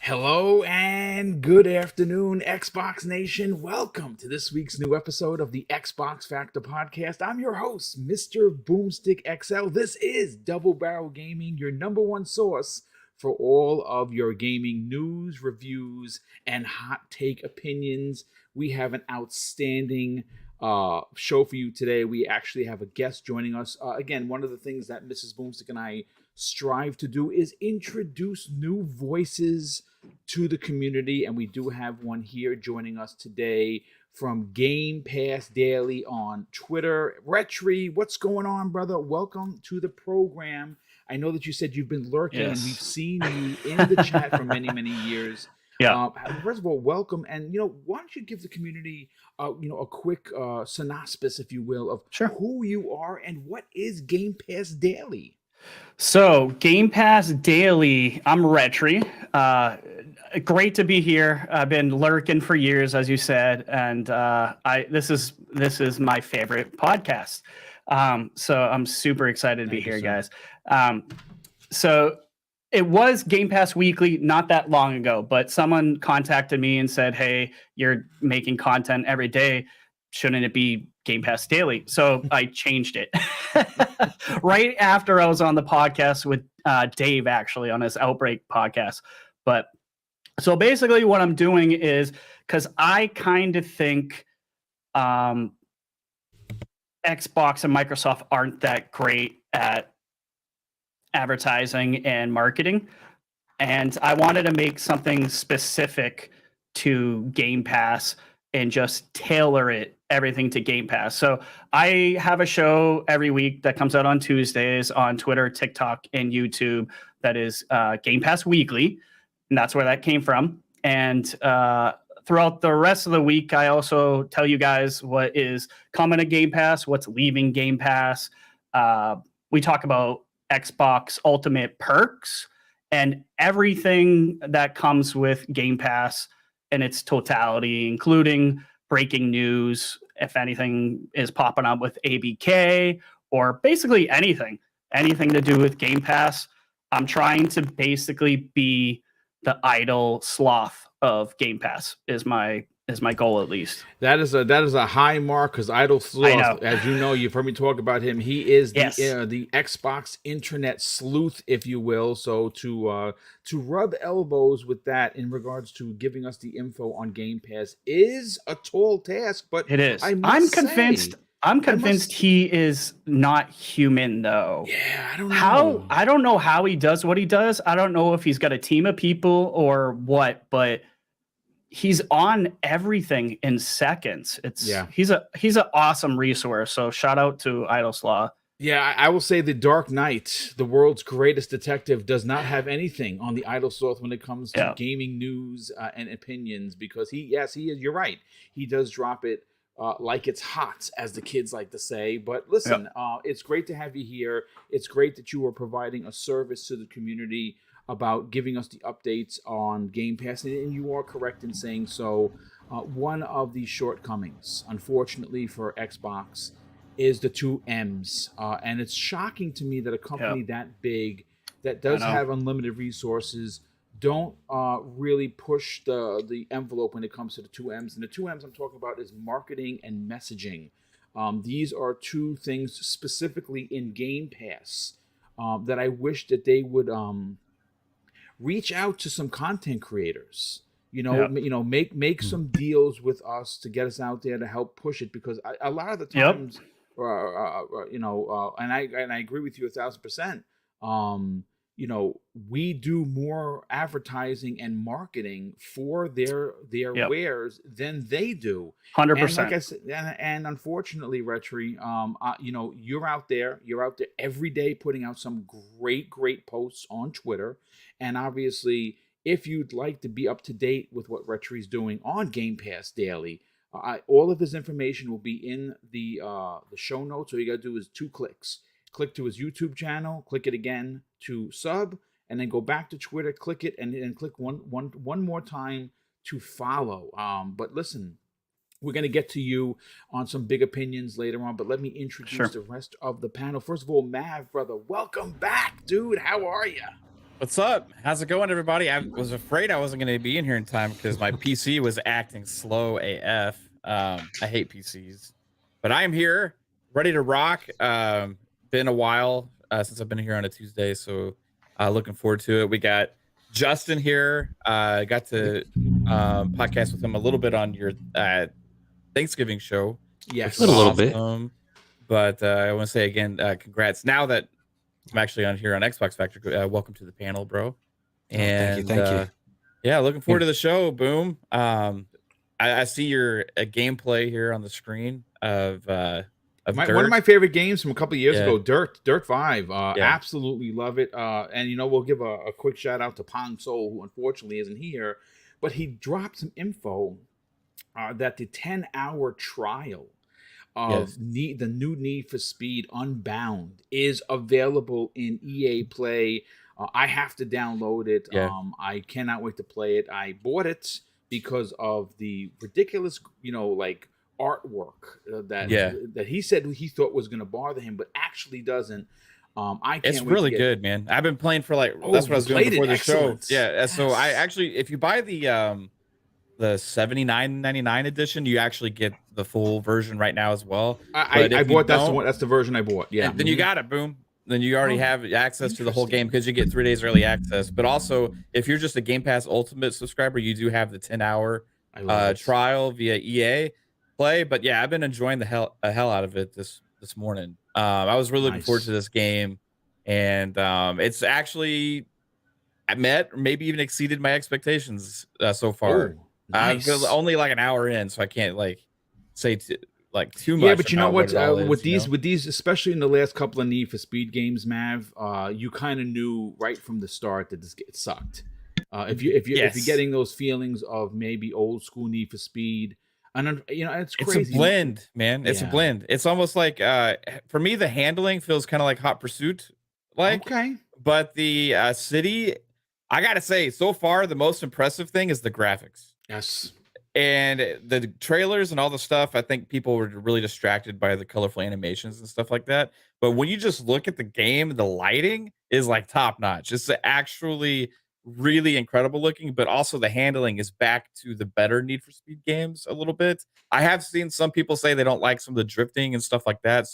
Hello and good afternoon, Xbox Nation. Welcome to this week's new episode of the Xbox Factor podcast. I'm your host, Mr. BoomStick XL. This is Double Barrel Gaming, your number one source for all of your gaming news, reviews, and hot take opinions. We have an outstanding show for you today. We actually have a guest joining us. Again, one of the things that Mrs. Boomstick and I strive to do is introduce new voices to the community, and we do have one here joining us today from Game Pass Daily on Twitter. Retri, what's going on, brother? Welcome to the program. I know that you said you've been lurking, and we've seen you in the chat for many, many years. Yeah. First of all, welcome, and why don't you give the community, a quick synopsis, if you will, of who you are and what is Game Pass Daily. So, Game Pass Daily, I'm Retri. Great to be here. I've been lurking for years, as you said, and this is my favorite podcast. So I'm super excited to be here, guys. So it was Game Pass Weekly not that long ago, but someone contacted me and said, "Hey, you're making content every day. Shouldn't it be Game Pass Daily?" So I changed it right after I was on the podcast with Dave, actually, on his Outbreak podcast. But so basically what I'm doing is, because I kind of think Xbox and Microsoft aren't that great at advertising and marketing, and I wanted to make something specific to Game Pass and just tailor everything to Game Pass. So I have a show every week that comes out on Tuesdays on Twitter, TikTok, and YouTube that is Game Pass Weekly, and that's where that came from. And throughout the rest of the week, I also tell you guys what is coming to Game Pass, what's leaving Game Pass. We talk about Xbox Ultimate perks and everything that comes with Game Pass in its totality, including breaking news, if anything is popping up with ABK, or basically anything to do with Game Pass. I'm trying to basically be the idle sloth of Game Pass is my goal, at least. That is a high mark, because Idle Sloth, as you know, you've heard me talk about him. He is the Xbox internet sleuth, if you will. So to rub elbows with that in regards to giving us the info on Game Pass is a tall task, but it is. I'm convinced he is not human, though. Yeah, I don't know. I don't know how he does what he does. I don't know if he's got a team of people or what, but he's on everything in seconds. He's an awesome resource. So shout out to Idle Slaw. Yeah, I will say the Dark Knight, the world's greatest detective, does not have anything on the Idle Sloth when it comes to gaming news and opinions, because he is. You're right. He does drop it like it's hot, as the kids like to say. But listen, it's great to have you here. It's great that you are providing a service to the community about giving us the updates on Game Pass, and you are correct in saying so. One of the shortcomings, unfortunately for Xbox, is the two M's, and it's shocking to me that a company that big, that does have unlimited resources, don't really push the envelope when it comes to the two M's. And the two M's I'm talking about is marketing and messaging. These are two things specifically in Game Pass that I wish that they would reach out to some content creators, make some deals with us to get us out there to help push it, because a lot of the times, and I agree with you 1,000%. We do more advertising and marketing for their wares than they do. 100%. And like I said, and unfortunately, Retri, you're out there every day putting out some great posts on Twitter. And obviously, if you'd like to be up to date with what Retri's doing on Game Pass Daily, all of his information will be in the show notes. All you got to do is 2 clicks. Click to his YouTube channel, click it again to sub, and then go back to Twitter, click it, and then click one more time to follow. But listen, we're going to get to you on some big opinions later on, but let me introduce the rest of the panel. First of all, Mav, brother, welcome back, dude. How are you? What's up? How's it going, everybody? I was afraid I wasn't going to be in here in time because my PC was acting slow AF. I hate PCs, but I am here, ready to rock. Been a while since I've been here on a Tuesday, so looking forward to it. We got Justin here. Got to podcast with him a little bit on your Thanksgiving show, which Yes. was A little bit. awesome. But I want to say again, congrats. Now that I'm actually on here on Xbox Factor, welcome to the panel, bro. And Thank you. yeah, looking forward to the show. Boom. I see your gameplay here on the screen of Dirt. One of my favorite games from a couple of years Yeah. ago, Dirt 5. Absolutely love it. And we'll give a quick shout out to Pong Soul, who unfortunately isn't here, but he dropped some info that the 10-hour trial of the new Need for Speed Unbound is available in EA Play. I have to download it. Yeah. I cannot wait to play it. I bought it because of the ridiculous, like artwork that he said he thought was going to bother him, but actually doesn't. It's really good, man. I've been playing for that's what I was doing before the show. Yeah. So I actually, if you buy the $79.99 edition, you actually get the full version right now as well. I bought that's the version I bought. Yeah. Then you got it. Boom. Then you already have access to the whole game because you get 3 days early access. But also, if you're just a Game Pass Ultimate subscriber, you do have the 10-hour trial via EA Play. But yeah, I've been enjoying the hell out of it this morning. I was really looking forward to this game, and it's actually met or maybe even exceeded my expectations so far. Nice. I'm only like an hour in, so I can't say too much. Yeah, but you know what? With these, especially in the last couple of Need for Speed games, Mav, you kind of knew right from the start that it sucked. If you're getting those feelings of maybe old school Need for Speed, and it's crazy. It's a blend, man. It's a blend. It's almost like for me, the handling feels kind of like Hot Pursuit, but the city. I gotta say, so far the most impressive thing is the graphics. Yes. And the trailers and all the stuff, I think people were really distracted by the colorful animations and stuff like that. But when you just look at the game, the lighting is like top notch. It's actually really incredible looking, but also the handling is back to the better Need for Speed games a little bit. I have seen some people say they don't like some of the drifting and stuff like that.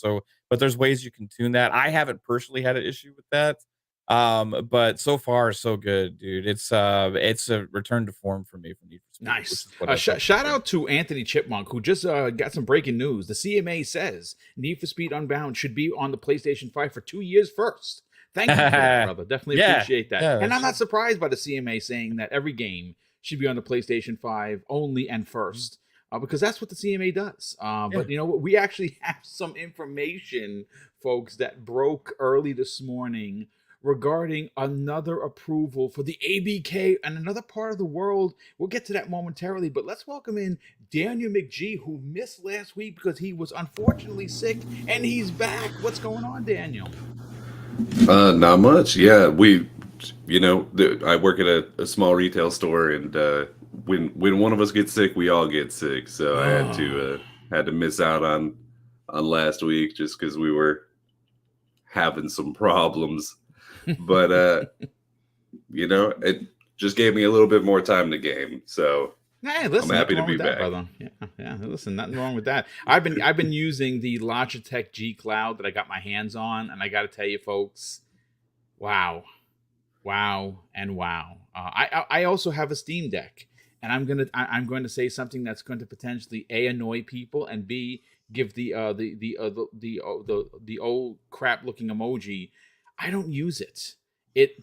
But there's ways you can tune that. I haven't personally had an issue with that. But so far so good, dude. It's a return to form for me from Need for Speed. Nice. Shout out to Anthony Chipmunk, who just got some breaking news. The CMA says Need for Speed Unbound should be on the PlayStation 5 for 2 years first. Thank you for that, brother. Definitely appreciate that. Yeah, and I'm not surprised by the CMA saying that every game should be on the PlayStation 5 only and first. Because that's what the CMA does. But we actually have some information, folks, that broke early this morning regarding another approval for the ABK and another part of the world. We'll get to that momentarily, but let's welcome in Daniel McGee, who missed last week because he was unfortunately sick, and he's back. What's going on, Daniel? Not much. Yeah, I work at a small retail store, and when one of us gets sick, we all get sick. So I had to miss out on last week just because we were having some problems. But it just gave me a little bit more time to game. So hey, listen, I'm happy to be back. Brother. Yeah. Listen, nothing wrong with that. I've been using the Logitech G Cloud that I got my hands on, and I got to tell you, folks, wow. I also have a Steam Deck, and I'm going to say something that's going to potentially A, annoy people, and B, give the old crap looking emoji. I don't use it.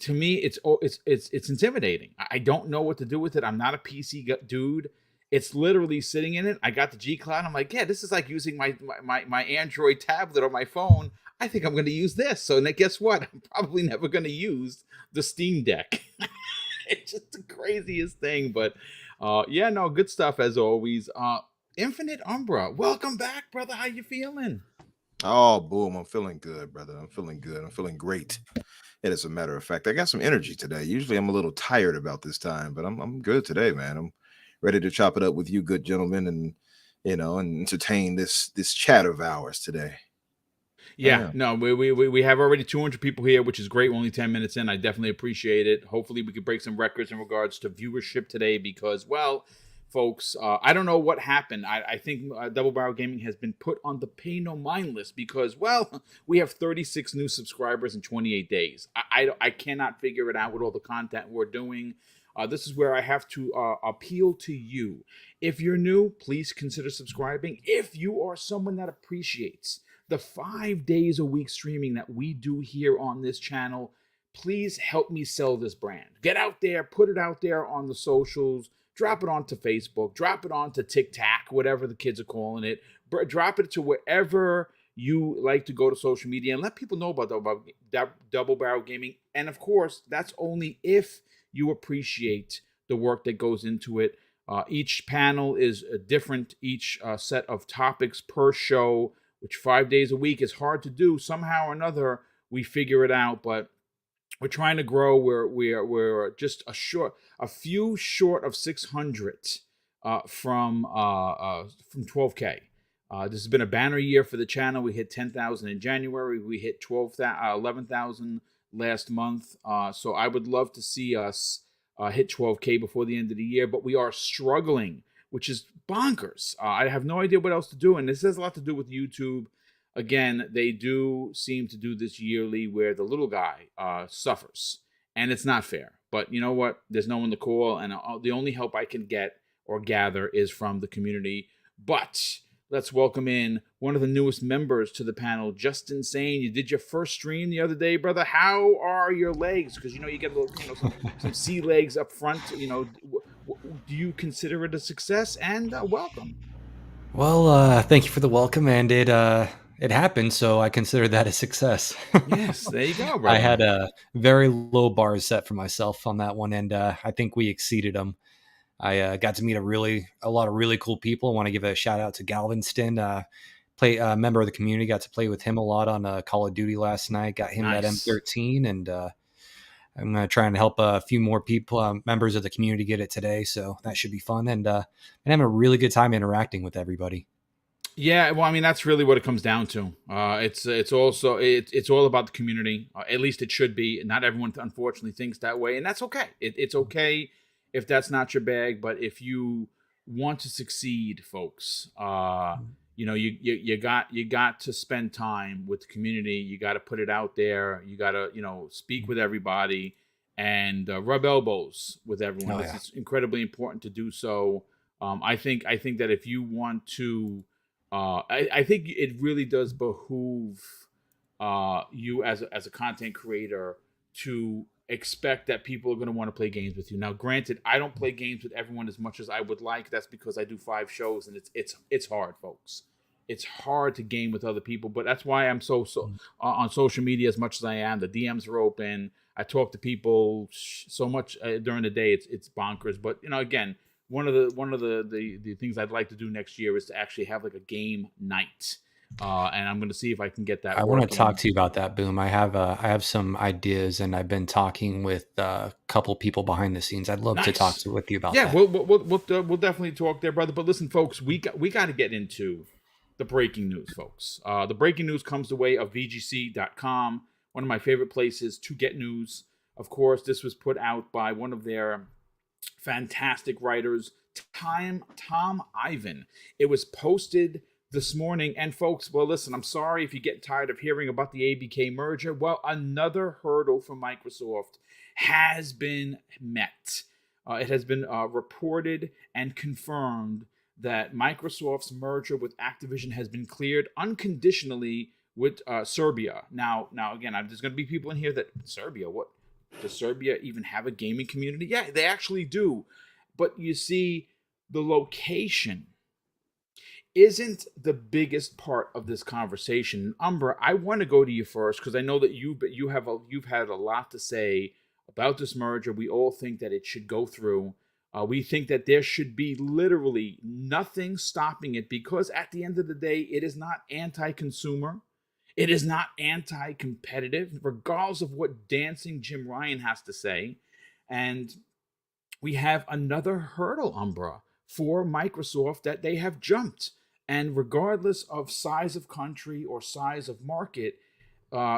To me, it's intimidating. I don't know what to do with it. I'm not a PC dude. It's literally sitting in it. I got the G Cloud. I'm like, yeah, this is like using my Android tablet or my phone. I think I'm going to use this. So guess what? I'm probably never going to use the Steam Deck. It's just the craziest thing. But good stuff as always. Infinite Umbra, welcome back, brother. How you feeling? Oh, boom. I'm feeling good, brother. I'm feeling good. I'm feeling great. And as a matter of fact, I got some energy today. Usually I'm a little tired about this time, but I'm good today, man. I'm ready to chop it up with you good gentlemen and and entertain this chat of ours today. Yeah, no, we have already 200 people here, which is great. We're only 10 minutes in. I definitely appreciate it. Hopefully, we could break some records in regards to viewership today because, well, folks, I don't know what happened. I think Double Barrel Gaming has been put on the pay no mind list because, well, we have 36 new subscribers in 28 days. I cannot figure it out with all the content we're doing. This is where I have to appeal to you. If you're new, please consider subscribing. If you are someone that appreciates the 5 days a week streaming that we do here on this channel, please help me sell this brand. Get out there, put it out there on the socials, drop it onto Facebook, drop it onto TikTok, whatever the kids are calling it. Drop it to wherever you like to go to social media and let people know about Double Barrel Gaming. And of course, that's only if you appreciate the work that goes into it. Each panel is different, each set of topics per show, which 5 days a week is hard to do. Somehow or another, we figure it out, but we're trying to grow. We're just a few short of 600 from 12K. This has been a banner year for the channel. We hit 10,000 in January. We hit 11,000 last month. So I would love to see us hit 12K before the end of the year, but we are struggling, which is bonkers. I have no idea what else to do, and this has a lot to do with YouTube. Again, they do seem to do this yearly where the little guy suffers, and it's not fair. But you know what? There's no one to call, and the only help I can get or gather is from the community. But let's welcome in one of the newest members to the panel, Justin Sane. You did your first stream the other day, brother. How are your legs? Because you get a little, some sea legs up front. Do you consider it a success? And welcome. Well, thank you for the welcome, and it happened, so I consider that a success. Yes, there you go, brother. I had a very low bar set for myself on that one, and I think we exceeded them. I got to meet a lot of really cool people. I want to give a shout out to Galveston. Play a member of the community. Got to play with him a lot on Call of Duty last night. Got him that M13, and I'm going to try and help a few more people, members of the community, get it today. So that should be fun, and having a really good time interacting with everybody. Yeah, well, I mean, that's really what it comes down to. It's all about the community. At least it should be. Not everyone, unfortunately, thinks that way, and that's okay. It's okay if that's not your bag, but if you want to succeed, folks, you got to spend time with the community. You got to put it out there. You got to speak with everybody and rub elbows with everyone. Oh, yeah. It's incredibly important to do so. I think that if you want to, I think it really does behoove you as a content creator to expect that people are going to want to play games with you. Now, granted, I don't play games with everyone as much as I would like. That's because I do 5 shows, and it's hard, folks. It's hard to game with other people, but that's why I'm so on social media as much as I am. The DMs are open. I talk to people so much during the day. It's bonkers. But again, one of the things I'd like to do next year is to actually have like a game night. And I'm going to see if I can get that. I want to talk to you about that, Boom. I have some ideas, and I've been talking with a couple people behind the scenes. I'd love to talk with you about that. Yeah, we'll definitely talk there, brother. But listen, folks, we got to get into the breaking news, folks. The breaking news comes the way of VGC.com, one of my favorite places to get news. Of course, this was put out by one of their fantastic writers, Tom Ivan. It was posted this morning. And folks, well, listen, I'm sorry if you get tired of hearing about the ABK merger. Well, another hurdle for Microsoft has been met. It has been reported and confirmed that Microsoft's merger with Activision has been cleared unconditionally with Serbia. Now, again, there's going to be people in here that, Serbia, what? Does Serbia even have a gaming community? Yeah, they actually do. But you see, the location isn't the biggest part of this conversation. Umbra, I want to go to you first because I know that you've had a lot to say about this merger. We all think that it should go through. We think that there should be literally nothing stopping it because at the end of the day, it is not anti-consumer. It is not anti-competitive, regardless of what dancing Jim Ryan has to say. And we have another hurdle, Umbra, for Microsoft that they have jumped. And regardless of size of country or size of market,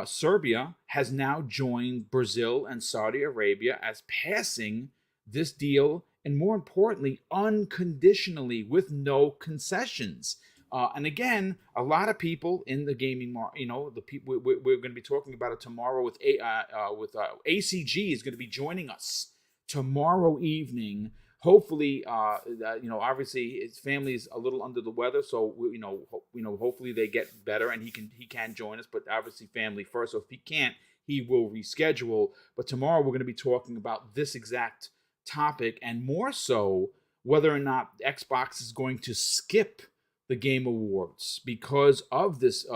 Serbia has now joined Brazil and Saudi Arabia as passing this deal, and more importantly, unconditionally with no concessions. And again, a lot of people in the gaming market, the people we're going to be talking about it tomorrow with ACG is going to be joining us tomorrow evening. Hopefully, obviously his family is a little under the weather, so hopefully they get better and he can join us. But obviously, family first. So if he can't, he will reschedule. But tomorrow we're going to be talking about this exact topic, and more so whether or not Xbox is going to skip the Game Awards because of this,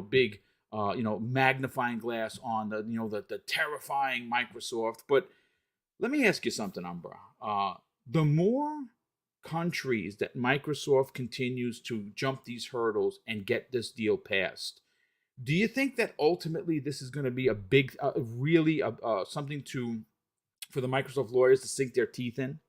big, magnifying glass on the terrifying Microsoft. But let me ask you something, Umbra. The more countries that Microsoft continues to jump these hurdles and get this deal passed, do you think that ultimately this is going to be a big, something for the Microsoft lawyers to sink their teeth in?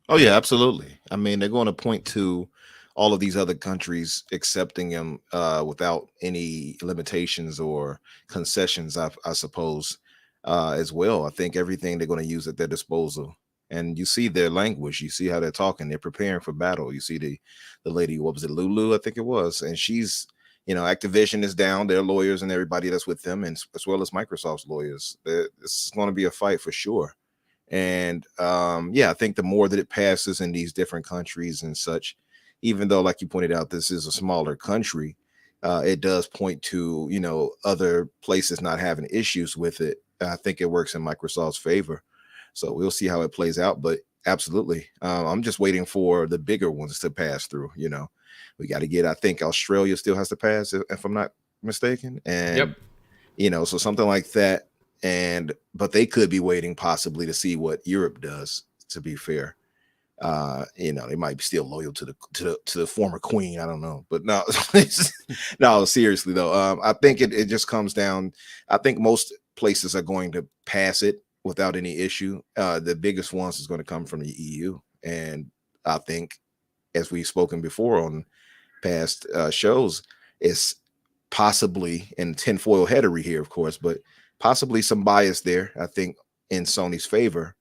Oh yeah, absolutely. I mean, they're going to point to all of these other countries accepting them without any limitations or concessions, I suppose, as well. I think everything they're going to use at their disposal. And you see their language, you see how they're talking, they're preparing for battle. You see the lady, what was it, Lulu, I think it was, and she's, Activision is down, their lawyers and everybody that's with them, and as well as Microsoft's lawyers. This is going to be a fight for sure. And I think the more that it passes in these different countries and such, even though, like you pointed out, this is a smaller country, it does point to, other places not having issues with it. I think it works in Microsoft's favor. So we'll see how it plays out. But absolutely, I'm just waiting for the bigger ones to pass through. We got to get, I think Australia still has to pass, if I'm not mistaken. And, yep. So something like that. But they could be waiting possibly to see what Europe does, to be fair. They might be still loyal to the former queen. I don't know, but no, no, seriously though. I think it just comes down. I think most places are going to pass it without any issue. The biggest ones is going to come from the EU. And I think, as we've spoken before on past shows, it's possibly, and tinfoil headery here, of course, but possibly some bias there, I think, in Sony's favor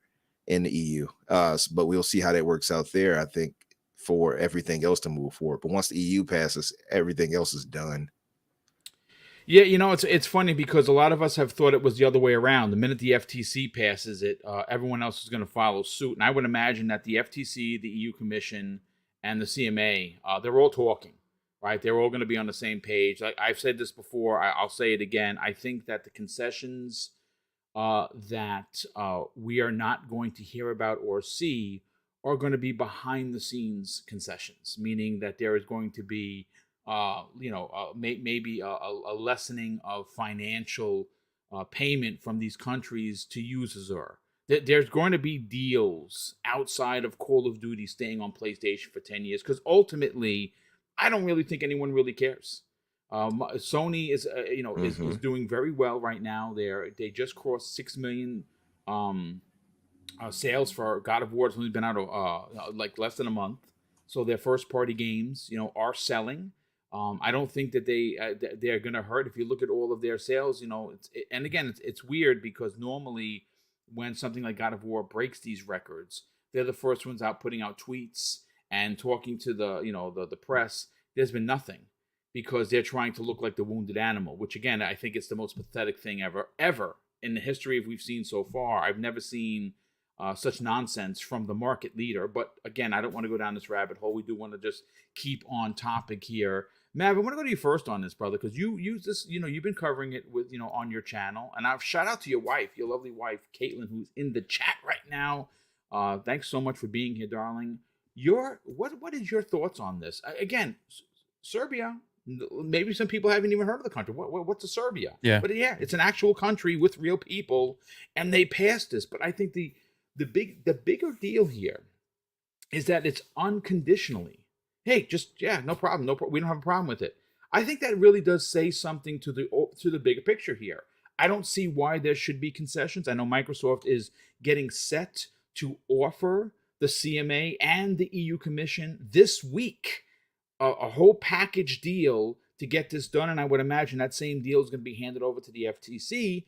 in the EU. But we'll see how that works out there, I think, for everything else to move forward. But once the EU passes, everything else is done. Yeah, it's funny because a lot of us have thought it was the other way around. The minute the FTC passes it, everyone else is going to follow suit. And I would imagine that the FTC, the EU Commission, and the CMA, they're all talking, right? They're all going to be on the same page. Like I've said this before, I'll say it again. I think that the concessions that we are not going to hear about or see are going to be behind the scenes concessions, meaning that there is going to be maybe a lessening of financial payment from these countries to use Azure. There's going to be deals outside of Call of Duty staying on PlayStation for 10 years, because ultimately, I don't really think anyone really cares. Sony is, is doing very well right now. They just crossed 6 million sales for God of War. It's only been out like less than a month, so their first party games, are selling. I don't think that they're going to hurt. If you look at all of their sales, and again, it's weird because normally when something like God of War breaks these records, they're the first ones out putting out tweets and talking to the press. There's been nothing because they're trying to look like the wounded animal, which again, I think it's the most pathetic thing ever in the history of we've seen so far. I've never seen such nonsense from the market leader. But again, I don't want to go down this rabbit hole. We do want to just keep on topic here. Mav, I want to go to you first on this, brother, because you use this, you've been covering it with, on your channel. And I've shout out to your wife, your lovely wife, Caitlin, who's in the chat right now. Thanks so much for being here, darling. What is your thoughts on this? Again, Serbia, maybe some people haven't even heard of the country. What's a Serbia? Yeah. But yeah, it's an actual country with real people, and they passed this. But I think the bigger deal here is that it's unconditionally. Hey, no problem. We don't have a problem with it. I think that really does say something to the bigger picture here. I don't see why there should be concessions. I know Microsoft is getting set to offer the CMA and the EU Commission this week a whole package deal to get this done, and I would imagine that same deal is going to be handed over to the FTC.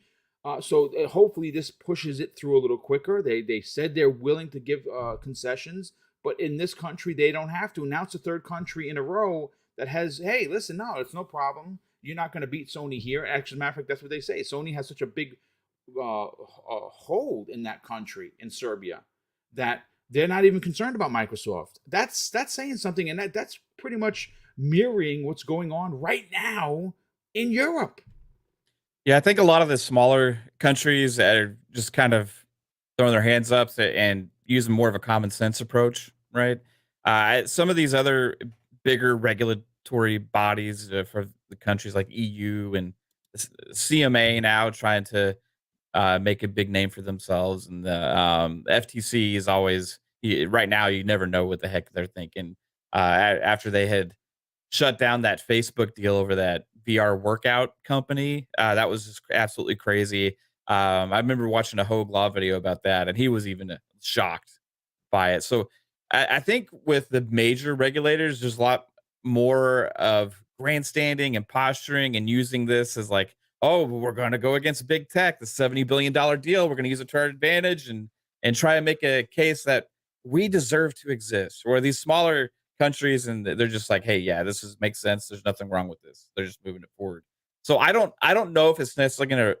So hopefully this pushes it through a little quicker. They said they're willing to give concessions, but in this country they don't have to. Now it's the third country in a row that has, hey, listen, no, it's no problem. You're not going to beat Sony here. Actually, as a matter of fact, that's what they say. Sony has such a big hold in that country, in Serbia, that they're not even concerned about Microsoft. That's saying something, and that's pretty much mirroring what's going on right now in Europe. Yeah, I think a lot of the smaller countries that are just kind of throwing their hands up and using more of a common sense approach, right? Some of these other bigger regulatory bodies for the countries like EU and CMA now trying to make a big name for themselves, and the FTC is always right now. You never know what the heck they're thinking. After they had shut down that Facebook deal over that VR workout company, that was just absolutely crazy. I remember watching a Hoag Law video about that, and he was even shocked by it. So I think with the major regulators, there's a lot more of grandstanding and posturing and using this as like, oh, we're going to go against big tech, the $70 billion deal. We're going to use it to our advantage and try and make a case that we deserve to exist. Or these smaller countries, and they're just like, hey, yeah, makes sense. There's nothing wrong with this. They're just moving it forward. So I don't know if it's necessarily going to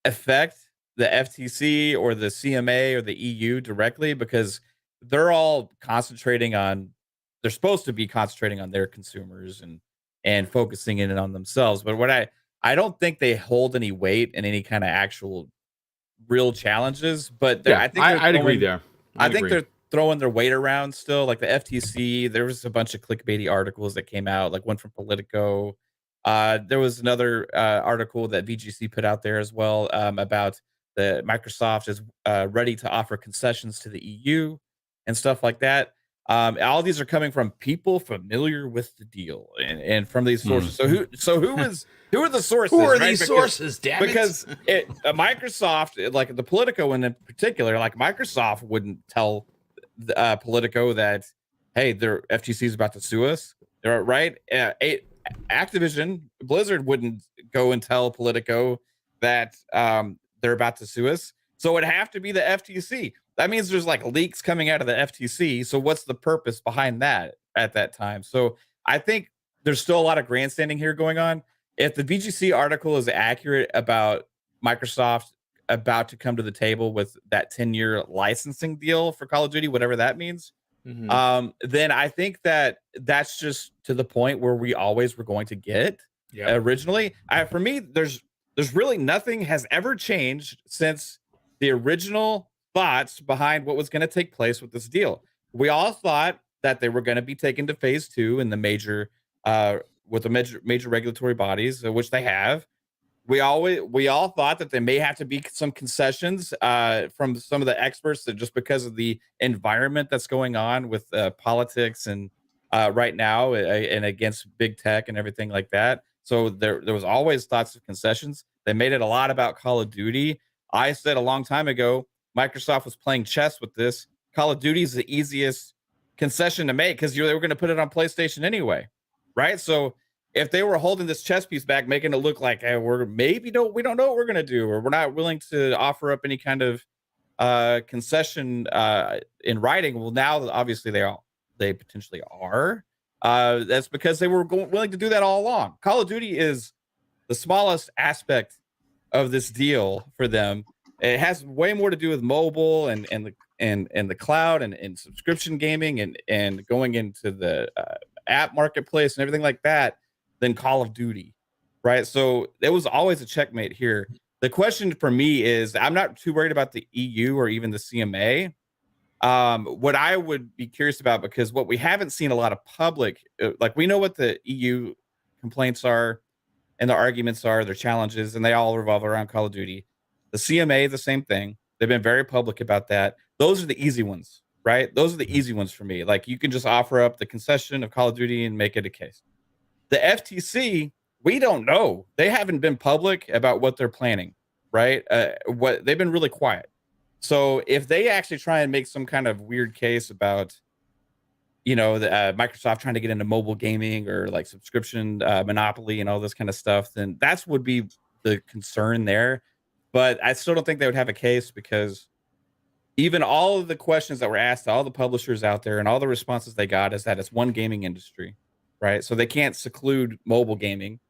affect the FTC or the CMA or the EU directly, because they're all they're supposed to be concentrating on their consumers and focusing in on themselves. But what I don't think they hold any weight in any kind of actual real challenges. But Yeah, I think I'd agree there. I think they're throwing their weight around still. Like the FTC, there was a bunch of clickbaity articles that came out, like one from Politico. There was another article that VGC put out there as well about the Microsoft is ready to offer concessions to the EU and stuff like that. All these are coming from people familiar with the deal and from these sources. So who are the sources? Who are right? these sources? Damn it! Because Microsoft, like the Politico in particular, like Microsoft wouldn't tell Politico that, hey, their FTC is about to sue us, right? Activision Blizzard wouldn't go and tell Politico that they're about to sue us. So it'd have to be the FTC. That means there's like leaks coming out of the FTC. So what's the purpose behind that at that time? So I think there's still a lot of grandstanding here going on. If the VGC article is accurate about Microsoft about to come to the table with that 10-year licensing deal for Call of Duty, whatever that means, then I think that's just to the point where we always were going to get originally. For me, there's really nothing has ever changed since the original thoughts behind what was going to take place with this deal. We all thought that they were going to be taken to phase 2 in the major with the major regulatory bodies, which they have. We all thought that there may have to be some concessions from some of the experts, that just because of the environment that's going on with politics and right now and against big tech and everything like that. So there was always thoughts of concessions. They made it a lot about Call of Duty. I said a long time ago, Microsoft was playing chess with this. Call of Duty is the easiest concession to make because they were going to put it on PlayStation anyway, right? So if they were holding this chess piece back, making it look like, hey, we don't know what we're going to do, or we're not willing to offer up any kind of concession in writing, well, now obviously they potentially are. That's because they were willing to do that all along. Call of Duty is the smallest aspect of this deal for them. It has way more to do with mobile and the cloud and subscription gaming and going into the app marketplace and everything like that than Call of Duty, right? So there was always a checkmate here. The question for me is, I'm not too worried about the EU or even the CMA. What I would be curious about, because what we haven't seen a lot of public, like we know what the EU complaints are and the arguments are, their challenges, and they all revolve around Call of Duty. The CMA, the same thing. They've been very public about that. Those are the easy ones, right? Those are the easy ones for me. Like you can just offer up the concession of Call of Duty and make it a case. The FTC, we don't know. They haven't been public about what they're planning, right? They've been really quiet. So if they actually try and make some kind of weird case about Microsoft trying to get into mobile gaming or like subscription monopoly and all this kind of stuff, then that's would be the concern there. But I still don't think they would have a case, because even all of the questions that were asked to all the publishers out there and all the responses they got is that it's one gaming industry, right? So they can't seclude mobile gaming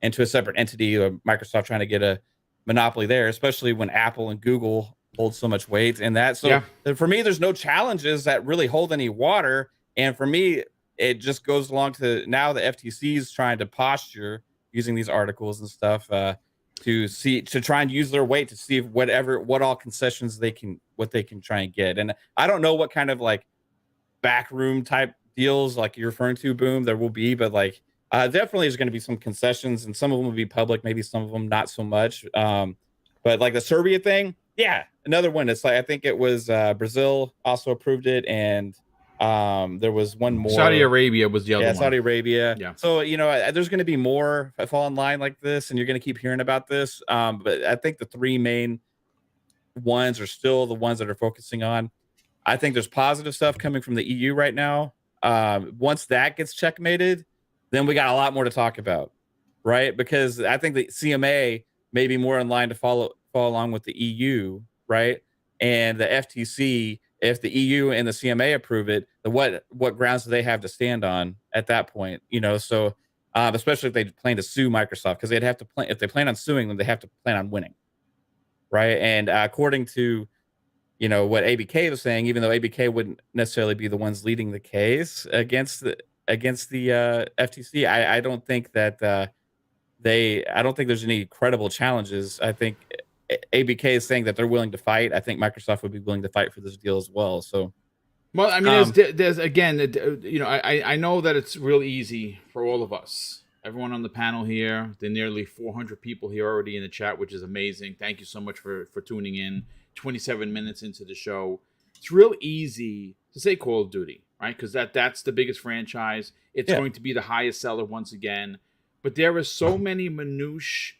into a separate entity, or Microsoft trying to get a monopoly there, especially when Apple and Google hold so much weight in that. So for me, there's no challenges that really hold any water. And for me, it just goes along to now the FTC is trying to posture using these articles and stuff to try and use their weight to see if what all concessions they can try and get. And I don't know what kind of like backroom type deals like you're referring to, Boom, there will be, but like definitely there's going to be some concessions, and some of them will be public, maybe some of them not so much. But like the Serbia thing, another one. It's like I think it was Brazil also approved it, and there was one more. Saudi Arabia was the other one. Saudi Arabia. Yeah. So there's going to be more fall in line like this, and you're going to keep hearing about this. But I think the three main ones are still the ones that are focusing on. I think there's positive stuff coming from the EU right now. Once that gets checkmated, then we got a lot more to talk about, right? Because I think the CMA may be more in line to follow along with the EU, right? And the FTC, if the EU and the CMA approve it, what grounds do they have to stand on at that point? So especially if they plan to sue Microsoft, because they'd have to plan, if they plan on suing them, they have to plan on winning, right? And according to what ABK was saying, even though ABK wouldn't necessarily be the ones leading the case against the FTC, I don't think that I don't think there's any credible challenges. I think ABK is saying that they're willing to fight. I think Microsoft would be willing to fight for this deal as well. So, well, I mean, there's again, I know that it's real easy for all of us, everyone on the panel here. There are nearly 400 people here already in the chat, which is amazing. Thank you so much for tuning in. 27 minutes into the show, it's real easy to say Call of Duty, right? Because that's the biggest franchise. It's going to be the highest seller once again. But there are so many minutiae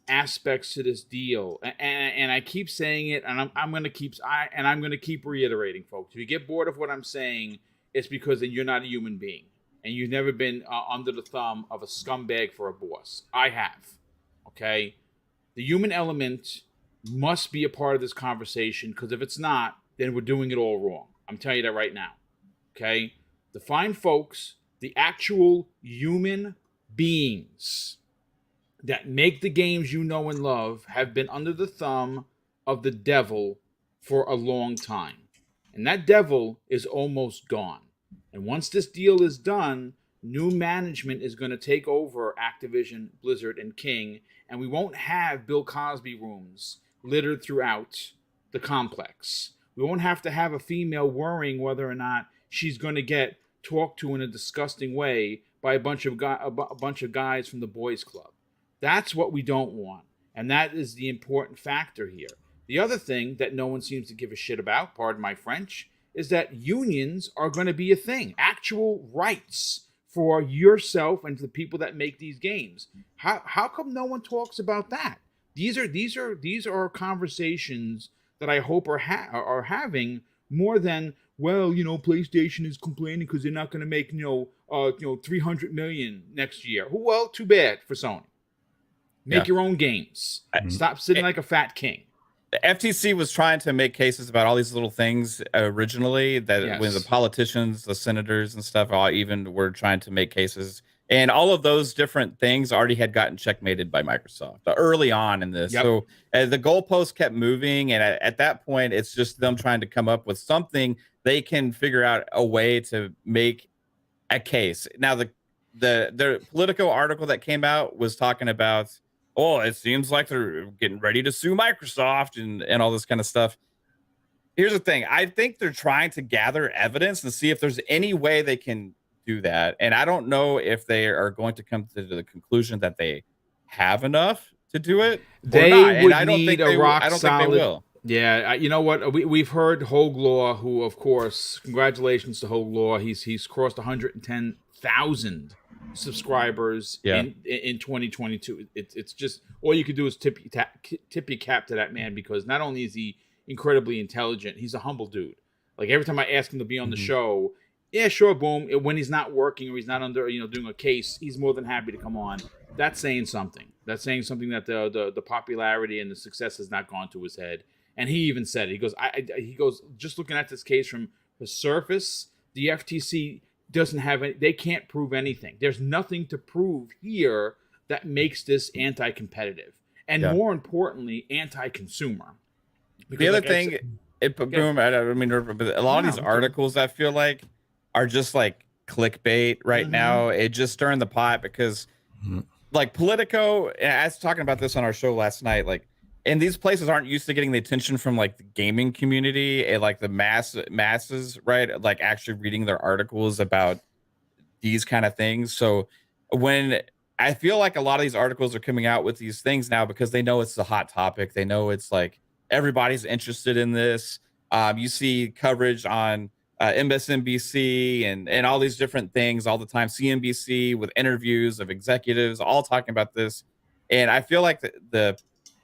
aspects to this deal, and I keep saying it, and I'm going to keep reiterating, folks. If you get bored of what I'm saying, it's because then you're not a human being, and you've never been under the thumb of a scumbag for a boss. I have. Okay, the human element must be a part of this conversation, because if it's not, then we're doing it all wrong. I'm telling you that right now. Okay, the fine folks, the actual human beings that make the games you know and love, have been under the thumb of the devil for a long time. And that devil is almost gone. And once this deal is done, new management is going to take over Activision, Blizzard, and King, and we won't have Bill Cosby rooms littered throughout the complex. We won't have to have a female worrying whether or not she's going to get talked to in a disgusting way by a bunch of guys from the boys club. That's what we don't want, and that is the important factor here. The other thing that no one seems to give a shit about, pardon my French, is that unions are going to be a thing. Actual rights for yourself and the people that make these games. How come no one talks about that? These are conversations that I hope are having more than, well, PlayStation is complaining because they're not going to make 300 million next year. Well, too bad for Sony. Make your own games. Stop sitting like a fat king. The FTC was trying to make cases about all these little things originally, that when the politicians, the senators and stuff, all even were trying to make cases. And all of those different things already had gotten checkmated by Microsoft early on in this. So the goalposts kept moving. And at that point, it's just them trying to come up with something they can figure out a way to make a case. Now, the Politico article that came out was talking about, it seems like they're getting ready to sue Microsoft and all this kind of stuff. Here's the thing. I think they're trying to gather evidence and see if there's any way they can do that. And I don't know if they are going to come to the conclusion that they have enough to do it. They would need a rock solid. I don't think they will. Yeah, you know what? We've heard Hogue Law, who, of course, congratulations to Hogue Law. He's crossed 110,000 subscribers in 2022. It's just, all you could do is tip your cap to that man, because not only is he incredibly intelligent, he's a humble dude. Like, every time I ask him to be on the show, Yeah, sure, Boom. When he's not working or he's not under, doing a case, he's more than happy to come on. That's saying something. That's saying something that the popularity and the success has not gone to his head. And he even said it. He goes, he goes, just looking at this case from the surface, the FTC doesn't have any, they can't prove anything. There's nothing to prove here that makes this anti-competitive, and more importantly, anti-consumer. The other thing, Boom, I don't mean, but a lot of these articles I feel like are just like clickbait right now. It just stirring the pot because like Politico, and I was talking about this on our show last night, like, and these places aren't used to getting the attention from like the gaming community and like the masses, right? Like actually reading their articles about these kind of things. So when I feel like a lot of these articles are coming out with these things now because they know it's a hot topic. They know it's like everybody's interested in this. You see coverage on MSNBC and all these different things all the time. CNBC with interviews of executives all talking about this. And I feel like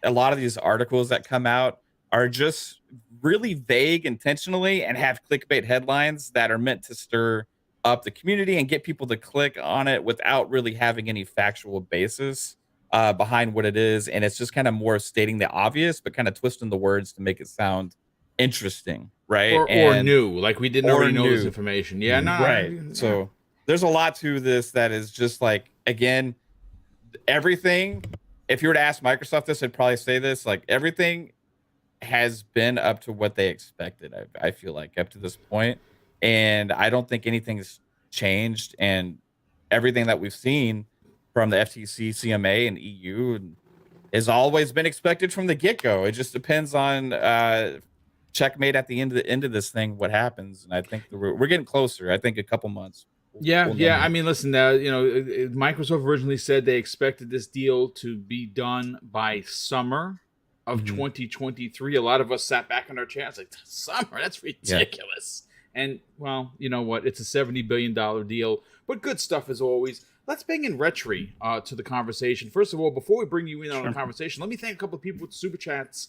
a lot of these articles that come out are just really vague intentionally and have clickbait headlines that are meant to stir up the community and get people to click on it without really having any factual basis behind what it is. And it's just kind of more stating the obvious, but kind of twisting the words to make it sound interesting, right? Or new, like we didn't already know this information. Yeah, no, right. So there's a lot to this that is just like, again, everything. If you were to ask Microsoft this, I'd probably say this, like everything has been up to what they expected. I feel like up to this point. And I don't think anything's changed. And everything that we've seen from the FTC, CMA, and EU has always been expected from the get-go. It just depends on checkmate at the end of this thing, what happens. And I think we're getting closer. I think a couple months. Yeah. I mean, listen, Microsoft originally said they expected this deal to be done by summer of 2023. A lot of us sat back in our chairs like, summer? That's ridiculous. Yeah. And, well, you know what? It's a $70 billion deal, but good stuff as always. Let's bring in Retri to the conversation. First of all, before we bring you in on the conversation, let me thank a couple of people with Super Chats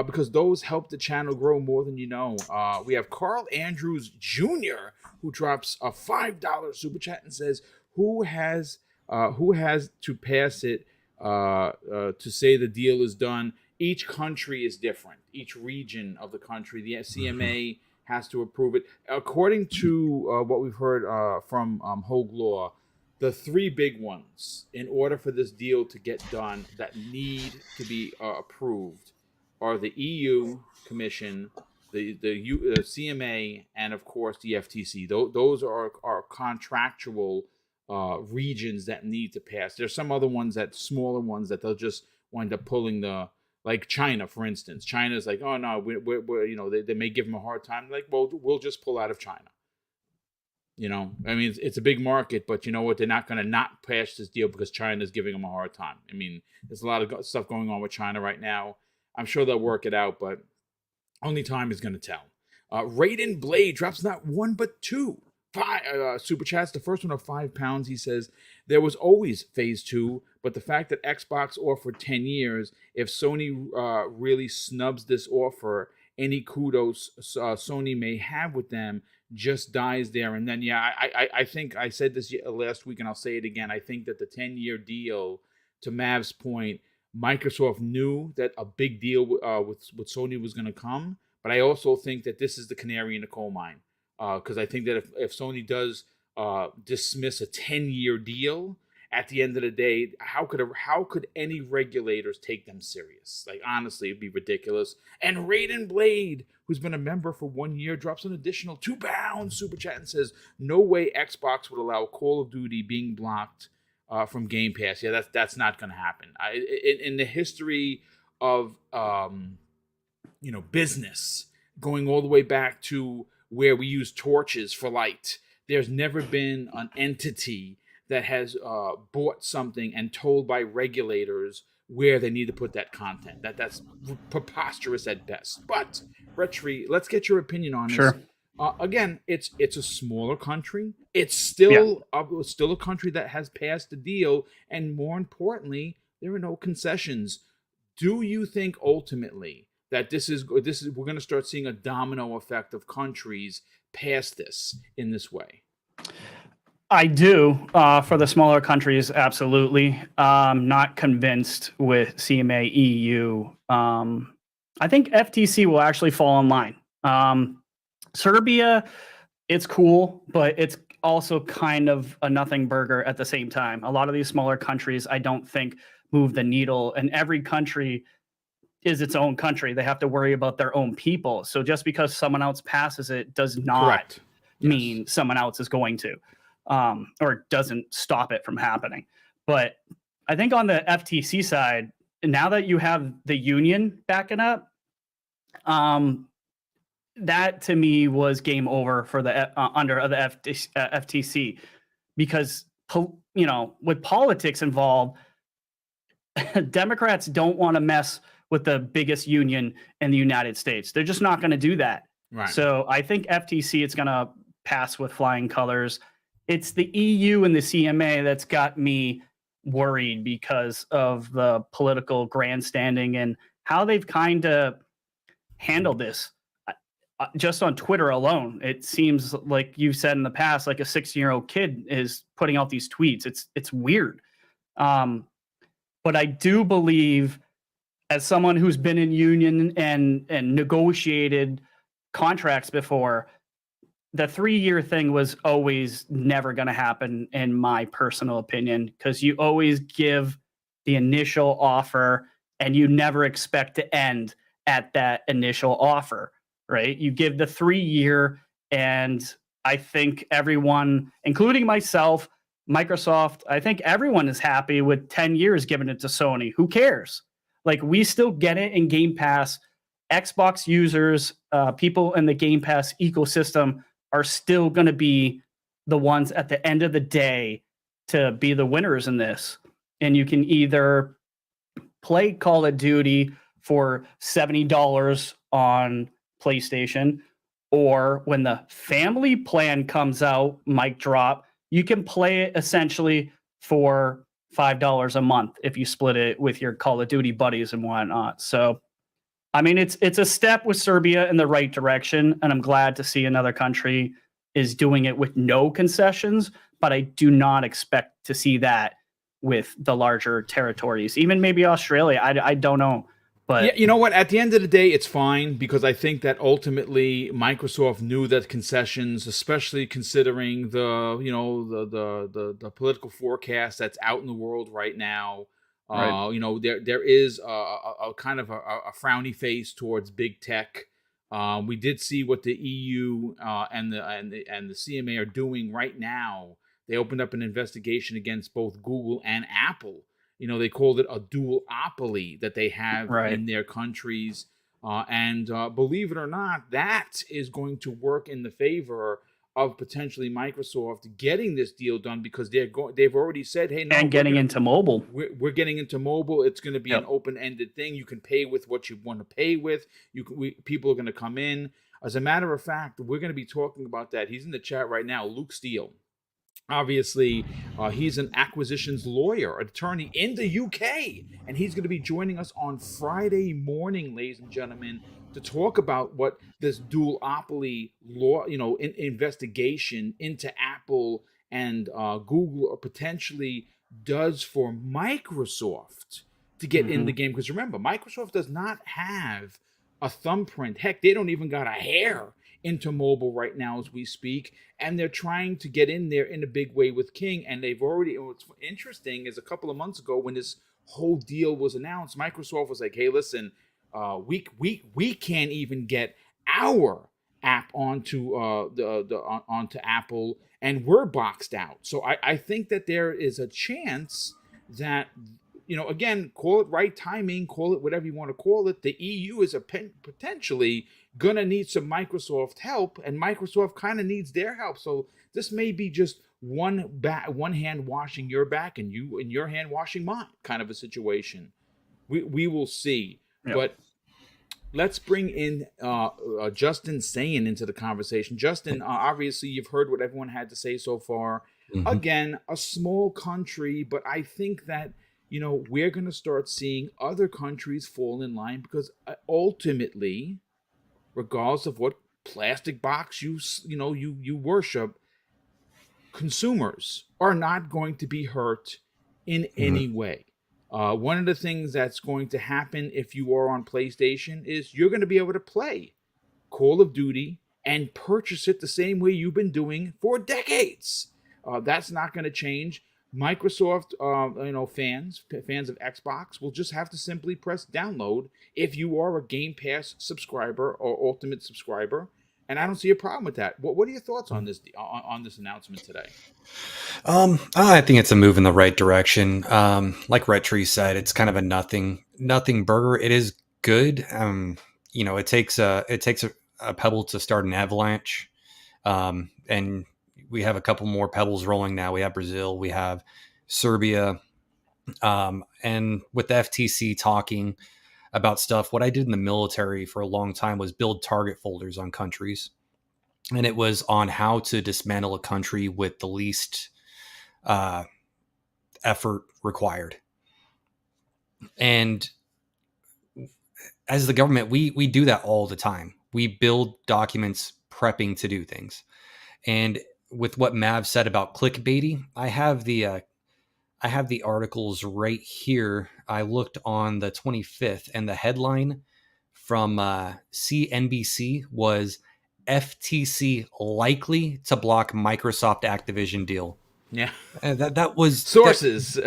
because those help the channel grow more than you know. We have Carl Andrews Jr., who drops a $5 Super Chat and says, who has to pass it to say the deal is done? Each country is different. Each region of the country, the CMA has to approve it. According to what we've heard from Hogue Law, the three big ones, in order for this deal to get done, that need to be approved are the EU Commission, the CMA, and of course the FTC. Those are contractual regions that need to pass. There's some other ones, smaller ones, that they'll just wind up pulling like China, for instance. China's like, oh no, we're they may give them a hard time. Like, well, we'll just pull out of China. I mean, it's a big market, but you know what? They're not going to not pass this deal because China's giving them a hard time. I mean, there's a lot of stuff going on with China right now. I'm sure they'll work it out, but only time is going to tell. Raiden Blade drops not one, but two super chats. The first one of £5. He says, there was always phase 2, but the fact that Xbox offered 10 years, if Sony really snubs this offer, any kudos Sony may have with them just dies there. And then, I think I said this last week and I'll say it again. I think that the 10-year deal, to Mav's point, Microsoft knew that a big deal with Sony was going to come. But I also think that this is the canary in the coal mine. Because I think that if Sony does dismiss a 10-year deal, at the end of the day, how could any regulators take them serious? Like, honestly, it'd be ridiculous. And Raiden Blade, who's been a member for 1 year, drops an additional £2 super chat and says, no way Xbox would allow Call of Duty being blocked from Game Pass. Yeah, that's not going to happen. In the history of business, going all the way back to where we use torches for light, there's never been an entity that has bought something and told by regulators where they need to put that content. That's preposterous at best. But Retri, let's get your opinion on this. Again, it's a smaller country. It's still a country that has passed the deal, and more importantly, there are no concessions. Do you think ultimately that this is we're going to start seeing a domino effect of countries pass this in this way? I do for the smaller countries, absolutely. Not convinced with CMA EU. I think FTC will actually fall in line. Serbia, it's cool, but it's also kind of a nothing burger at the same time. A lot of these smaller countries, I don't think, move the needle, and every country is its own country. They have to worry about their own people. So just because someone else passes it does not Correct. Yes. mean someone else is going to, or doesn't stop it from happening. But I think on the FTC side, now that you have the union backing up, that to me was game over for the under the FTC, because with politics involved, Democrats don't want to mess with the biggest union in the United States. They're just not going to do that. Right. So I think FTC, it's going to pass with flying colors. It's the EU and the CMA that's got me worried because of the political grandstanding and how they've kind of handled this. Just on Twitter alone, it seems like you've said in the past, like a 16-year-old kid is putting out these tweets. It's weird. But I do believe, as someone who's been in union and negotiated contracts before, the 3-year thing was always never going to happen, in my personal opinion, because you always give the initial offer and you never expect to end at that initial offer, right? You give the 3-year, and I think everyone, including myself, Microsoft, I think everyone is happy with 10 years giving it to Sony. Who cares? Like, we still get it in Game Pass. Xbox users, people in the Game Pass ecosystem are still going to be the ones at the end of the day to be the winners in this. And you can either play Call of Duty for $70 on PlayStation, or when the family plan comes out, mic drop, you can play it essentially for $5 a month if you split it with your Call of Duty buddies and whatnot. So, I mean, it's a step with Serbia in the right direction, and I'm glad to see another country is doing it with no concessions, but I do not expect to see that with the larger territories, even maybe Australia. I don't know. But yeah, you know what? At the end of the day, it's fine, because I think that ultimately Microsoft knew that concessions, especially considering the political forecast that's out in the world right now, Right. there is a kind of a frowny face towards big tech. We did see what the EU and the CMA are doing right now. They opened up an investigation against both Google and Apple. They called it a duopoly that they have in their countries. And believe it or not, that is going to work in the favor of potentially Microsoft getting this deal done, because they've already said, hey, no, and getting into mobile. We're getting into mobile. It's going to be an open-ended thing. You can pay with what you want to pay with. People are going to come in. As a matter of fact, we're going to be talking about that. He's in the chat right now, Luke Steele. Obviously, he's an acquisitions lawyer, attorney in the UK, and he's going to be joining us on Friday morning, ladies and gentlemen, to talk about what this duopoly law, investigation into Apple and Google, or potentially does for Microsoft to get in the game. Because remember, Microsoft does not have a thumbprint. Heck, they don't even got a hair into mobile right now as we speak, and they're trying to get in there in a big way with King. And they've already, what's interesting is a couple of months ago when this whole deal was announced, Microsoft was like, hey, listen, we can't even get our app onto onto Apple, and we're boxed out. So I think that there is a chance that, again, call it right timing, call it whatever you want to call it, the EU is potentially gonna need some Microsoft help, and Microsoft kind of needs their help. So this may be just one hand washing your back and your hand washing mine kind of a situation. We will see. Yep. But let's bring in Justin Sayin into the conversation. Justin, obviously you've heard what everyone had to say so far. Mm-hmm. Again, a small country, but I think that we're going to start seeing other countries fall in line, because ultimately, regardless of what plastic box you worship, consumers are not going to be hurt in any way. One of the things that's going to happen if you are on PlayStation is you're going to be able to play Call of Duty and purchase it the same way you've been doing for decades. That's not going to change. Microsoft, fans of Xbox will just have to simply press download if you are a Game Pass subscriber or Ultimate subscriber, and I don't see a problem with that. What are your thoughts on this announcement today? I think it's a move in the right direction. Like Red Tree said, it's kind of a nothing burger. It is good. It takes a pebble to start an avalanche, and we have a couple more pebbles rolling now. We have Brazil, we have Serbia, and with the FTC talking about stuff, what I did in the military for a long time was build target folders on countries, and it was on how to dismantle a country with the least effort required. And as the government, we do that all the time. We build documents prepping to do things. And with what Mav said about clickbaiting, I have the articles right here. I looked on the 25th, and the headline from CNBC was FTC likely to block Microsoft Activision deal. Yeah, that was sources.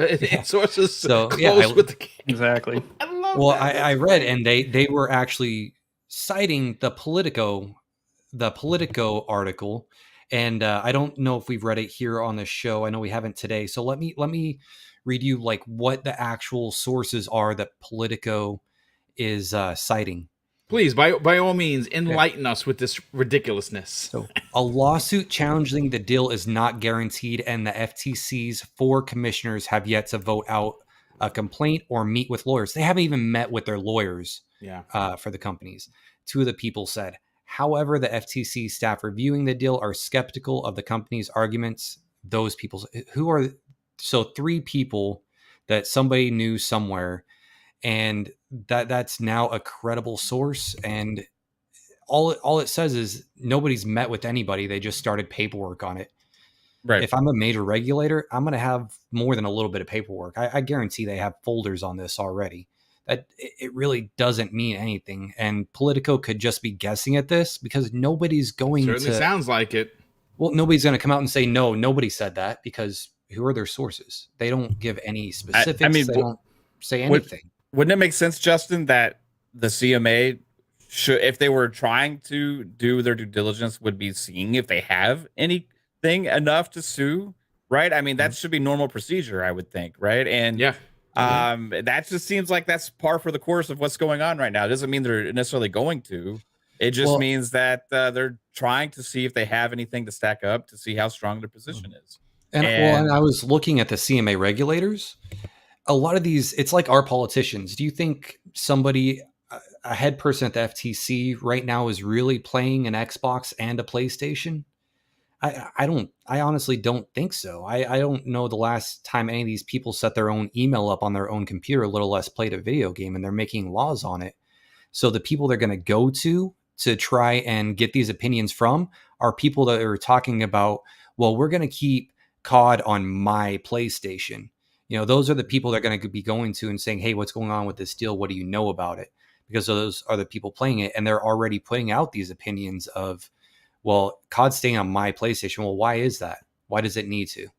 Sources so, close with the game. Exactly. I love well, that. I read, and they were actually citing the Politico article, and I don't know if we've read it here on the show. I know we haven't today. So let me read you like what the actual sources are that Politico is citing. Please, by all means, enlighten us with this ridiculousness. So, a lawsuit challenging the deal is not guaranteed, and the FTC's 4 commissioners have yet to vote out a complaint or meet with lawyers. They haven't even met with their lawyers for the companies. 2 of the people said. However, the FTC staff reviewing the deal are skeptical of the company's arguments. Those people, 3 people that somebody knew somewhere, and that's now a credible source. And all it says is nobody's met with anybody. They just started paperwork on it. Right. If I'm a major regulator, I'm going to have more than a little bit of paperwork. I guarantee they have folders on this already. That it really doesn't mean anything. And Politico could just be guessing at this because nobody's going to. Certainly sounds like it. Well, nobody's going to come out and say, no, nobody said that, because who are their sources? They don't give any specifics. They don't say anything. Wouldn't it make sense, Justin, that the CMA should, if they were trying to do their due diligence, would be seeing if they have anything enough to sue, right? I mean, that should be normal procedure, I would think, right? And that just seems like that's par for the course of what's going on right now. It doesn't mean they're necessarily going to. It just means that they're trying to see if they have anything to stack up to see how strong their position is. And I was looking at the CMA regulators. A lot of these, it's like our politicians. Do you think somebody, a head person at the FTC right now, is really playing an Xbox and a PlayStation? I honestly don't think so. I don't know the last time any of these people set their own email up on their own computer, little less played a video game, and they're making laws on it. So the people they're going to go to try and get these opinions from are people that are talking about, well, we're going to keep COD on my PlayStation. Those are the people they're going to be going to and saying, hey, what's going on with this deal? What do you know about it? Because those are the people playing it. And they're already putting out these opinions of, well, COD's staying on my PlayStation. Well, why is that? Why does it need to?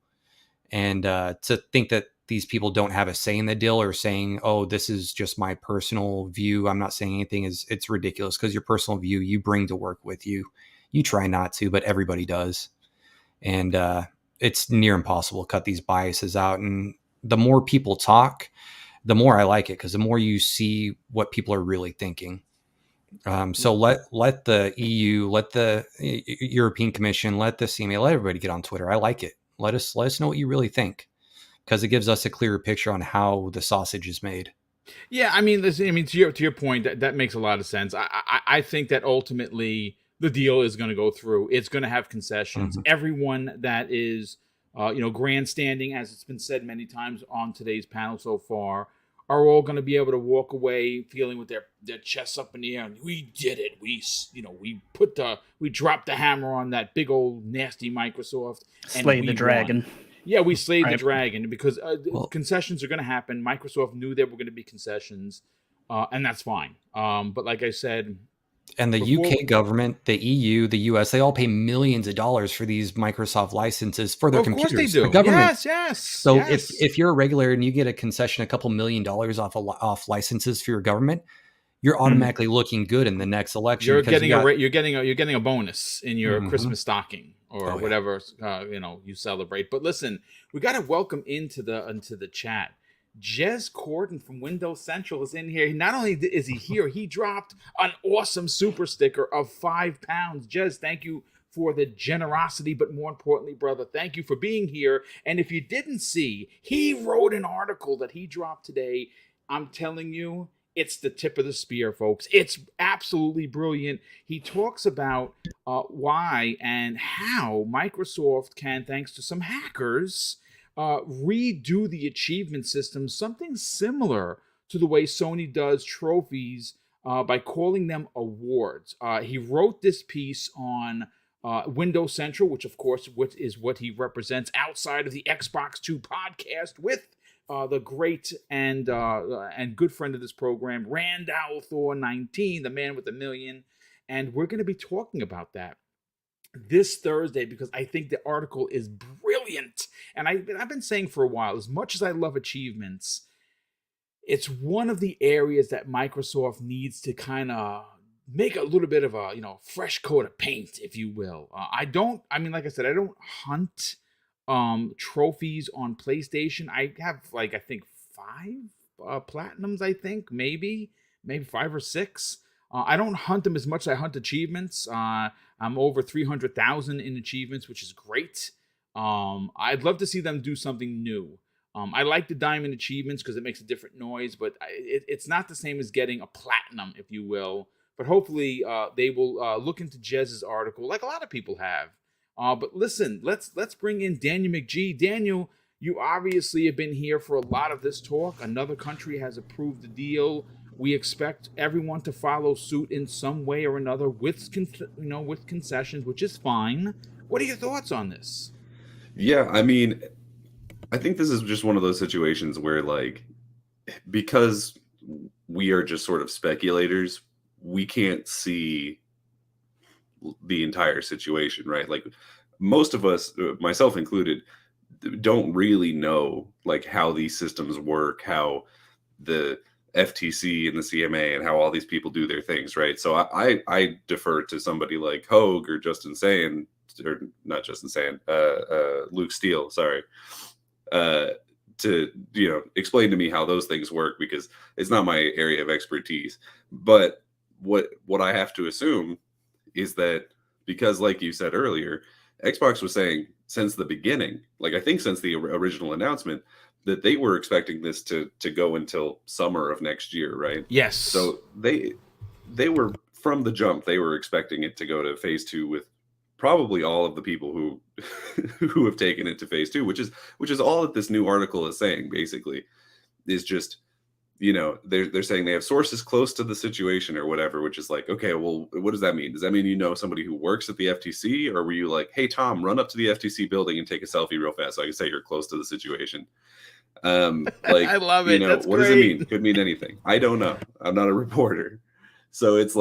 And to think that these people don't have a say in the deal or saying, oh, this is just my personal view, I'm not saying anything, it's ridiculous, because your personal view you bring to work with you. You try not to, but everybody does. And it's near impossible to cut these biases out. And the more people talk, the more I like it, because the more you see what people are really thinking. So let the EU, let the European Commission, let the CMA, let everybody get on Twitter. I like it. Let us know what you really think, because it gives us a clearer picture on how the sausage is made. Yeah, I mean, to your point, that makes a lot of sense. I think that ultimately the deal is going to go through. It's going to have concessions. Mm-hmm. Everyone that is, grandstanding, as it's been said many times on today's panel so far, are all going to be able to walk away feeling with their chests up in the air. And we did it. We dropped the hammer on that big old nasty Microsoft. And Slay the dragon. Won. Yeah, we slayed the Right. dragon because concessions are going to happen. Microsoft knew there were going to be concessions, and that's fine. But like I said, and the UK government, the EU, the US, they all pay millions of dollars for these Microsoft licenses for their computers. Of course they do. The government. Yes. So if you're a regular and you get a concession, a couple $1 million off licenses for your government, you're automatically looking good in the next election. You're getting a bonus in your Christmas stocking or whatever you celebrate. But listen, we got to welcome into the chat. Jez Corden from Windows Central is in here. Not only is he here, he dropped an awesome super sticker of £5. Jez, thank you for the generosity, but more importantly, brother, thank you for being here. And if you didn't see, he wrote an article that he dropped today. I'm telling you, it's the tip of the spear, folks. It's absolutely brilliant. He talks about why and how Microsoft can, thanks to some hackers, redo the achievement system, something similar to the way Sony does trophies by calling them awards. He wrote this piece on Windows Central, which of course is what he represents outside of the Xbox 2 podcast with the great and good friend of this program, Randall Thor 19, the man with a million. And we're going to be talking about that this Thursday because I think the article is brilliant. And I've been saying for a while, as much as I love achievements, it's one of the areas that Microsoft needs to kind of make a little bit of a fresh coat of paint, if you will. Like I said, I don't hunt trophies on PlayStation. I have I think 5 platinums. I think maybe 5 or 6. I don't hunt them as much as I hunt achievements. I'm over 300,000 in achievements, which is great. I'd love to see them do something new. I like the diamond achievements because it makes a different noise, but it's not the same as getting a platinum, if you will. But hopefully they will look into Jez's article like a lot of people have. But listen, let's bring in Daniel McGee. Daniel, you obviously have been here for a lot of this talk. Another country has approved the deal. We expect everyone to follow suit in some way or another with concessions, which is fine. What are your thoughts on this? Yeah, I mean, I think this is just one of those situations where, because we are just sort of speculators, we can't see the entire situation, right? Most of us, myself included, don't really know how these systems work, how the FTC and the CMA and how all these people do their things, right? So I defer to somebody like Hogue or Justin Sand, or not Justin Sand, Luke Steele, sorry, to explain to me how those things work, because it's not my area of expertise. But what I have to assume is that, because like you said earlier, Xbox was saying since the beginning, I think since the original announcement, that they were expecting this to go until summer of next year, right? Yes. So they were, from the jump, they were expecting it to go to phase 2 with probably all of the people who have taken it to phase 2, which is all that this new article is saying, basically, is just, they're saying they have sources close to the situation or whatever, which is okay, well, what does that mean? Does that mean somebody who works at the FTC, or were you like, hey, Tom, run up to the FTC building and take a selfie real fast so I can say you're close to the situation? I love it. That's what great. Does it mean? Could mean anything. I don't know. I'm not a reporter. So it's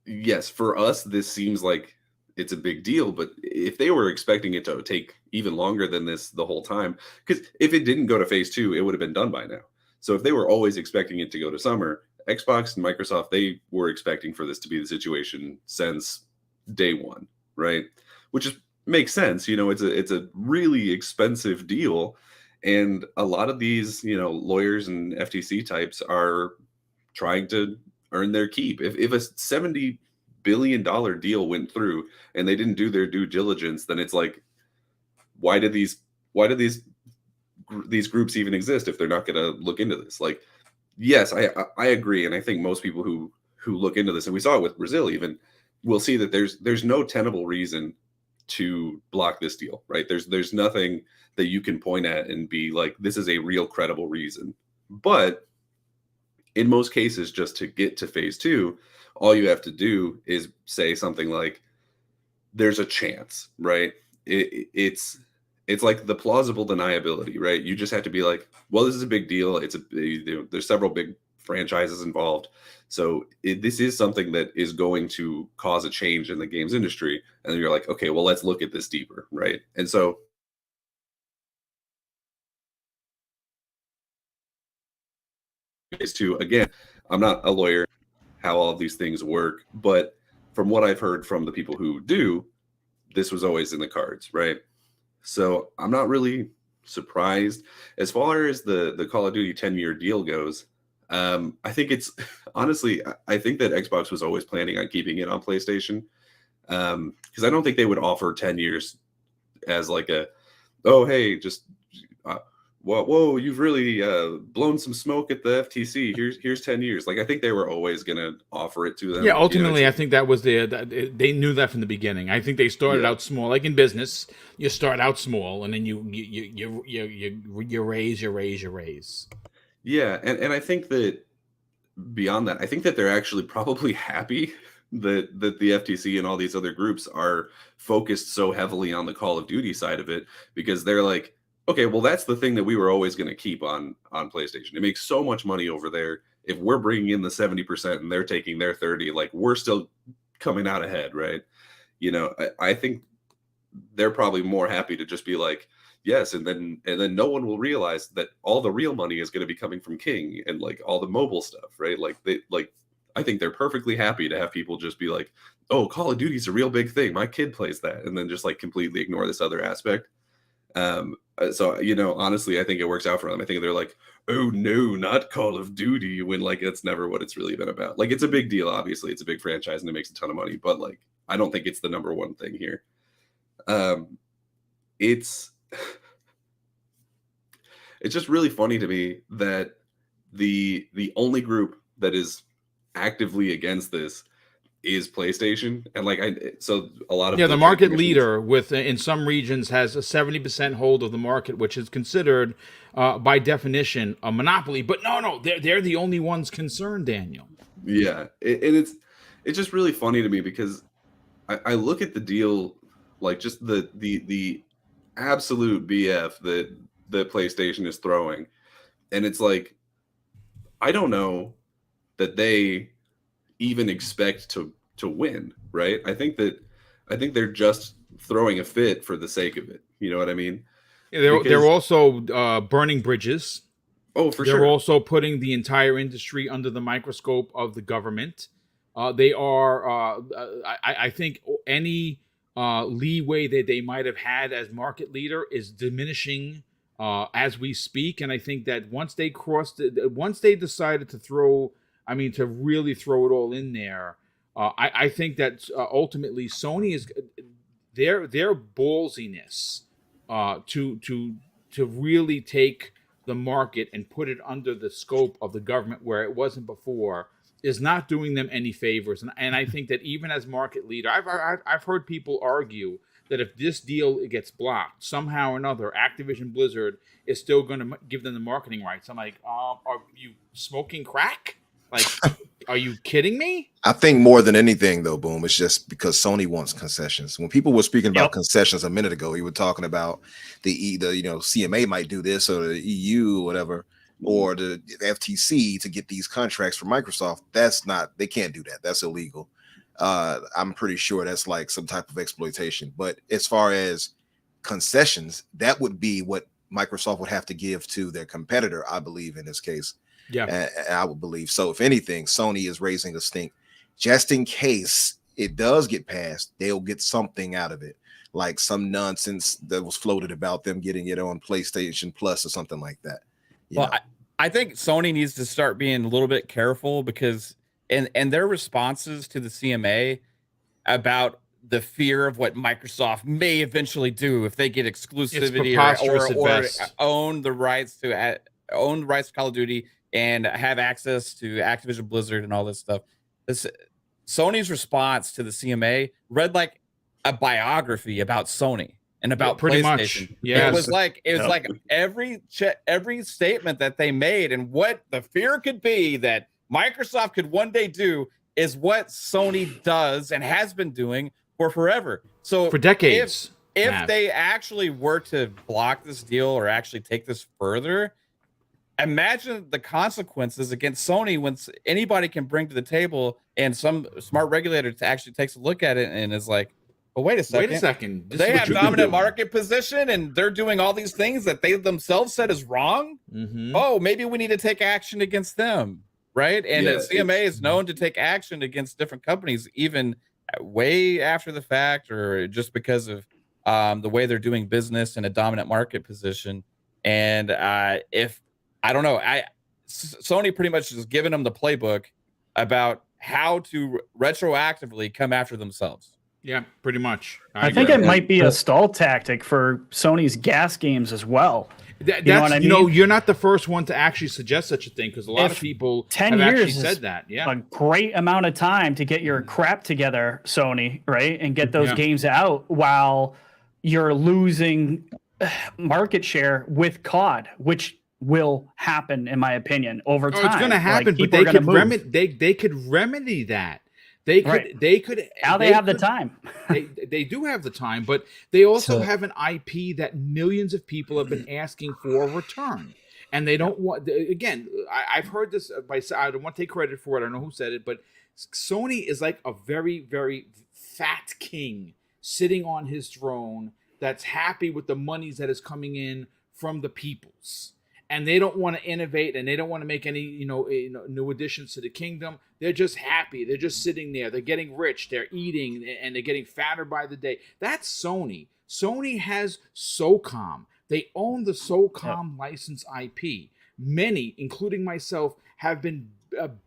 yes, for us, this seems like it's a big deal, but if they were expecting it to take even longer than this the whole time, because if it didn't go to phase 2, it would have been done by now. So if they were always expecting it to go to summer, Xbox and Microsoft, they were expecting for this to be the situation since day one, right? Which makes sense. It's a really expensive deal, and a lot of these lawyers and FTC types are trying to earn their keep. If a $70 billion deal went through and they didn't do their due diligence, then it's why do these groups even exist if they're not going to look into this? Yes, I agree, and I think most people who look into this, and we saw it with Brazil even, will see that there's no tenable reason to block this deal, right? There's nothing that you can point at and be like, this is a real credible reason. But in most cases, just to get to phase 2, all you have to do is say something like, there's a chance, right? It's like the plausible deniability, right? You just have to be like, well, this is a big deal. There's several big franchises involved. So this is something that is going to cause a change in the games industry. And then you're like, okay, well, let's look at this deeper, right? And so phase 2, again, I'm not a lawyer, how all of these things work, but from what I've heard from the people who do, this was always in the cards, right? So I'm not really surprised. As far as the Call of Duty 10-year deal goes, I think it's honestly, I think that Xbox was always planning on keeping it on PlayStation, because I don't think they would offer 10 years as like oh, hey, just whoa, you've really blown some smoke at the FTC. Here's 10 years. Like, I think they were always going to offer it to them. Yeah, ultimately, I think that was they knew that from the beginning. I think they started out small, like in business. You start out small, and then you raise. Yeah, and I think that beyond that, I think that they're actually probably happy that the FTC and all these other groups are focused so heavily on the Call of Duty side of it, because they're like, okay, well, that's the thing that we were always going to keep on PlayStation. It makes so much money over there. If we're bringing in the 70% and they're taking their 30, like, we're still coming out ahead, right? You know, I think they're probably more happy to just be like, yes, and then no one will realize that all the real money is going to be coming from King and like all the mobile stuff, right? I think they're perfectly happy to have people just be like, oh, Call of Duty's a real big thing. My kid plays that, and then just like completely ignore this other aspect. So, you know, honestly, I think it works out for them. I think they're like, oh no, not Call of Duty, when like it's never what it's really been about. Like, it's a big deal, obviously. It's a big franchise and it makes a ton of money, but like, I don't think it's the number one thing here. It's just really funny to me that the only group that is actively against this is PlayStation, and like so a lot of the market leader with in some regions has a 70% hold of the market, which is considered by definition a monopoly. But no, they're the only ones concerned, Daniel. Yeah, it's just really funny to me because I look at the deal, like just the absolute BF that PlayStation is throwing, and it's like, I don't know that they even expect to win, right? I think they're just throwing a fit for the sake of it. You know what I mean? Yeah, they're also burning bridges. Oh, for sure. They're also putting the entire industry under the microscope of the government. They are, I think, any leeway that they might have had as market leader is diminishing as we speak. And I think that once they decided to to really throw it all in there, I think that ultimately Sony is their ballsiness to really take the market and put it under the scope of the government where it wasn't before is not doing them any favors. And I think that even as market leader, I've heard people argue that if this deal gets blocked somehow or another, Activision Blizzard is still going to give them the marketing rights. I'm like, are you smoking crack? Like, are you kidding me? I think more than anything, though, Boom, it's just because Sony wants concessions. When people were speaking about concessions a minute ago, you were talking about the CMA might do this, or the EU or whatever, or the FTC to get these contracts from Microsoft. They can't do that. That's illegal. I'm pretty sure that's like some type of exploitation. But as far as concessions, that would be what Microsoft would have to give to their competitor, I believe, in this case. Yeah, and I would believe so. If anything, Sony is raising a stink just in case it does get passed. They'll get something out of it, like some nonsense that was floated about them getting it on PlayStation Plus or something like that. I think Sony needs to start being a little bit careful, because and their responses to the CMA about the fear of what Microsoft may eventually do if they get exclusivity or own the rights to Call of Duty and have access to Activision Blizzard and all this stuff. Sony's response to the CMA read like a biography about Sony and about pretty PlayStation. much. Yes. It was like every statement that they made and what the fear could be that Microsoft could one day do is what Sony does and has been doing for forever. So for decades. If they actually were to block this deal or actually take this further, imagine the consequences against Sony when anybody can bring to the table and some smart regulator actually takes a look at it and is like, oh, wait a second. They have dominant market position and they're doing all these things that they themselves said is wrong. Mm-hmm. Oh, maybe we need to take action against them. Right. And the CMA is known to take action against different companies, even way after the fact, or just because of the way they're doing business in a dominant market position. And if I don't know, Sony pretty much has given them the playbook about how to retroactively come after themselves. Yeah, pretty much. I think it might be a stall tactic for Sony's gas games as well. You know what I mean? You're not the first one to actually suggest such a thing because a lot of people 10 have years actually said that. Yeah, a great amount of time to get your crap together, Sony, right, and get those games out while you're losing market share with COD, which will happen, in my opinion, over time. It's going to happen, but they could remedy that. They could. Now they have the time. they do have the time, but they also have an IP that millions of people have been asking for a return, and they don't want. Again, I've heard this I don't want to take credit for it. I don't know who said it, but Sony is like a very, very fat king sitting on his throne that's happy with the monies that is coming in from the peoples. And they don't want to innovate, and they don't want to make any, new additions to the kingdom. They're just happy. They're just sitting there. They're getting rich. They're eating, and they're getting fatter by the day. That's Sony. Sony has SOCOM. They own the SOCOM license IP. Many, including myself, have been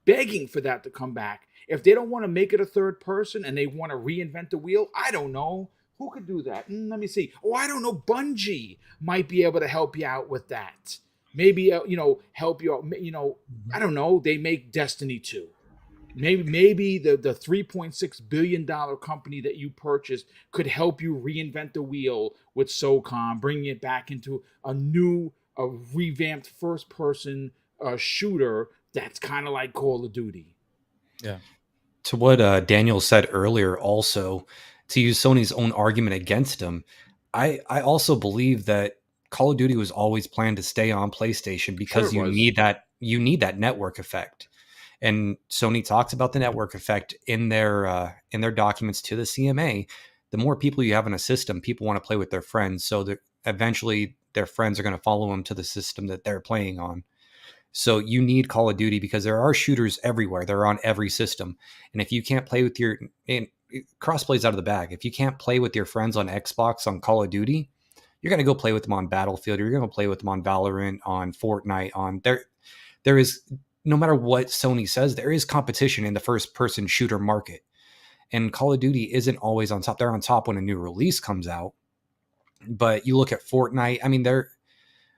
begging for that to come back. If they don't want to make it a third person and they want to reinvent the wheel, I don't know. Who could do that? Let me see. Oh, I don't know. Bungie might be able to help you out with that. Maybe, help you out. I don't know. They make Destiny 2. Maybe the $3.6 billion company that you purchased could help you reinvent the wheel with SOCOM, bringing it back into a revamped first-person shooter that's kind of like Call of Duty. Yeah. To what Daniel said earlier, also, to use Sony's own argument against him, I also believe that Call of Duty was always planned to stay on PlayStation because you need that network effect. And Sony talks about the network effect in their documents to the CMA. The more people you have in a system, people want to play with their friends. So that eventually their friends are going to follow them to the system that they're playing on. So you need Call of Duty because there are shooters everywhere. They're on every system. And if you can't play with crossplay's out of the bag. If you can't play with your friends on Xbox on Call of Duty, you're going to go play with them on Battlefield. You're going to play with them on Valorant, on Fortnite, on there is, no matter what Sony says, there is competition in the first person shooter market. And Call of Duty isn't always on top. They're on top when a new release comes out. But you look at Fortnite, I mean,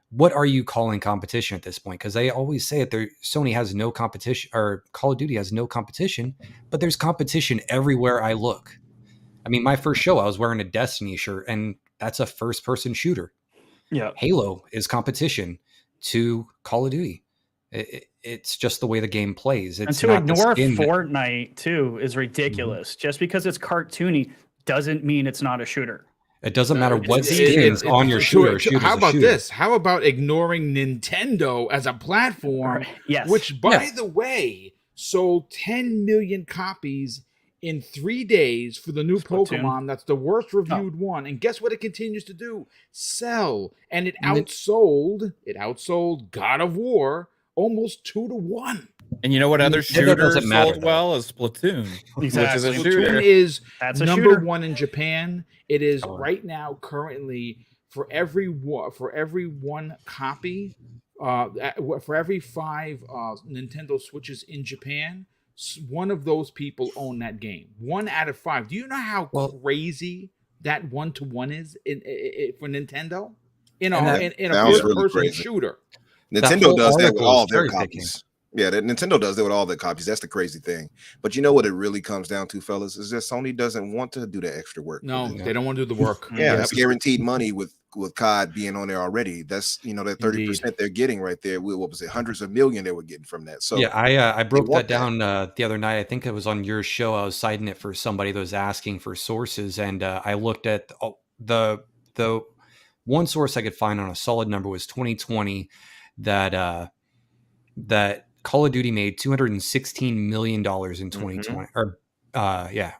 what are you calling competition at this point? Because they always say that Sony has no competition, or Call of Duty has no competition, but there's competition everywhere I look. I mean, my first show, I was wearing a Destiny shirt, and that's a first-person shooter. Yeah, Halo is competition to Call of Duty. It's just the way the game plays. And to ignore Fortnite too is ridiculous. Mm-hmm. Just because it's cartoony doesn't mean it's not a shooter. It doesn't matter what skins on your shooter. How about this? How about ignoring Nintendo as a platform? Right. Yes. Which, by the way, sold 10 million copies in 3 days for the new Pokemon. That's the worst reviewed one. And guess what it continues to do? Sell. And it outsold God of War almost 2-1. And you know what other shooter sold well is Splatoon. Exactly. Which is a shooter. Splatoon is number shooter. 1 in Japan. It is right now currently for every one copy, for every 5 Nintendo Switches in Japan, one of those people own that game. 1 out of 5. Do you know how crazy that 1-to-1 is for Nintendo in a first-person shooter? Nintendo does that with all their copies. Yeah, that Nintendo does that with all their copies. That's the crazy thing. But you know what it really comes down to, fellas, is that Sony doesn't want to do the extra work. No, they don't want to do the work. Yeah, that's guaranteed money with COD being on there already. That's that 30% they're getting right there. What was it? Hundreds of million they were getting from that. So yeah, I broke that down the other night. I think it was on your show. I was citing it for somebody that was asking for sources, and I looked at the one source I could find on a solid number was 2020 that that Call of Duty made $216 million in 2020. Or yeah.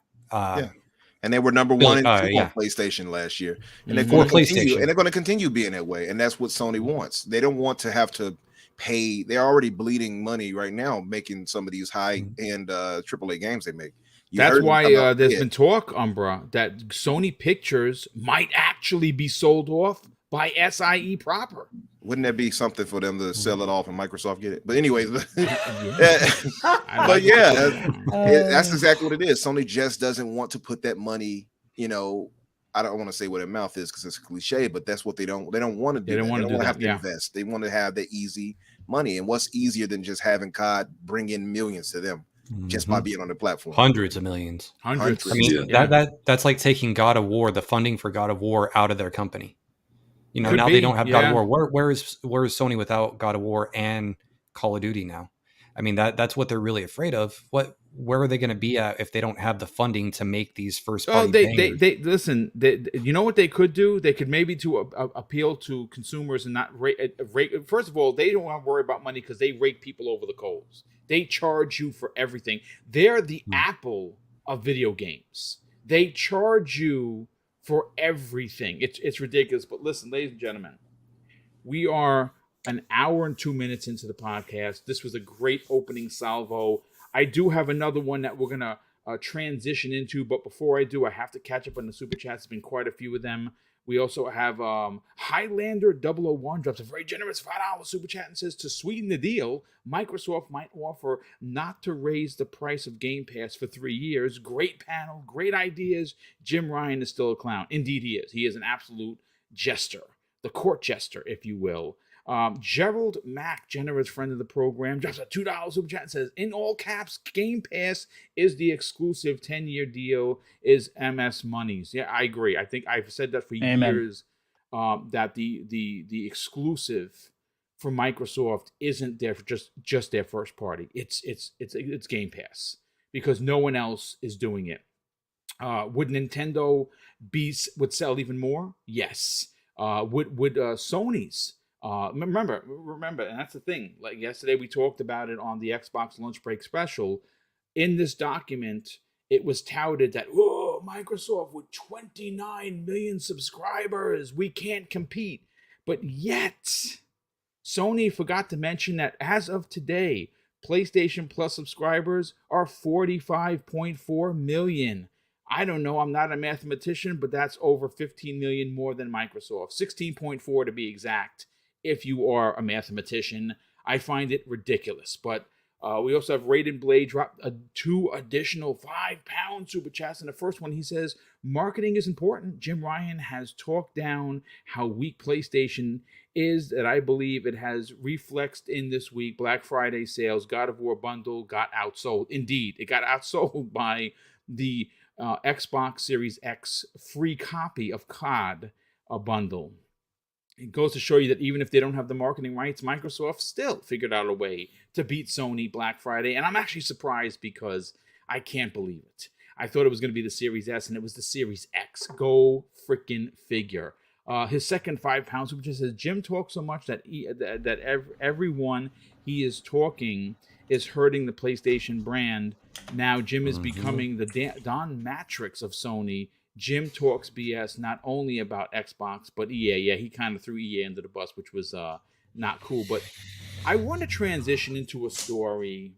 And they were number one and two on PlayStation last year. And they're going to continue being that way. And that's what Sony wants. They don't want to have to pay. They're already bleeding money right now making some of these high-end AAA games they make. That's why there's been talk, Umbra, that Sony Pictures might actually be sold off by SIE proper. Wouldn't that be something for them to sell it off and Microsoft get it? But anyways, that's exactly what it is. Sony just doesn't want to put that money, I don't want to say what their mouth is because it's a cliche, but that's what they don't want to do. They don't want to have to invest. They want to have the easy money. And what's easier than just having COD bring in millions to them just by being on the platform? Hundreds of millions. Hundreds. I mean, that's like taking God of War, the funding for God of War out of their company. Now they don't have God of War. Where is Sony without God of War and Call of Duty now? I mean, that's what they're really afraid of. Where are they going to be at if they don't have the funding to make these first party bangers? They listen. You know what they could do? They could maybe appeal to consumers and not rate. First of all, they don't want to worry about money because they rake people over the coals. They charge you for everything. They're the Apple of video games. They charge you for everything. It's ridiculous. But listen, ladies and gentlemen, we are an hour and 2 minutes into the podcast. This was a great opening salvo. I do have another one that we're going to transition into. But before I do, I have to catch up on the super chats. There's been quite a few of them. We also have Highlander 001 drops a very generous $5 super chat and says, to sweeten the deal, Microsoft might offer not to raise the price of Game Pass for 3 years. Great panel, great ideas. Jim Ryan is still a clown. Indeed, he is. He is an absolute jester, the court jester, if you will. Gerald Mack, generous friend of the program, drops a $2 super chat and says, in all caps, Game Pass is the exclusive 10-year deal, is MS monies. Yeah, I agree. I think I've said that for years, that the exclusive for Microsoft isn't there for just their first party. It's Game Pass because no one else is doing it. Would Nintendo would sell even more? Yes. Would Sony's remember, and that's the thing. Like yesterday, we talked about it on the Xbox Lunch Break special. In this document, it was touted that, Microsoft with 29 million subscribers, we can't compete. But yet, Sony forgot to mention that as of today, PlayStation Plus subscribers are 45.4 million. I don't know. I'm not a mathematician, but that's over 15 million more than Microsoft. 16.4 to be exact. If you are a mathematician, I find it ridiculous. But we also have Raiden Blade drop 2 additional £5 super chats. In the first one, he says, marketing is important. Jim Ryan has talked down how weak PlayStation is, that I believe it has reflexed in this week. Black Friday sales, God of War bundle got outsold. Indeed, it got outsold by the Xbox Series X free copy of COD bundle. It goes to show you that even if they don't have the marketing rights, Microsoft still figured out a way to beat Sony Black Friday. And I'm actually surprised because I can't believe it. I thought it was going to be the Series S and it was the Series X. Go freaking figure. His second £5, which says, Jim talks so much that everyone he is talking is hurting the PlayStation brand. Now Jim is becoming the Don Matrix of Sony. Jim talks BS not only about Xbox, but EA. Yeah, he kind of threw EA under the bus, which was not cool. But I want to transition into a story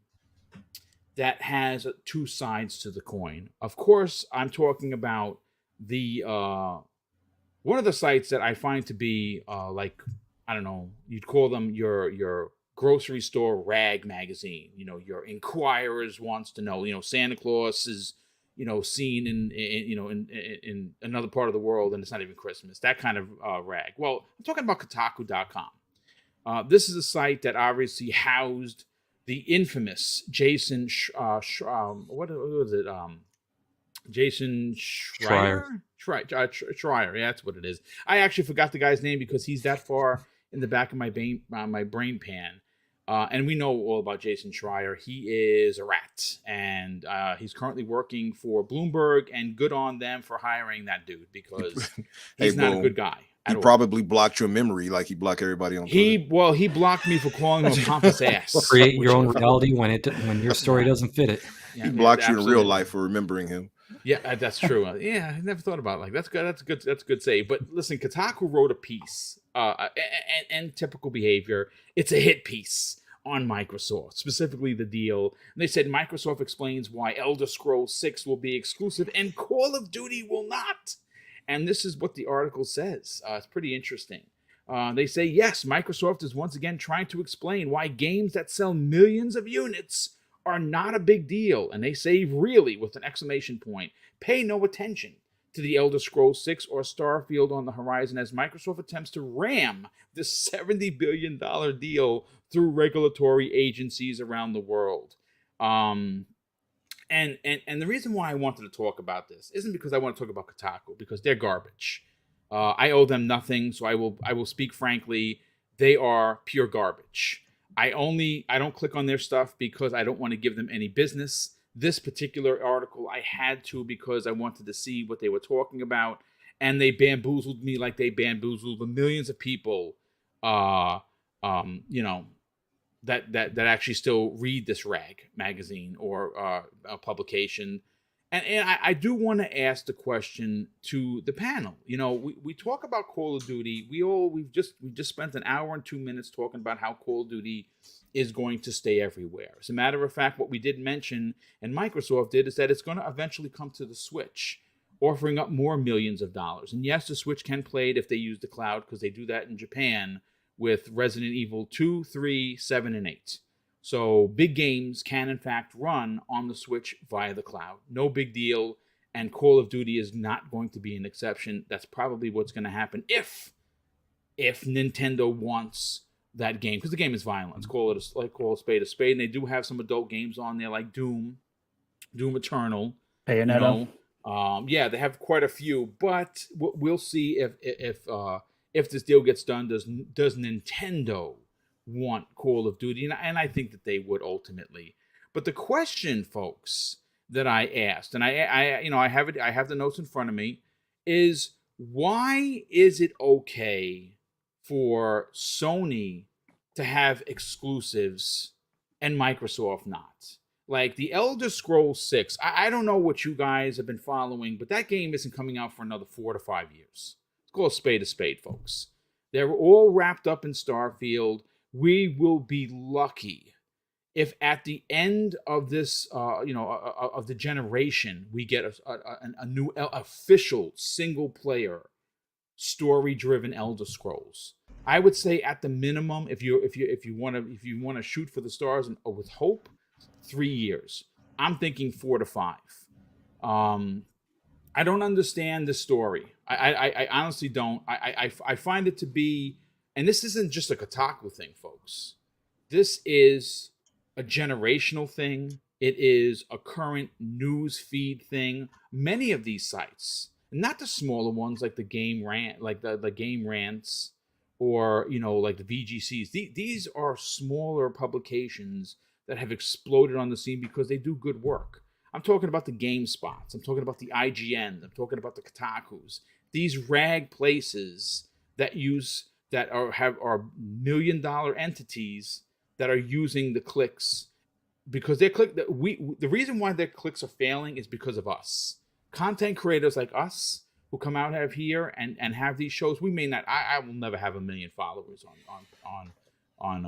that has 2 sides to the coin. Of course, I'm talking about the one of the sites that I find to be like, I don't know, you'd call them your grocery store rag magazine. Your Inquirers wants to know. Santa Claus is seen in another part of the world, and it's not even Christmas. That kind of rag. Well, I'm talking about Kotaku.com. This is a site that obviously housed the infamous Jason, what was it? Jason Schreier? Schreier. Yeah, that's what it is. I actually forgot the guy's name because he's that far in the back of my brain pan. And we know all about Jason Schreier. He is a rat, and he's currently working for Bloomberg. And good on them for hiring that dude because he's not a good guy. He probably blocked your memory like he blocked everybody on Twitter. He blocked me for calling him a pompous ass. Create your own reality when your story doesn't fit it. Yeah, he blocked you in real life for remembering him. Yeah, that's true. Yeah, I never thought about it like that's good. That's a good save. But listen, Kotaku wrote a piece, and typical behavior. It's a hit piece on Microsoft, specifically the deal. And they said Microsoft explains why Elder Scrolls 6 will be exclusive and Call of Duty will not. And this is what the article says. It's pretty interesting. They say, yes, Microsoft is once again trying to explain why games that sell millions of units are not a big deal. And they say, really, with an exclamation point, pay no attention to the Elder Scrolls 6 or Starfield on the horizon as Microsoft attempts to ram this $70 billion deal through regulatory agencies around the world. And the reason why I wanted to talk about this isn't because I want to talk about Kotaku, because they're garbage. I owe them nothing, so I will speak frankly. They are pure garbage. I don't click on their stuff because I don't want to give them any business. This particular article I had to because I wanted to see what they were talking about, and they bamboozled me like they bamboozled the millions of people, that actually still read this rag magazine or a publication. And I do want to ask the question to the panel. We talk about Call of Duty. We just spent an hour and 2 minutes talking about how Call of Duty is going to stay everywhere. As a matter of fact, what we did mention, and Microsoft did, is that it's going to eventually come to the Switch, offering up more millions of dollars. And yes, the Switch can play it if they use the cloud, because they do that in Japan with Resident Evil 2, 3, 7, and 8. So big games can, in fact, run on the Switch via the cloud. No big deal. And Call of Duty is not going to be an exception. That's probably what's going to happen if Nintendo wants that game. Because the game is violence. Call a spade a spade. And they do have some adult games on there like Doom Eternal. Bayonetta. Yeah, they have quite a few. But we'll see if this deal gets done. Does Nintendo want Call of Duty? And I think that they would ultimately. But the question, folks, that I asked, and I have the notes in front of me, is why is it okay for Sony to have exclusives and Microsoft not? Like the Elder Scrolls 6, I don't know what you guys have been following, but that game isn't coming out for another 4 to 5 years. Let's call a spade, folks. They're all wrapped up in Starfield. We will be lucky if at the end of this, of the generation, we get a new official single-player, story-driven Elder Scrolls. I would say at the minimum, if you want to shoot for the stars and with hope, 3 years. I'm thinking 4 to 5. I don't understand the story. I honestly don't. I find it to be. And this isn't just a Kotaku thing, folks. This is a generational thing. It is a current news feed thing. Many of these sites, not the smaller ones like the Game Rant, like the Game Rants, or like the VGCs. These are smaller publications that have exploded on the scene because they do good work. I'm talking about the GameSpots. I'm talking about the IGN. I'm talking about the Kotakus. These rag places that are $1 million entities that are using the clicks because the reason why their clicks are failing is because of us. Content creators like us who come out here and have these shows. We may not. I will never have 1 million followers on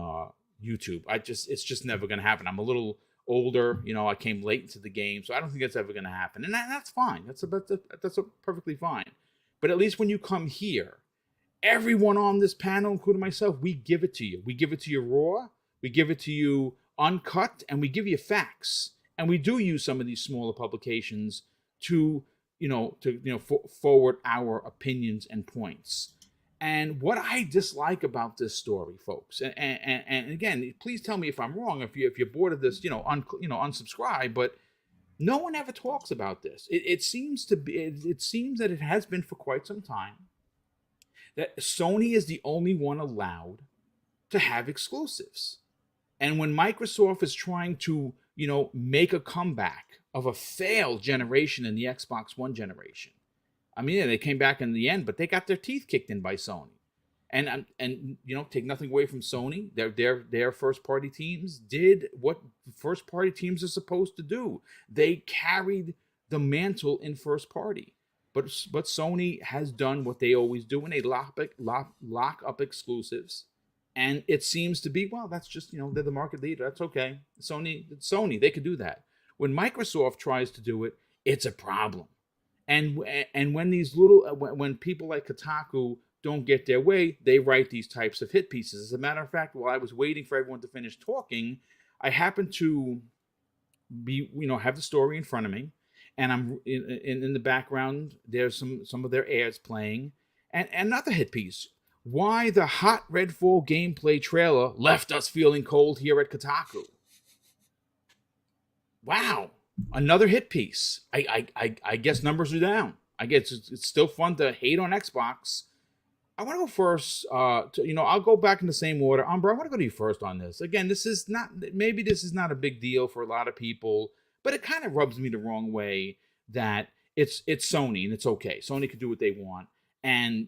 YouTube. It's just never going to happen. I'm a little older. I came late into the game, so I don't think that's ever going to happen. And that's fine. That's perfectly fine. But at least when you come here, everyone on this panel, including myself, we give it to you. We give it to you raw. We give it to you uncut, and we give you facts. And we do use some of these smaller publications to forward our opinions and points. And what I dislike about this story, folks, and again, please tell me if I'm wrong. If you're bored of this, unsubscribe. But no one ever talks about this. It seems to be. It seems that it has been for quite some time. That Sony is the only one allowed to have exclusives. And when Microsoft is trying to, make a comeback of a failed generation in the Xbox One generation, I mean, yeah, they came back in the end, but they got their teeth kicked in by Sony. And take nothing away from Sony. Their first party teams did what first party teams are supposed to do. They carried the mantle in first party. But Sony has done what they always do, and they lock up exclusives. And it seems to be, well, that's just, they're the market leader. That's okay. Sony, they could do that. When Microsoft tries to do it, it's a problem. And when when people like Kotaku don't get their way, they write these types of hit pieces. As a matter of fact, while I was waiting for everyone to finish talking, I happened to have the story in front of me, and I'm in the background. There's some of their ads playing, and another hit piece. Why the hot Redfall gameplay trailer left us feeling cold here at Kotaku. Wow, another hit piece. I guess numbers are down. I guess it's still fun to hate on Xbox. I want to go first. I'll go back in the same order. Umbra, I want to go to you first on this. Again, this is not a big deal for a lot of people, but it kind of rubs me the wrong way that it's Sony and it's okay. Sony can do what they want. And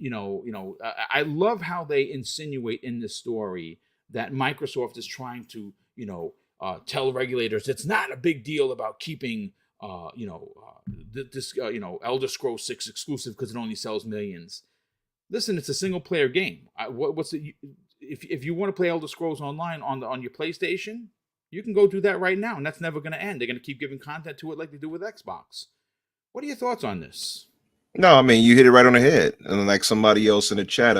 I love how they insinuate in this story that Microsoft is trying to tell regulators it's not a big deal about keeping Elder Scrolls 6 exclusive because it only sells millions. Listen, it's a single player game. If you want to play Elder Scrolls Online on your PlayStation, you can go do that right now, and that's never going to end. They're going to keep giving content to it like they do with Xbox. What are your thoughts on this? No, I mean, you hit it right on the head. And like somebody else in the chat,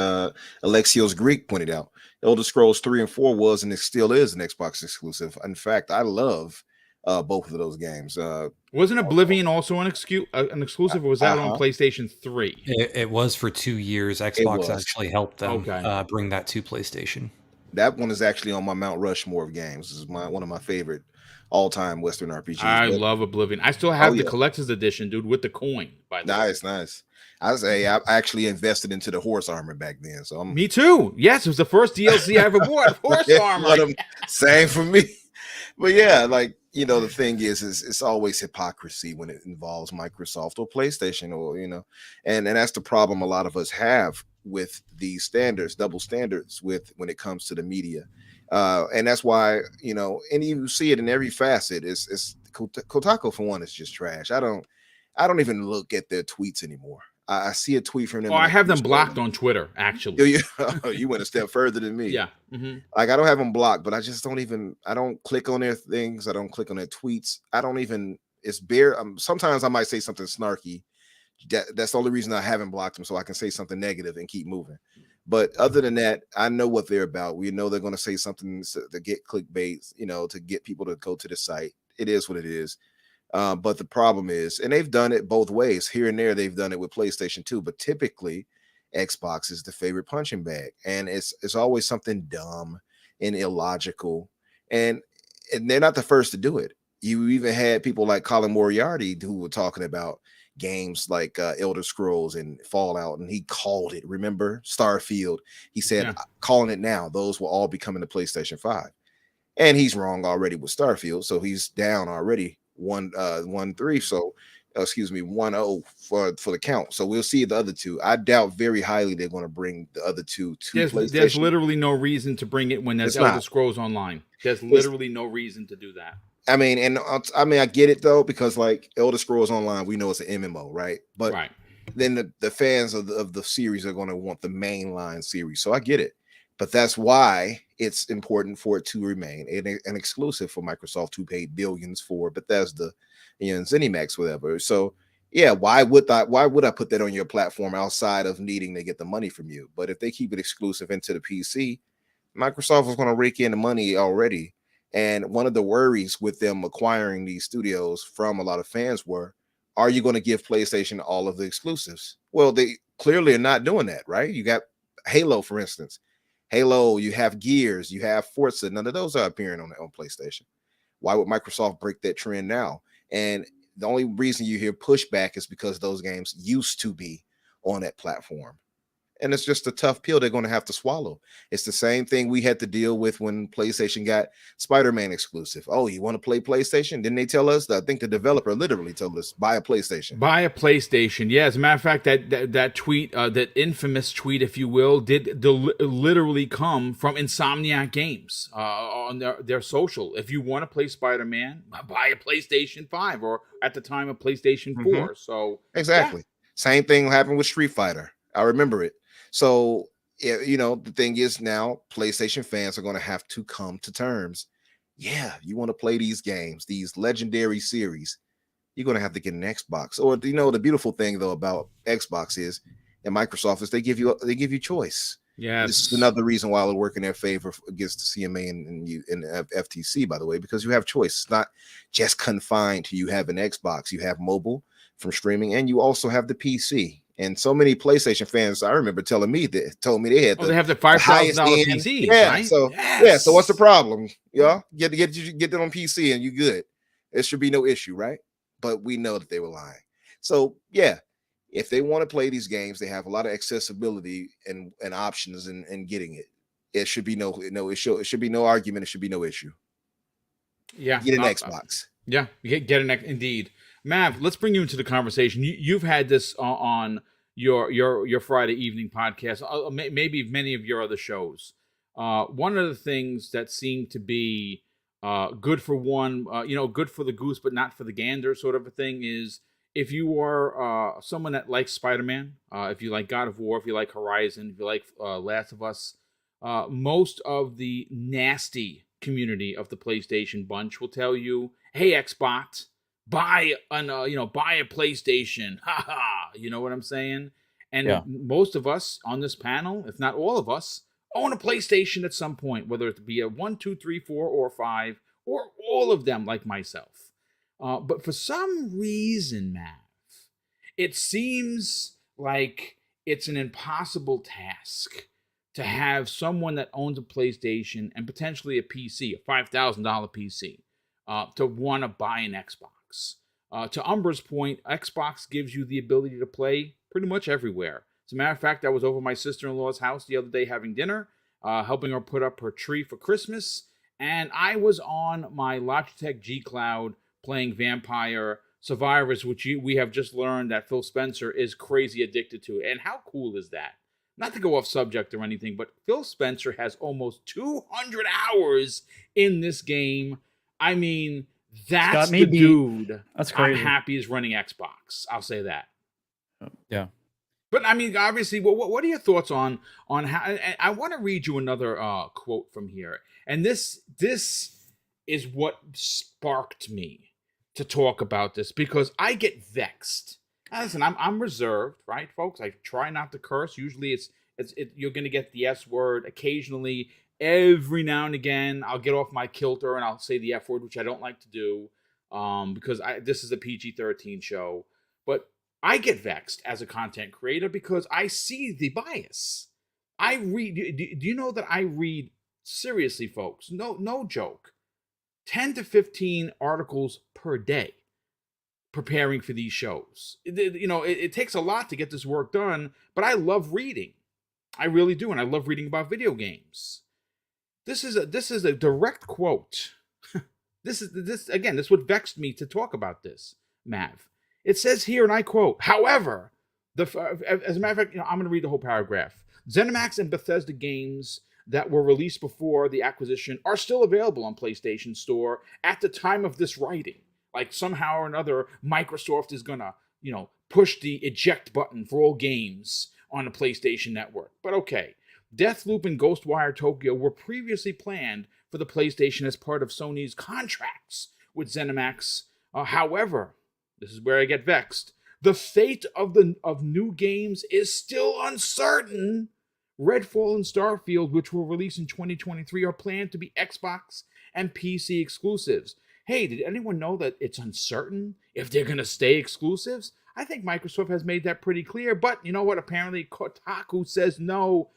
Alexios Greek pointed out, Elder Scrolls 3 and 4 was and it still is an Xbox exclusive. In fact, I love both of those games. Wasn't Oblivion also an exclusive, or was that on PlayStation 3? It was for 2 years. Xbox actually helped them bring that to PlayStation. That one is actually on my Mount Rushmore of games. This is one of my favorite all-time Western RPGs. I love Oblivion. I still have the collector's edition, dude, with the coin. By the way. Nice. I actually invested into the horse armor back then. So me too. Yes, it was the first DLC I ever bought. Horse armor. Same for me. But yeah, the thing is it's always hypocrisy when it involves Microsoft or PlayStation or and that's the problem a lot of us have with these standards, double standards when it comes to the media. And that's why, and you see it in every facet. It's Kotaku for one is just trash. I don't even look at their tweets anymore. I see a tweet from them. Oh, I have them blocked on Twitter, actually. You went a step further than me. Yeah. Mm-hmm. Like I don't have them blocked, but I just I don't click on their things. I don't click on their tweets. I don't even, it's bare. Sometimes I might say something snarky. That's the only reason I haven't blocked them, so I can say something negative and keep moving. But other than that, I know what they're about. We know they're going to say something to get clickbait, to get people to go to the site. It is what it is. But the problem is, and they've done it both ways. Here and there, they've done it with PlayStation too. But typically, Xbox is the favorite punching bag, and it's always something dumb and illogical. And they're not the first to do it. You even had people like Colin Moriarty who were talking about games like Elder Scrolls and Fallout, and he called it. Remember Starfield? He said, "Calling it now. Those will all be coming to PlayStation 5." And he's wrong already with Starfield, so he's down already 1-3. So 1-0 for the count. So we'll see the other two. I doubt very highly they're going to bring the other two to PlayStation. There's literally no reason to bring it when there's Elder Scrolls Online. There's literally no reason to do that. I mean, I get it though, because like Elder Scrolls Online, we know it's an MMO, right? But then the fans of the series are going to want the mainline series. So I get it. But that's why it's important for it to remain an exclusive for Microsoft, who paid billions for Bethesda, and ZeniMax, whatever. So yeah, why would I put that on your platform outside of needing to get the money from you? But if they keep it exclusive into the PC, Microsoft is going to rake in the money already. And one of the worries with them acquiring these studios from a lot of fans were, are you going to give PlayStation all of the exclusives? Well, they clearly are not doing that, right? You got Halo, for instance. Halo, you have Gears, you have Forza. None of those are appearing on PlayStation. Why would Microsoft break that trend now? And the only reason you hear pushback is because those games used to be on that platform. And it's just a tough pill they're going to have to swallow. It's the same thing we had to deal with when PlayStation got Spider-Man exclusive. Oh, you want to play PlayStation? Didn't they tell us? I think the developer literally told us, buy a PlayStation. Buy a PlayStation. Yeah, as a matter of fact, that tweet, that infamous tweet, if you will, did literally come from Insomniac Games on their social. If you want to play Spider-Man, buy a PlayStation 5, or at the time, a PlayStation 4. So exactly. Yeah. Same thing happened with Street Fighter. I remember it. So, the thing is now PlayStation fans are going to have to come to terms. Yeah, you want to play these games, these legendary series, you're going to have to get an Xbox. Or, the beautiful thing, though, about Xbox is, and Microsoft, is they give you choice. Yeah, this is another reason why it'll work in their favor against the CMA and FTC, by the way, because you have choice. It's not just confined to you have an Xbox. You have mobile from streaming, and you also have the PC. And so many PlayStation fans, I remember told me they had they have the $5,000 PC. Yeah. Right? So yes. So what's the problem? Yeah, get it on PC and you good. It should be no issue, right? But we know that they were lying. So yeah, if they want to play these games, they have a lot of accessibility and options in getting it. It should be no issue. It should be no argument. It should be no issue. Yeah, get an Xbox. Yeah, get an indeed. Mav, let's bring you into the conversation. You've had this on your Friday evening podcast, maybe many of your other shows. One of the things that seemed to be good for one, good for the goose, but not for the gander sort of a thing is if you are someone that likes Spider-Man, if you like God of War, if you like Horizon, if you like Last of Us, most of the nasty community of the PlayStation bunch will tell you, hey, Xbox, buy a PlayStation. Ha ha. You know what I'm saying? And most of us on this panel, if not all of us, own a PlayStation at some point, whether it be a 1, 2, 3, 4, or 5, or all of them like myself. But for some reason, Mav, it seems like it's an impossible task to have someone that owns a PlayStation and potentially a PC, a $5,000 PC, to want to buy an Xbox. To Umbra's point, Xbox gives you the ability to play pretty much everywhere. As a matter of fact, I was over my sister-in-law's house the other day having dinner, helping her put up her tree for Christmas, and I was on my Logitech G Cloud playing Vampire Survivors, which we have just learned that Phil Spencer is crazy addicted to. And how cool is that? Not to go off subject or anything, but Phil Spencer has almost 200 hours in this game. I mean, that's the dude. That's crazy. I'm happy is running Xbox. I'll say that. Yeah. But I mean, obviously, what are your thoughts on how? I want to read you another quote from here, and this is what sparked me to talk about this because I get vexed. Now, listen, I'm reserved, right, folks? I try not to curse. Usually, you're going to get the S word occasionally. Every now and again, I'll get off my kilter and I'll say the F word, which I don't like to do because this is a PG-13 show. But I get vexed as a content creator because I see the bias. I read. Do you know that I read, seriously, folks? No joke. 10 to 15 articles per day preparing for these shows. It takes a lot to get this work done, but I love reading. I really do, and I love reading about video games. This is a direct quote. This what vexed me to talk about this, Mav. It says here, and I quote, however, as a matter of fact, I'm going to read the whole paragraph. ZeniMax and Bethesda games that were released before the acquisition are still available on PlayStation Store at the time of this writing. Like somehow or another, Microsoft is going to, push the eject button for all games on the PlayStation Network. But okay. Deathloop and Ghostwire Tokyo were previously planned for the PlayStation as part of Sony's contracts with ZeniMax. However, this is where I get vexed. The fate of new games is still uncertain. Redfall and Starfield, which will release in 2023, are planned to be Xbox and PC exclusives. Hey, did anyone know that it's uncertain if they're going to stay exclusives? I think Microsoft has made that pretty clear, but you know what? Apparently Kotaku says no.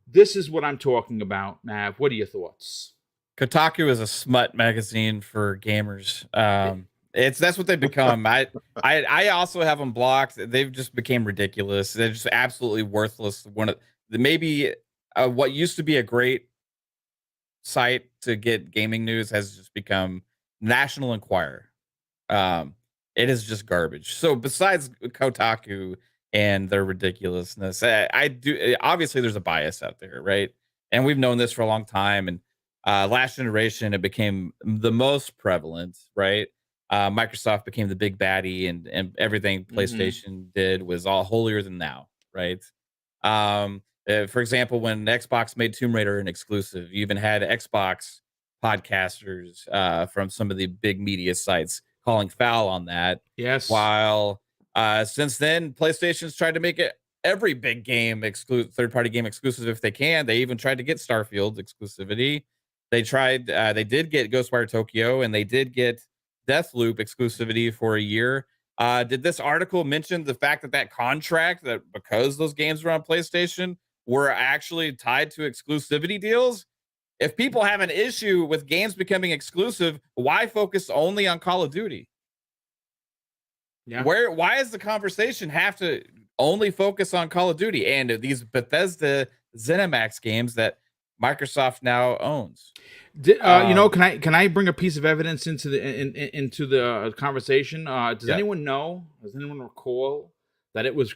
This is what I'm talking about, Mav. What are your thoughts? Kotaku is a smut magazine for gamers. That's what they've become. I also have them blocked. They've just became ridiculous. They're just absolutely worthless. Maybe what used to be a great site to get gaming news has just become National Enquirer. It is just garbage. So besides Kotaku and their ridiculousness, I do obviously there's a bias out there, right? And we've known this for a long time. And last generation, it became the most prevalent, right? Microsoft became the big baddie, and everything PlayStation did was all holier than thou, right? For example, when Xbox made Tomb Raider an exclusive, you even had Xbox podcasters from some of the big media sites calling foul on that. Yes. While since then, PlayStation's tried to make it every big game third-party game exclusive if they can. They even tried to get Starfield exclusivity. They did get Ghostwire Tokyo, and they did get Deathloop exclusivity for a year. Did this article mention the fact that contract, that because those games were on PlayStation, were actually tied to exclusivity deals? If people have an issue with games becoming exclusive, why focus only on Call of Duty? Yeah. Why does the conversation have to only focus on Call of Duty and these Bethesda ZeniMax games that Microsoft now owns? Can I bring a piece of evidence into the conversation? Does anyone know? Does anyone recall that it was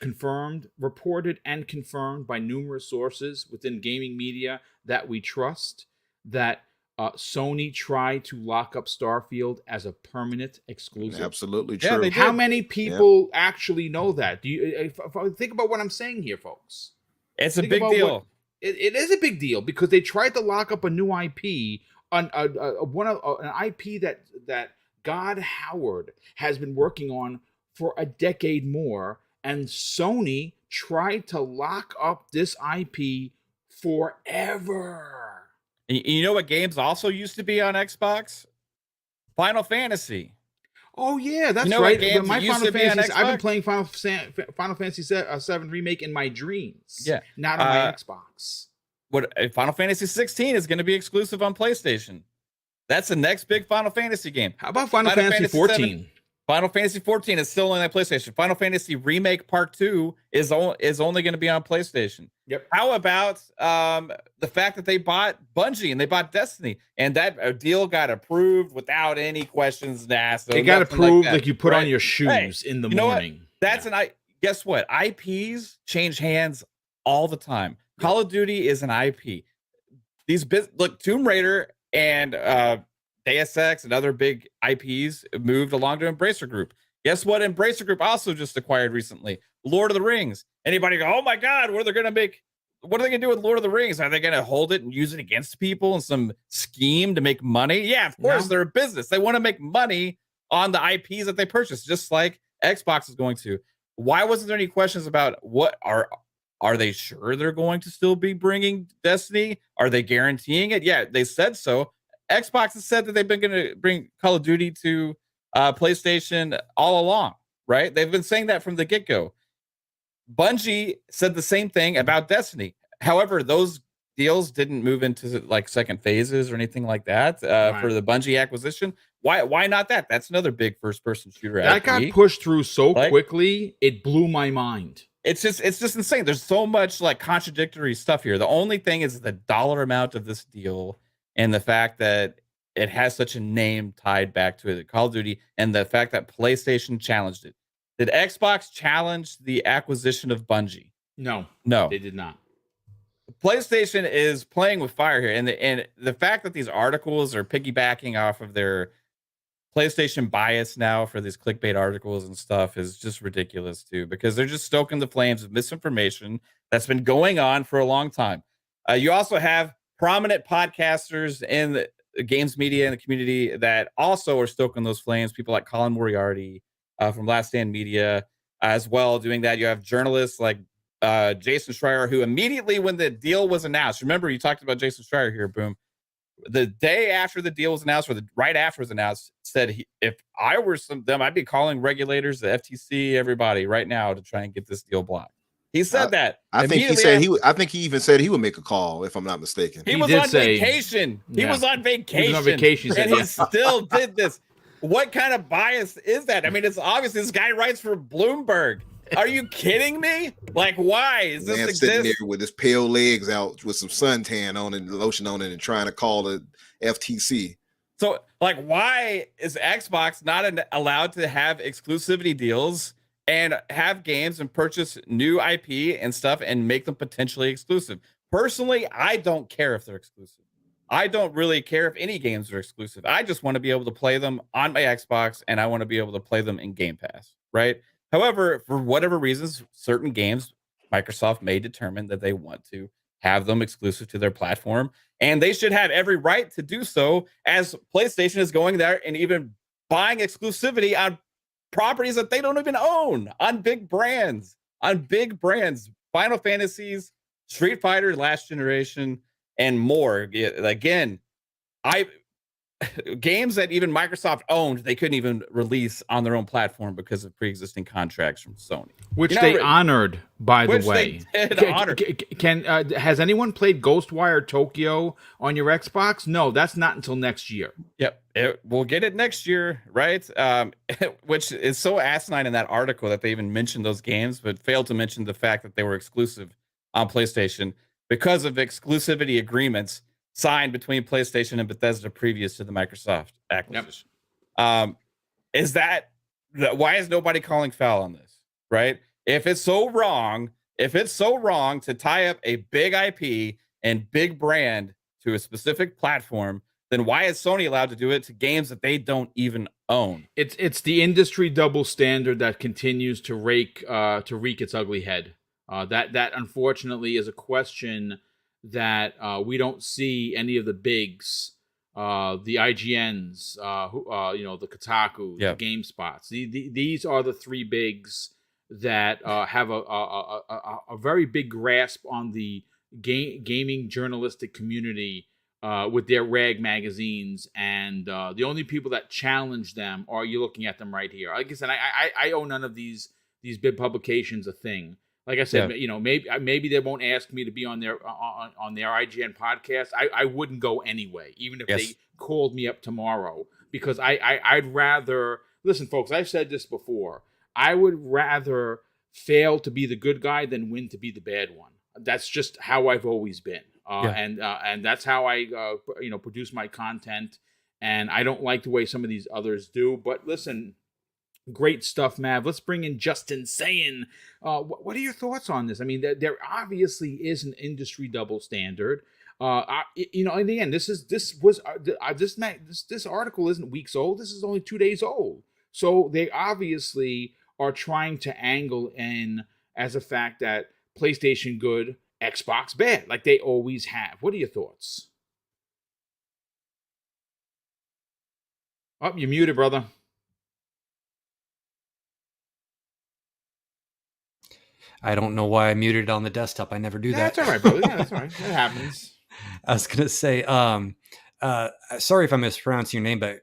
reported and confirmed by numerous sources within gaming media that we trust, that Sony tried to lock up Starfield as a permanent exclusive? Absolutely Yeah, true. they did. How many people actually know that? Do you if think about what I'm saying here, folks? It's a Think big about deal. It is a big deal because they tried to lock up a new IP, an IP that God Howard has been working on for a decade more, and Sony tried to lock up this IP forever. You know what games also used to be on Xbox? Final Fantasy. Oh yeah, that's You know right. what games But my used Final to be on Fantasy, I've been Xbox? playing Final Fantasy VII remake in my dreams. Yeah. not on my Xbox. Final Fantasy 16 is going to be exclusive on PlayStation. That's the next big Final Fantasy game. How about Final Final Fantasy Fantasy 14? Final Fantasy 14 is still on that PlayStation. Final Fantasy Remake Part 2 is only going to be on PlayStation. Yep. How about the fact that they bought Bungie and they bought Destiny, and that deal got approved without any questions asked? It got approved like you put on right? your shoes in the you know what? morning. Guess what? IPs change hands all the time. Call of Duty is an IP. Look, Tomb Raider and Deus Ex and other big IPs moved along to Embracer Group. Guess what? Embracer Group also just acquired recently Lord of the Rings. Anybody go, oh my God, what are they going to do with Lord of the Rings? Are they going to hold it and use it against people in some scheme to make money? Yeah, of course. No. They're a business. They want to make money on the IPs that they purchase, just like Xbox is going to. Why wasn't there any questions about are they sure they're going to still be bringing Destiny? Are they guaranteeing it? Yeah, they said so. Xbox has said that they've been going to bring Call of Duty to PlayStation all along, right? They've been saying that from the get-go. Bungie said the same thing about Destiny. However, those deals didn't move into like second phases or anything like that for the Bungie acquisition. Why not that? That's another big first-person shooter. That IP. got pushed through so quickly, it blew my mind. It's just insane. There's so much like contradictory stuff here. The only thing is the dollar amount of this deal and the fact that it has such a name tied back to it, Call of Duty, and the fact that PlayStation challenged it. Did Xbox challenge the acquisition of Bungie? No, they did not. PlayStation is playing with fire here, and the fact that these articles are piggybacking off of their PlayStation bias now for these clickbait articles and stuff is just ridiculous too, because they're just stoking the flames of misinformation that's been going on for a long time. You also have prominent podcasters in the games media and the community that also are stoking those flames. People like Colin Moriarty from Last Stand Media as well doing that. You have journalists like Jason Schreier, who immediately when the deal was announced, remember you talked about Jason Schreier here, Boom. The day after the deal was announced, or right after it was announced, said if I were them, I'd be calling regulators, the FTC, everybody right now to try and get this deal blocked. He said that. I think he Immediately said after- he would. I think he even said he would make a call, if I'm not mistaken. He He was did on say- vacation. He Yeah. was on vacation. He was on vacation, and said, he still did this. What kind of bias is that? I mean, it's obvious this guy writes for Bloomberg. Are you kidding me? Like, why is this Man sitting exist? there with his pale legs out with some suntan on it, and lotion on it, and trying to call the FTC. So, like, why is Xbox not allowed to have exclusivity deals and have games and purchase new IP and stuff and make them potentially exclusive? Personally, I don't care if they're exclusive. I don't really care if any games are exclusive. I just want to be able to play them on my Xbox, and I want to be able to play them in Game Pass, right? However, for whatever reasons, certain games, Microsoft may determine that they want to have them exclusive to their platform, and they should have every right to do so, as PlayStation is going there and even buying exclusivity on properties that they don't even own, on big brands, Final Fantasies, Street Fighter, Last Generation, and more. Again, games that even Microsoft owned, they couldn't even release on their own platform because of pre-existing contracts from Sony, which You know, they honored, by the which way. they did honor. Has anyone played Ghostwire Tokyo on your Xbox? No, that's not until next year. Yep, we'll get it next year, right? Which is so asinine in that article that they even mentioned those games, but failed to mention the fact that they were exclusive on PlayStation because of exclusivity agreements signed between PlayStation and Bethesda previous to the Microsoft acquisition. Is that why is nobody calling foul on this, right? If it's so wrong to tie up a big IP and big brand to a specific platform, then why is Sony allowed to do it to games that they don't even own? It's the industry double standard that continues to wreak its ugly head. That unfortunately is a question that we don't see any of the bigs, the IGNs, the Kotaku, the GameSpots. These are the three bigs that have a very big grasp on the gaming journalistic community with their rag magazines, and the only people that challenge them are, you're looking at them right here. Like I said, I own none of these big publications a thing. Like I said, maybe they won't ask me to be on their IGN podcast. I wouldn't go anyway, even if they called me up tomorrow, because I'd rather listen, folks. I've said this before. I would rather fail to be the good guy than win to be the bad one. That's just how I've always been, and that's how I produce my content. And I don't like the way some of these others do. But listen. Great stuff, Mav. Let's bring in Justin Sayin. What are your thoughts on this? I mean, there obviously is an industry double standard. In the end, this article isn't weeks old. This is only 2 days old. So they obviously are trying to angle in as a fact that PlayStation good, Xbox bad, like they always have. What are your thoughts? Oh, you're muted, brother. I don't know why I muted it on the desktop. I never do that. That's all right, brother. Yeah, that's all right. That happens. I was gonna say, sorry if I mispronounced your name, but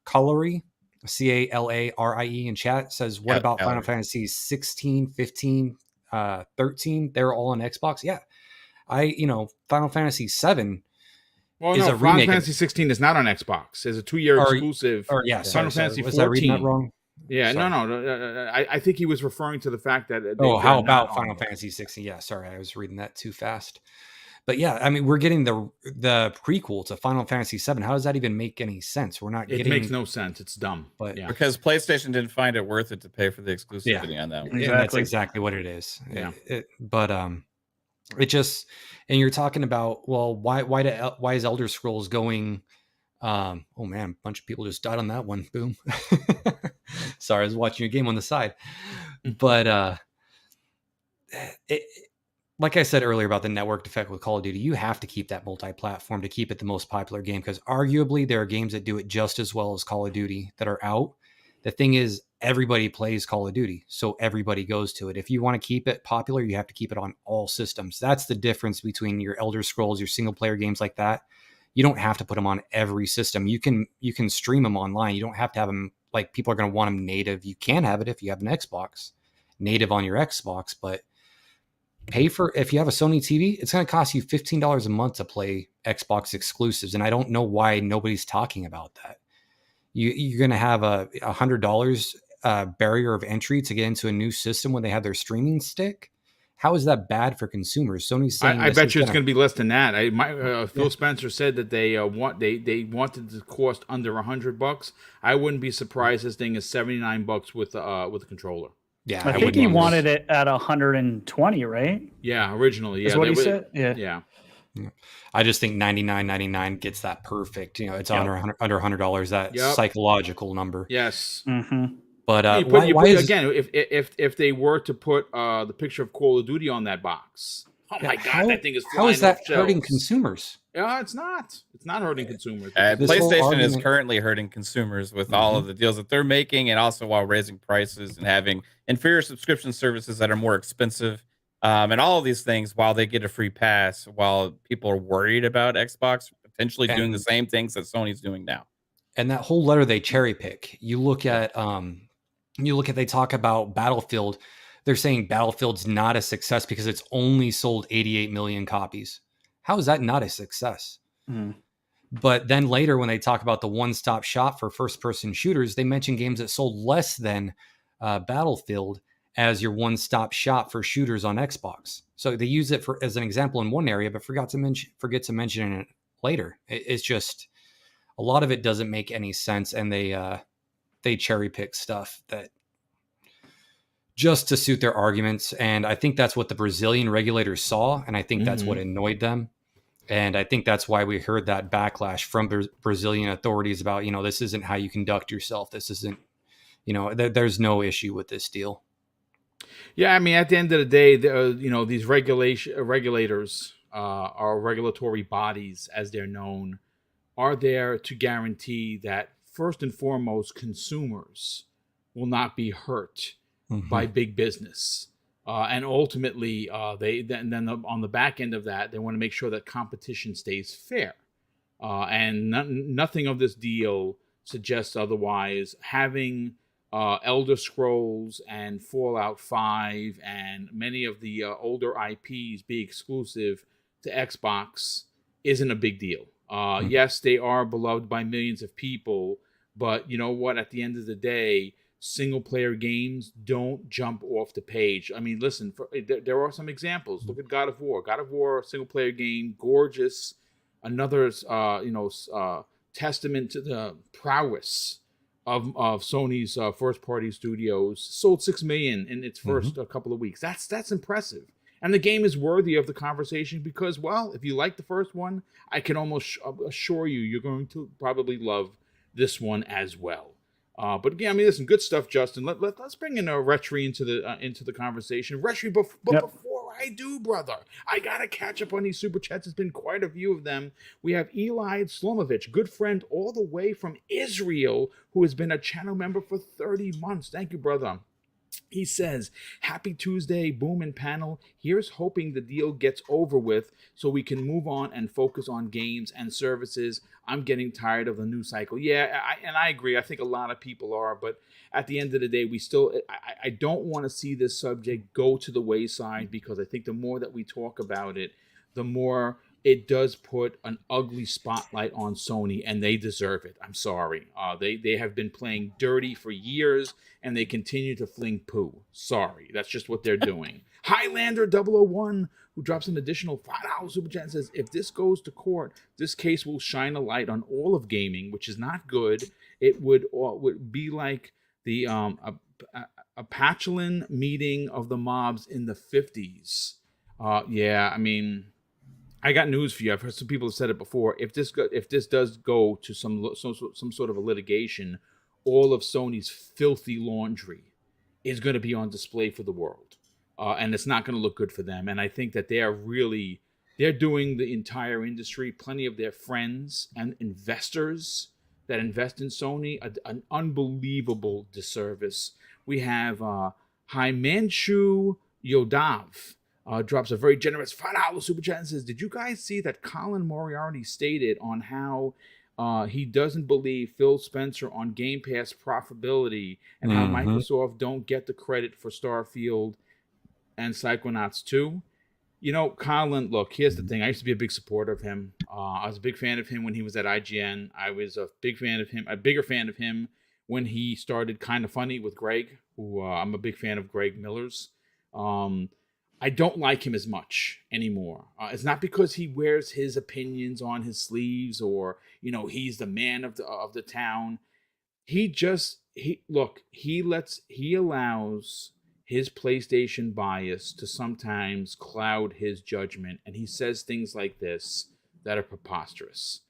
Calorie, Calarie in chat says, what about Final Fantasy 16, 15, 13? They're all on Xbox. Yeah. Final Fantasy 7 Well, is no, a Final remake. Fantasy 16 is not on Xbox. It's a 2-year exclusive. Final Fantasy 14. Was I reading that wrong? Yeah, Sorry. No. I think he was referring to the fact that. How about Final Fantasy 16? Yeah, sorry, I was reading that too fast. But yeah, I mean, we're getting the prequel to Final Fantasy 7. How does that even make any sense? We're not. It makes no sense. It's dumb. But yeah, because PlayStation didn't find it worth it to pay for the exclusivity on that one. Exactly. That's exactly what it is. Yeah. It just, and you're talking about, well, why is Elder Scrolls going? Oh man, a bunch of people just died on that one. Boom. Sorry, I was watching a game on the side, but like I said earlier about the network effect with Call of Duty, you have to keep that multi-platform to keep it the most popular game, because arguably there are games that do it just as well as Call of Duty that are out. The thing is, everybody plays Call of Duty, so everybody goes to it. If you want to keep it popular, you have to keep it on all systems. That's the difference between your Elder Scrolls, your single player games like that. You don't have to put them on every system. You can stream them online. You don't have to have them, like, people are going to want them native. You can have it if you have an Xbox, native on your Xbox, but pay for, if you have a Sony TV, it's going to cost you $15 a month to play Xbox exclusives. And I don't know why nobody's talking about that. You're going to have a $100 barrier of entry to get into a new system when they have their streaming stick. How is that bad for consumers? Sony's saying I bet you it's gonna- going to be less than that. Phil Spencer said that they wanted to cost under $100. I wouldn't be surprised this thing is $79 with a controller. Yeah, I think he wanted it at 120, right? Yeah, originally. Yeah, That's what he said. Yeah. Yeah. I just think $99.99 gets that perfect. You know, it's under $100. That psychological number. Yes. Mm-hmm. But again, if they were to put the picture of Call of Duty on that box, oh my God, that thing is flying. How is that off hurting shelves. consumers? Yeah, it's not. It's not hurting consumers. PlayStation is currently hurting consumers with all of the deals that they're making, and also while raising prices and having inferior subscription services that are more expensive, and all of these things. While they get a free pass, while people are worried about Xbox potentially doing the same things that Sony's doing now. And that whole letter they cherry pick. You look at they talk about Battlefield. They're saying Battlefield's not a success because it's only sold 88 million copies. How is that not a success? But then later, when they talk about the one-stop shop for first-person shooters, they mention games that sold less than Battlefield as your one-stop shop for shooters on Xbox. So they use it as an example in one area, but forget to mention it later. It's just a lot of it doesn't make any sense, and they cherry pick stuff that just to suit their arguments. And I think that's what the Brazilian regulators saw, and I think that's what annoyed them. And I think that's why we heard that backlash from Brazilian authorities about, this isn't how you conduct yourself. This isn't, there's no issue with this deal. Yeah, I mean, at the end of the day, these regulators or regulatory bodies, as they're known, are there to guarantee that first and foremost, consumers will not be hurt by big business. And ultimately, then on the back end of that, they want to make sure that competition stays fair. And nothing of this deal suggests otherwise. Having Elder Scrolls and Fallout 5 and many of the older IPs be exclusive to Xbox isn't a big deal. Yes, they are beloved by millions of people, but you know what? At the end of the day, single-player games don't jump off the page. I mean, listen, there are some examples. Look at God of War. God of War, single-player game, gorgeous. Another, testament to the prowess of Sony's first-party studios. Sold 6 million in its first couple of weeks. That's impressive. And the game is worthy of the conversation because, well, if you like the first one, I can almost assure you're going to probably love this one as well. But again, I mean, listen, good stuff, Justin. Let's bring in Retri into the conversation. Retri, before I do, brother, I gotta catch up on these super chats. There's been quite a few of them. We have Eli Slomovich, good friend all the way from Israel, who has been a channel member for 30 months. Thank you, brother. He says, happy Tuesday, Boom and panel. Here's hoping the deal gets over with so we can move on and focus on games and services. I'm getting tired of the news cycle. Yeah, I agree. I think a lot of people are. But at the end of the day, I don't want to see this subject go to the wayside because I think the more that we talk about it, the more it does put an ugly spotlight on Sony, and they deserve it. I'm sorry. They have been playing dirty for years, and they continue to fling poo. Sorry. That's just what they're doing. Highlander 001, who drops an additional $5 super chat, says, if this goes to court, this case will shine a light on all of gaming, which is not good. It would be like the Apachelan meeting of the mobs in the 50s. Yeah, I mean, I got news for you. I've heard some people have said it before. If this does go to some sort of a litigation, all of Sony's filthy laundry is going to be on display for the world, and it's not going to look good for them. And I think that they're doing the entire industry, plenty of their friends and investors that invest in Sony, an unbelievable disservice. We have Himanshu Yodav. Drops a very generous $5 super chat and says, did you guys see that Colin Moriarty stated on how he doesn't believe Phil Spencer on Game Pass profitability and how Microsoft don't get the credit for Starfield and Psychonauts 2? Colin, look, here's the thing. I used to be a big supporter of him. I was a big fan of him when he was at IGN. I was a bigger fan of him when he started Kind of Funny with Greg, who I'm a big fan of Greg Miller's. I don't like him as much anymore. It's not because he wears his opinions on his sleeves or, he's the man of the town. He allows his PlayStation bias to sometimes cloud his judgment, and he says things like this that are preposterous.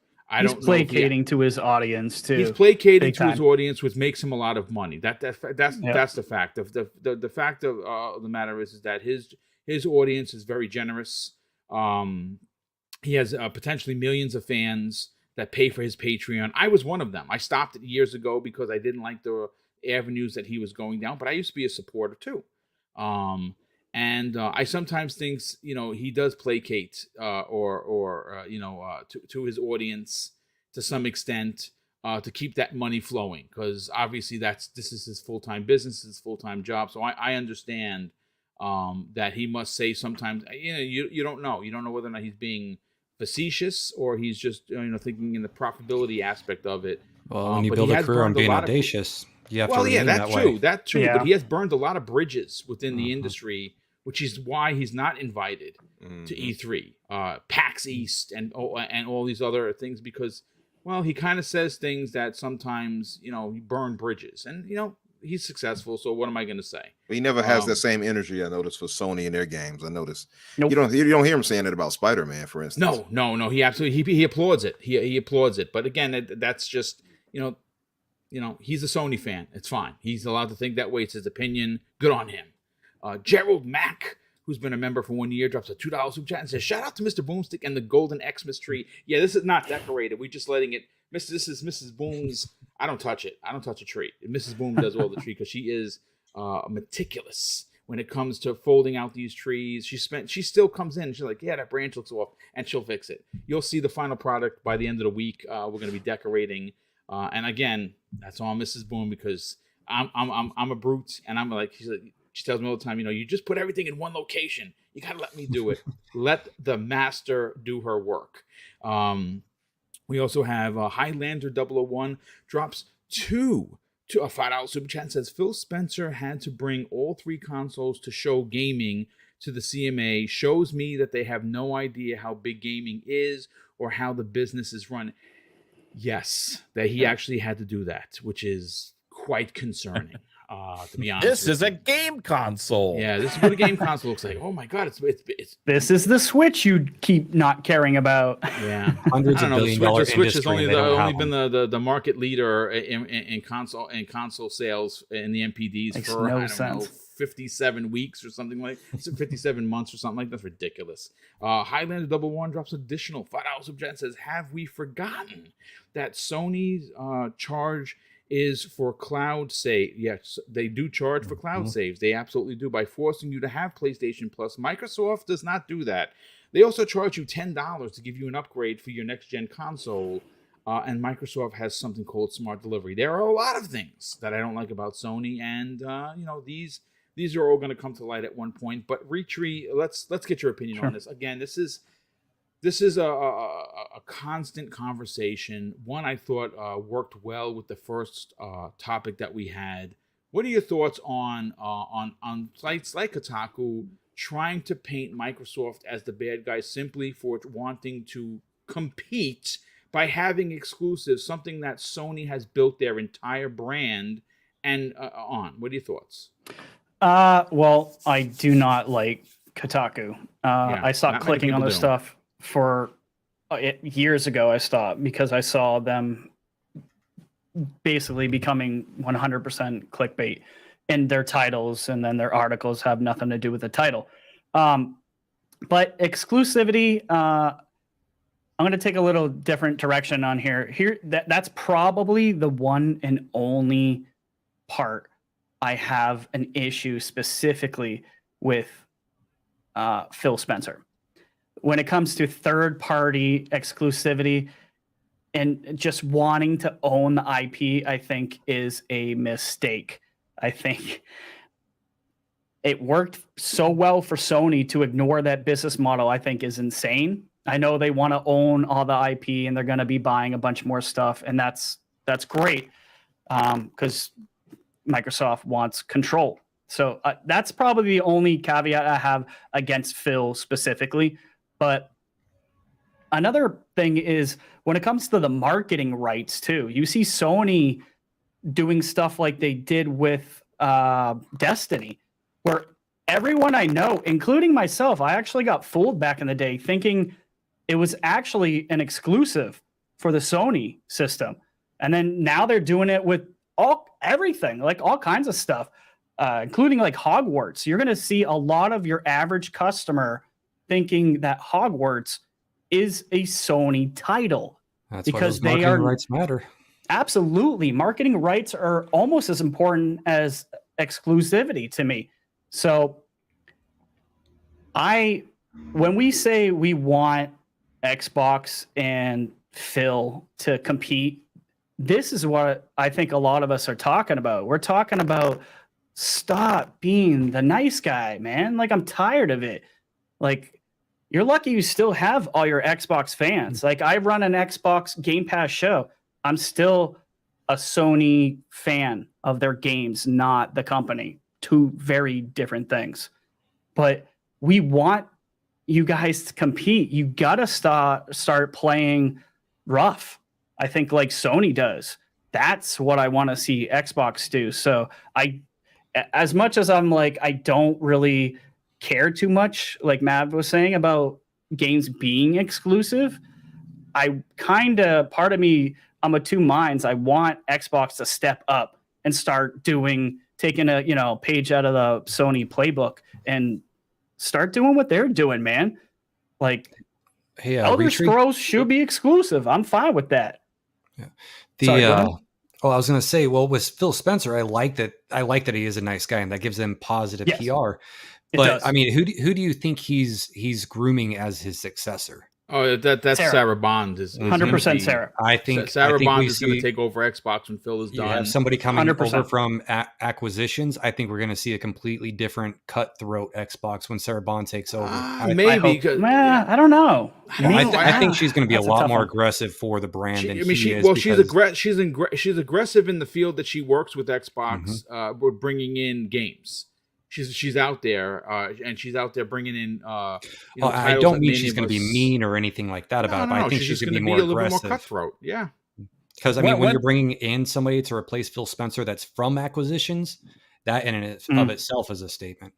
He's placating to his audience too. He's placating to his audience, which makes him a lot of money. That's the fact. The fact of the matter is that his audience is very generous. He has potentially millions of fans that pay for his Patreon. I was one of them. I stopped it years ago because I didn't like the avenues that he was going down, but I used to be a supporter too. I sometimes think, he does placate to his audience to some extent to keep that money flowing, because obviously this is his full-time business, his full-time job. So I understand that he must say sometimes, you don't know whether or not he's being facetious or he's just thinking in the profitability aspect of it. Well, when you build a career on being audacious, you have to remain that way. That's true. Yeah. But he has burned a lot of bridges within the industry, which is why he's not invited to E3, PAX East, and all these other things, because, well, he kind of says things that sometimes, he burn bridges, and, he's successful. So what am I going to say? He never has that same energy, I noticed, for Sony and their games. I noticed. Nope. You don't hear him saying it about Spider-Man, for instance. No. He absolutely he applauds it. He applauds it. But again, that's just he's a Sony fan. It's fine. He's allowed to think that way. It's his opinion. Good on him. Gerald Mack, who's been a member for 1 year, drops a $2 super chat and says, "Shout out to Mr. Boomstick and the Golden Xmas tree." Yeah, this is not decorated. We're just letting it. This is Mrs. Boom's. I don't touch it. I don't touch a tree. Mrs. Boom does all the tree because she is meticulous when it comes to folding out these trees. She still comes in and she's like, "Yeah, that branch looks off," and she'll fix it. You'll see the final product by the end of the week. We're going to be decorating, and again, that's all Mrs. Boom, because I'm a brute, and I'm like, she tells me all the time, you just put everything in one location. You got to let me do it. Let the master do her work. We also have Highlander 001 drops to a $5 super chat and says, "Phil Spencer had to bring all 3 consoles to show gaming to the CMA. Shows me that they have no idea how big gaming is or how the business is run." Yes, that he actually had to do that, which is quite concerning. To be honest, this is a game console. Yeah, this is what a game console looks like. Oh my god, it's this is the Switch you keep not caring about. Yeah, hundreds of $1 billion the Switch has only been the market leader in console sales in the MPDs Makes for no I don't sense. know 57 weeks or something like 57 months or something like that. That's ridiculous. Highlander 001 drops additional $5 super chat and says, "Have we forgotten that Sony's charge is for cloud save?" Yes, they do charge for cloud saves. They absolutely do, by forcing you to have PlayStation Plus. Microsoft does not do that. They also charge you $10 to give you an upgrade for your next gen console. And Microsoft has something called Smart Delivery. There are a lot of things that I don't like about Sony, and these are all going to come to light at one point. But Retri, let's get your opinion on this. Again, this is a constant conversation. One I thought worked well with the first topic that we had. What are your thoughts on sites like Kotaku trying to paint Microsoft as the bad guy simply for wanting to compete by having exclusives, something that Sony has built their entire brand and on? What are your thoughts? Well, I do not like Kotaku. I stopped clicking on this stuff for years ago. I stopped because I saw them basically becoming 100% clickbait in their titles, and then their articles have nothing to do with the title. But exclusivity, I'm going to take a little different direction on here. That's probably the one and only part I have an issue specifically with Phil Spencer. When it comes to third-party exclusivity and just wanting to own the IP, I think is a mistake. I think it worked so well for Sony to ignore that business model, I think is insane. I know they want to own all the IP and they're going to be buying a bunch more stuff. And that's great because Microsoft wants control. So that's probably the only caveat I have against Phil specifically. But another thing is when it comes to the marketing rights too, you see Sony doing stuff like they did with Destiny, where everyone I know, including myself, I actually got fooled back in the day thinking it was actually an exclusive for the Sony system. And then now they're doing it with everything, like all kinds of stuff, including like Hogwarts. You're going to see a lot of your average customer thinking that Hogwarts is a Sony title. That's because why those marketing rights matter. Absolutely. Marketing rights are almost as important as exclusivity to me. So when we say we want Xbox and Phil to compete, this is what I think a lot of us are talking about. We're talking about stop being the nice guy, man. Like, I'm tired of it. Like, you're lucky you still have all your Xbox fans. Like, I run an Xbox Game Pass show. I'm still a Sony fan of their games, not the company. Two very different things. But we want you guys to compete. You got to start playing rough. I think like Sony does. That's what I want to see Xbox do. So as much as I'm like, I don't really care too much, like Mav was saying about games being exclusive, part of me, I'm of two minds. I want Xbox to step up and start taking a page out of the Sony playbook and start doing what they're doing, man. Like, hey, Elder Scrolls should be exclusive. I'm fine with that. Yeah. I was going to say, well, with Phil Spencer, I like that he is a nice guy and that gives them positive PR. But I mean, who do you think he's grooming as his successor? Oh, that's Sarah Bond. Is 100% Sarah. I think Sarah Bond is going to take over Xbox when Phil is done. Have somebody coming 100%. over from acquisitions. I think we're going to see a completely different cutthroat Xbox when Sarah Bond takes over. Maybe. I don't know. I think she's going to be a lot more one. aggressive for the brand. She's aggressive in the field that she works with Xbox. With bringing in games. She's out there, and she's out there bringing in. I don't mean she's going to be mean or anything like that about it. But I think she's going to be more a little bit more aggressive. cutthroat. Yeah, because when you're bringing in somebody to replace Phil Spencer that's from acquisitions, that in and of itself is a statement.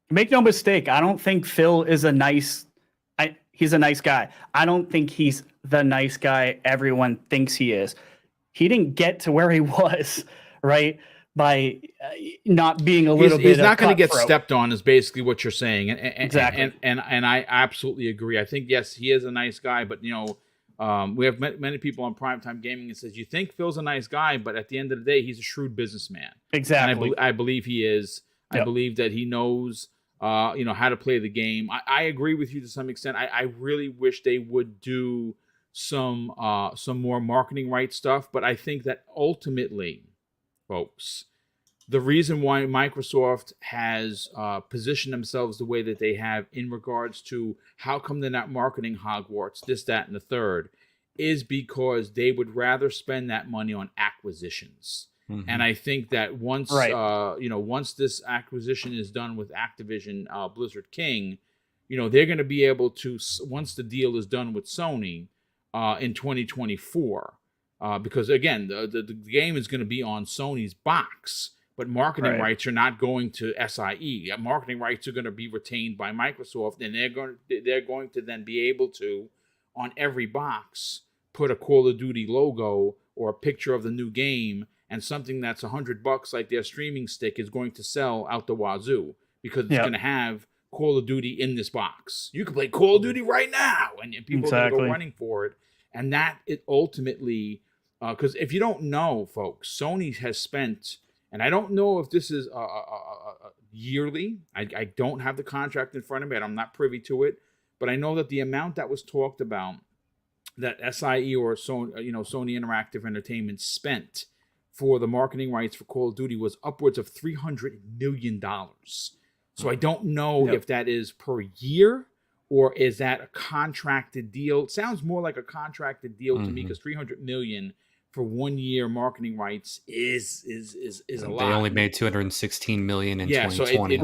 Make no mistake, I don't think Phil is he's a nice guy. I don't think he's the nice guy everyone thinks he is. He didn't get to where he was, right? By not being a little bit. He's not going to get stepped on, is basically what you're saying. Exactly. And I absolutely agree. I think, yes, he is a nice guy, but we have many people on Primetime Gaming that says, you think Phil's a nice guy, but at the end of the day, he's a shrewd businessman. Exactly. And I believe he is. I believe that he knows, how to play the game. I agree with you to some extent. I really wish they would do some more marketing rights stuff, but I think that ultimately, folks, the reason why Microsoft has positioned themselves the way that they have in regards to how come they're not marketing Hogwarts, this, that, and the third, is because they would rather spend that money on acquisitions. And I think that once this acquisition is done with Activision, Blizzard King, they're going to be able to, once the deal is done with Sony in 2024. Because again, the game is going to be on Sony's box, but marketing rights are not going to SIE. Marketing rights are going to be retained by Microsoft, and they're going to then be able to, on every box, put a Call of Duty logo or a picture of the new game, and something that's $100 like their streaming stick is going to sell out the wazoo because it's going to have Call of Duty in this box. You can play Call of Duty right now, and people are going to go running for it. And that it ultimately, because if you don't know, folks, Sony has spent, and I don't know if this is yearly. I don't have the contract in front of me, and I'm not privy to it. But I know that the amount that was talked about that SIE or Sony Interactive Entertainment spent for the marketing rights for Call of Duty was upwards of $300 million. So I don't know if that is per year or is that a contracted deal. It sounds more like a contracted deal to me, because $300 million for 1 year marketing rights is a lot. They only made $216 million in 2020.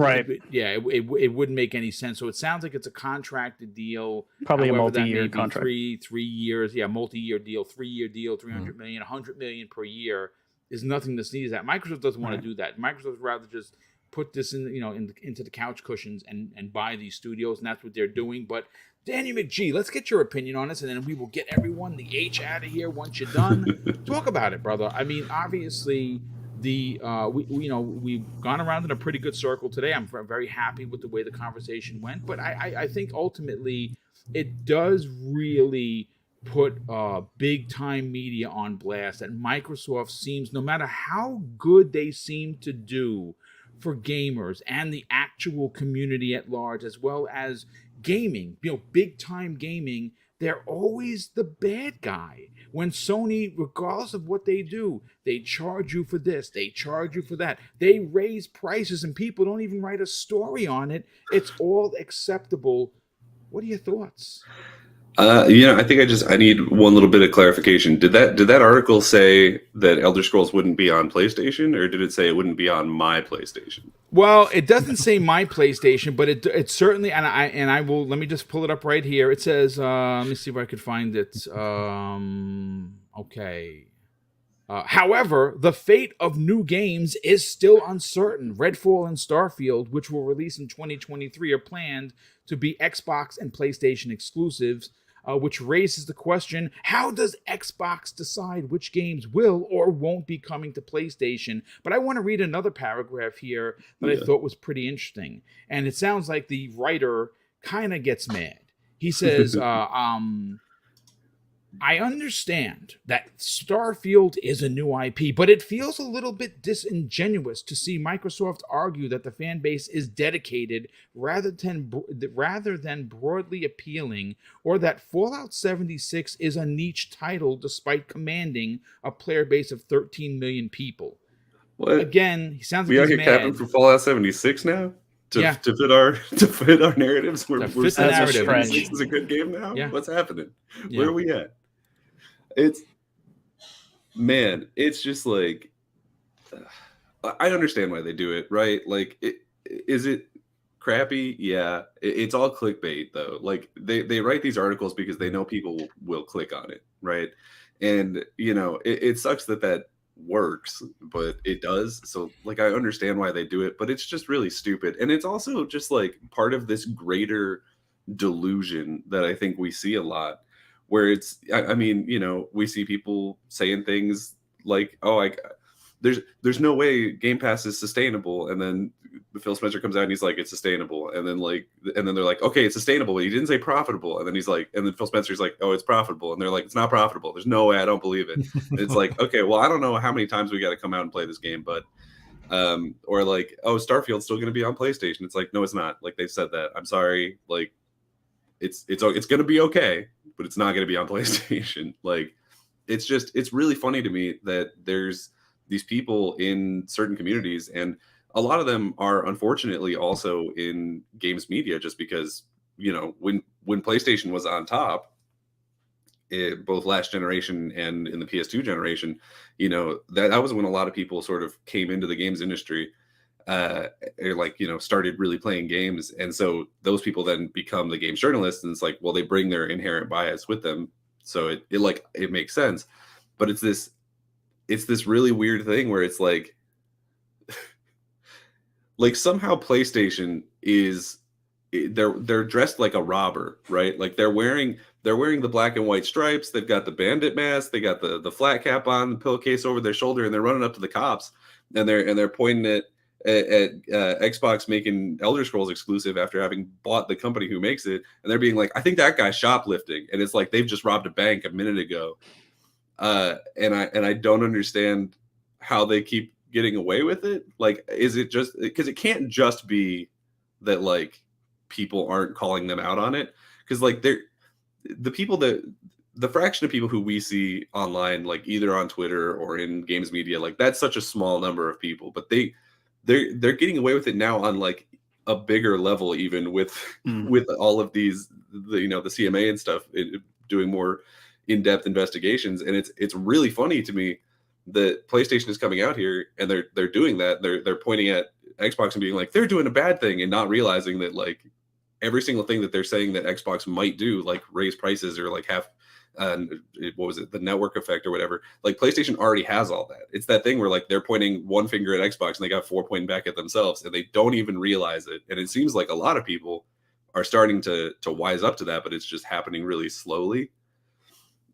It wouldn't make any sense. So it sounds like it's a contracted deal, probably a however, multi-year that may be contract. 3 years, multi-year deal, 3-year deal, $300 million, $100 million per year is nothing to sneeze at. Microsoft doesn't want to do that. Microsoft would rather just put this into the couch cushions and buy these studios, and that's what they're doing. But Danny McGee, let's get your opinion on this, and then we will get everyone the H out of here once you're done. Talk about it, brother. I mean, obviously, we've gone around in a pretty good circle today. I'm very happy with the way the conversation went, but I think ultimately it does really put big time media on blast that Microsoft seems, no matter how good they seem to do for gamers and the actual community at large, as well as gaming, big time gaming, they're always the bad guy. When Sony, regardless of what they do, they charge you for this, they charge you for that, they raise prices and people don't even write a story on it. It's all acceptable. What are your thoughts? I think I need one little bit of clarification. Did that article say that Elder Scrolls wouldn't be on PlayStation, or did it say it wouldn't be on my PlayStation? Well, it doesn't say my PlayStation, but it certainly, and I will, let me just pull it up right here. It says, let me see if I could find it. Okay. However, the fate of new games is still uncertain. Redfall and Starfield, which will release in 2023, are planned to be Xbox and PlayStation exclusives, which raises the question, how does Xbox decide which games will or won't be coming to PlayStation? But I want to read another paragraph here that I thought was pretty interesting. And it sounds like the writer kind of gets mad. He says, I understand that Starfield is a new IP, but it feels a little bit disingenuous to see Microsoft argue that the fan base is dedicated rather than broadly appealing, or that Fallout 76 is a niche title despite commanding a player base of 13 million people. What? Again, he sounds like we he's are mad. capping for Fallout 76 now? To fit our narratives. We're saying narrative. 76 is a good game now? Yeah. What's happening? Yeah. Where are we at? It's just like, I understand why they do it, right? Like, is it crappy? Yeah. It's all clickbait, though. Like, they write these articles because they know people will click on it, right? And, it sucks that works, but it does. So, like, I understand why they do it, but it's just really stupid. And it's also just, like, part of this greater delusion that I think we see a lot, where it's, I mean, we see people saying things like, there's no way Game Pass is sustainable. And then Phil Spencer comes out and he's like, it's sustainable. And then they're like, okay, it's sustainable, but he didn't say profitable. And then he's like, and then Phil Spencer's like, oh, it's profitable. And they're like, it's not profitable. There's no way, I don't believe it. And it's like, okay, well, I don't know how many times we got to come out and play this game, but, or like, oh, Starfield's still going to be on PlayStation. It's like, no, it's not. Like, they've said that. I'm sorry. Like, it's going to be okay, but it's not going to be on PlayStation. Like, it's really funny to me that there's these people in certain communities, and a lot of them are unfortunately also in games media, just because, when PlayStation was on top, both last generation and in the PS2 generation, that was when a lot of people sort of came into the games industry, started really playing games. And so those people then become the games journalists, and it's like, well, they bring their inherent bias with them. So it makes sense. But it's this really weird thing where it's like, somehow PlayStation is, they're dressed like a robber, right? Like they're wearing the black and white stripes. They've got the bandit mask. They got the flat cap on, the pillowcase over their shoulder, and they're running up to the cops, and they're pointing at Xbox making Elder Scrolls exclusive after having bought the company who makes it, and they're being like, I think that guy's shoplifting, and it's like they've just robbed a bank a minute ago, and I don't understand how they keep getting away with it. Like, is it just because it can't just be that like people aren't calling them out on it? Because like the fraction of people who we see online, like either on Twitter or in games media, like that's such a small number of people, but they're getting away with it now on like a bigger level, even with with all of these, the CMA and stuff, doing more in-depth investigations. And it's really funny to me that PlayStation is coming out here and they're doing that. They're pointing at Xbox and being like, they're doing a bad thing, and not realizing that like every single thing that they're saying that Xbox might do, like raise prices or like have what was it, the network effect or whatever, like PlayStation already has all that. It's that thing where like they're pointing one finger at Xbox and they got 4 pointing back at themselves, and they don't even realize it. And it seems like a lot of people are starting to wise up to that, but it's just happening really slowly.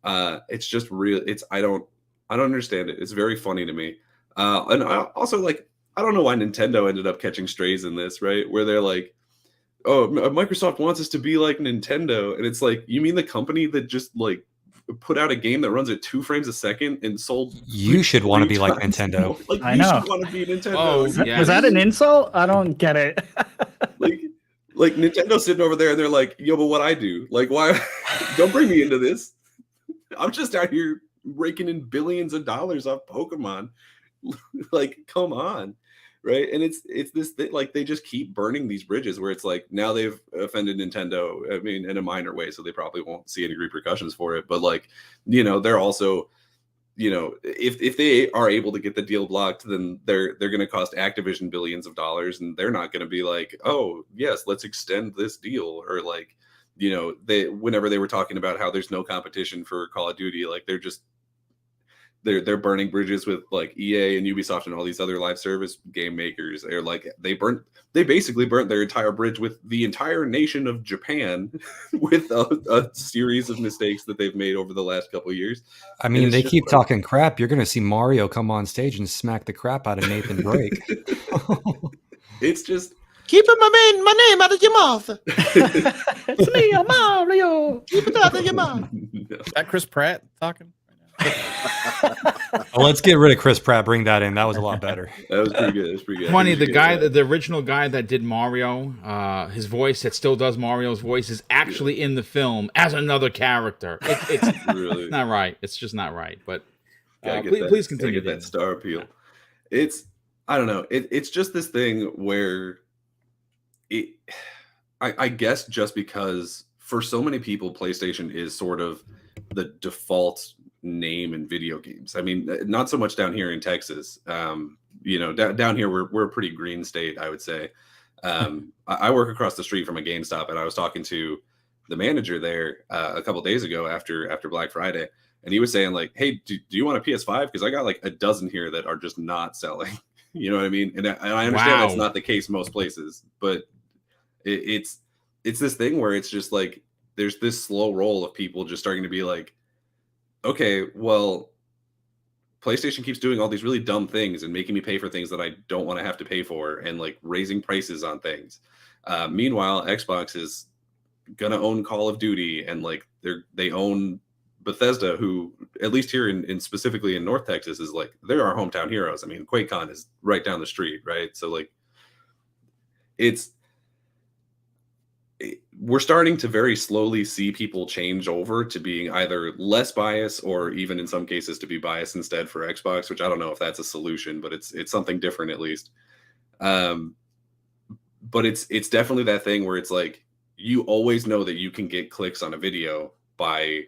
It's just real. I don't understand it. It's very funny to me. And I also, like, I don't know why Nintendo ended up catching strays in this, right? Where they're like, oh, Microsoft wants us to be like Nintendo. And it's like, you mean the company that just like put out a game that runs at 2 frames a second and sold? You should want to be like Nintendo. More? Like, I you know. should want to be Nintendo. Oh, Was that an insult? I don't get it. like Nintendo's sitting over there and they're like, yo, but what I do? Like, why? Don't bring me into this. I'm just out here raking in billions of dollars off Pokemon. Like, come on. Right. And it's this thing, like, they just keep burning these bridges where it's like, now they've offended Nintendo, I mean, in a minor way, so they probably won't see any repercussions for it. But like, they're also, if they are able to get the deal blocked, then they're going to cost Activision billions of dollars, and they're not going to be like, oh yes, let's extend this deal. Or like, whenever they were talking about how there's no competition for Call of Duty, like they're burning bridges with like EA and Ubisoft and all these other live service game makers. They're like, they basically burnt their entire bridge with the entire nation of Japan with a series of mistakes that they've made over the last couple of years. I mean, they keep talking crap. You're going to see Mario come on stage and smack the crap out of Nathan Drake. It's just, Keep my name out of your mouth. It's me, Mario. Keep it out of your mouth. Is that Chris Pratt talking? Well, let's get rid of Chris Pratt. Bring that in. That was a lot better. That was pretty good. It was pretty good. Funny, the original guy that did Mario, his voice that still does Mario's voice is actually in the film as another character. It's really not right. It's just not right. But please continue. Get that star appeal. I don't know. It's just this thing where I guess just because for so many people, PlayStation is sort of the default name in video games. I mean, not so much down here in Texas. Down here we're a pretty green state, I would say. I work across the street from a GameStop, and I was talking to the manager there a couple days ago after Black Friday, and he was saying like, "Hey, do you want a PS5? Because I got like a dozen here that are just not selling." You know what I mean? And I understand that's not the case most places, but it's this thing where it's just like there's this slow roll of people just starting to be like, okay, well, PlayStation keeps doing all these really dumb things and making me pay for things that I don't want to have to pay for, and like raising prices on things. Meanwhile, Xbox is gonna own Call of Duty, and like they own Bethesda, who at least here in specifically in North Texas is like, they're our hometown heroes. I mean, QuakeCon is right down the street, right? So like, we're starting to very slowly see people change over to being either less biased or even in some cases to be biased instead for Xbox, which I don't know if that's a solution, but it's something different at least. But it's definitely that thing where it's like, you always know that you can get clicks on a video by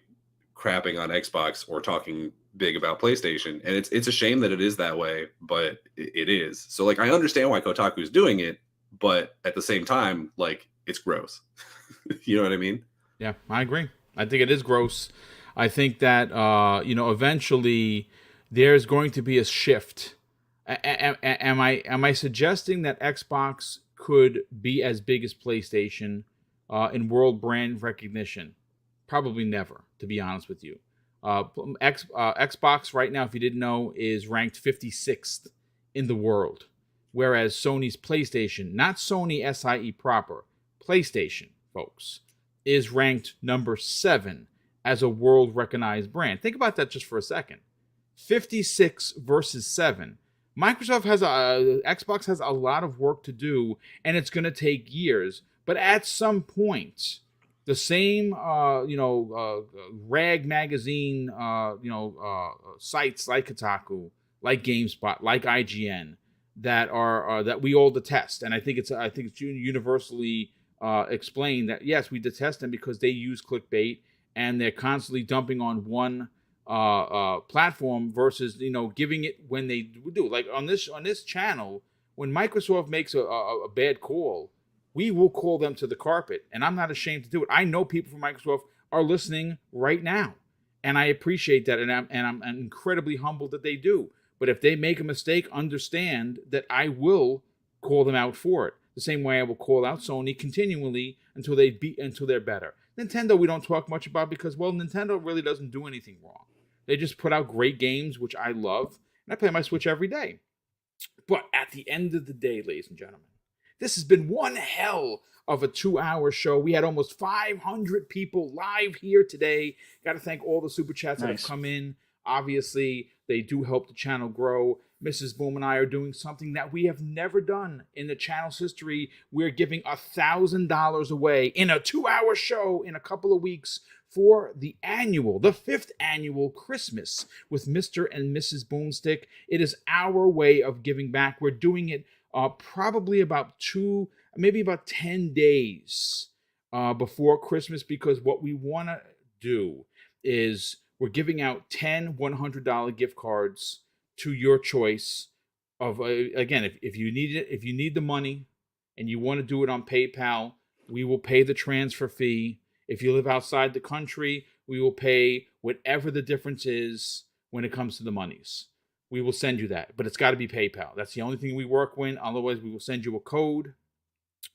crapping on Xbox or talking big about PlayStation. And it's a shame that it is that way, but it is. So like, I understand why Kotaku is doing it, but at the same time, like, it's gross. You know what I mean? Yeah, I agree. I think it is gross. I think that eventually there's going to be a shift. Am I suggesting that Xbox could be as big as PlayStation in world brand recognition? Probably never, to be honest with you. Xbox right now, if you didn't know, is ranked 56th in the world, whereas Sony's PlayStation, not Sony SIE proper, PlayStation, folks, is ranked number 7 as a world recognized brand. Think about that just for a second. 56 versus 7. Xbox has a lot of work to do, and it's going to take years. But at some point, the same, rag magazine, sites like Kotaku, like GameSpot, like IGN, that are that we all detest, and I think it's universally explained that yes, we detest them because they use clickbait and they're constantly dumping on one platform versus giving it when they do. Like on this channel, when Microsoft makes a bad call, we will call them to the carpet, and I'm not ashamed to do it. I know people from Microsoft are listening right now, and I appreciate that, and I'm incredibly humbled that they do. But if they make a mistake, understand that I will call them out for it. The same way I will call out Sony continually until they're better. Nintendo we don't talk much about because, well, Nintendo really doesn't do anything wrong. They just put out great games, which I love, and I play my Switch every day. But at the end of the day, ladies and gentlemen, this has been one hell of a 2-hour show. We had almost 500 people live here today. Got to thank all the super chats that have come in. Obviously, they do help the channel grow. Mrs. Boom and I are doing something that we have never done in the channel's history. We're giving $1,000 away in a 2-hour show in a couple of weeks for the 5th annual Christmas with Mr. and Mrs. Boomstick. It is our way of giving back. We're doing it probably about 10 days before Christmas, because what we want to do is we're giving out 10 $100 gift cards to your choice of again, if you need it, if you need the money and you want to do it on PayPal, we will pay the transfer fee. If you live outside the country, we will pay whatever the difference is when it comes to the monies. We will send you that, but it's got to be PayPal. That's the only thing we work with. Otherwise, we will send you a code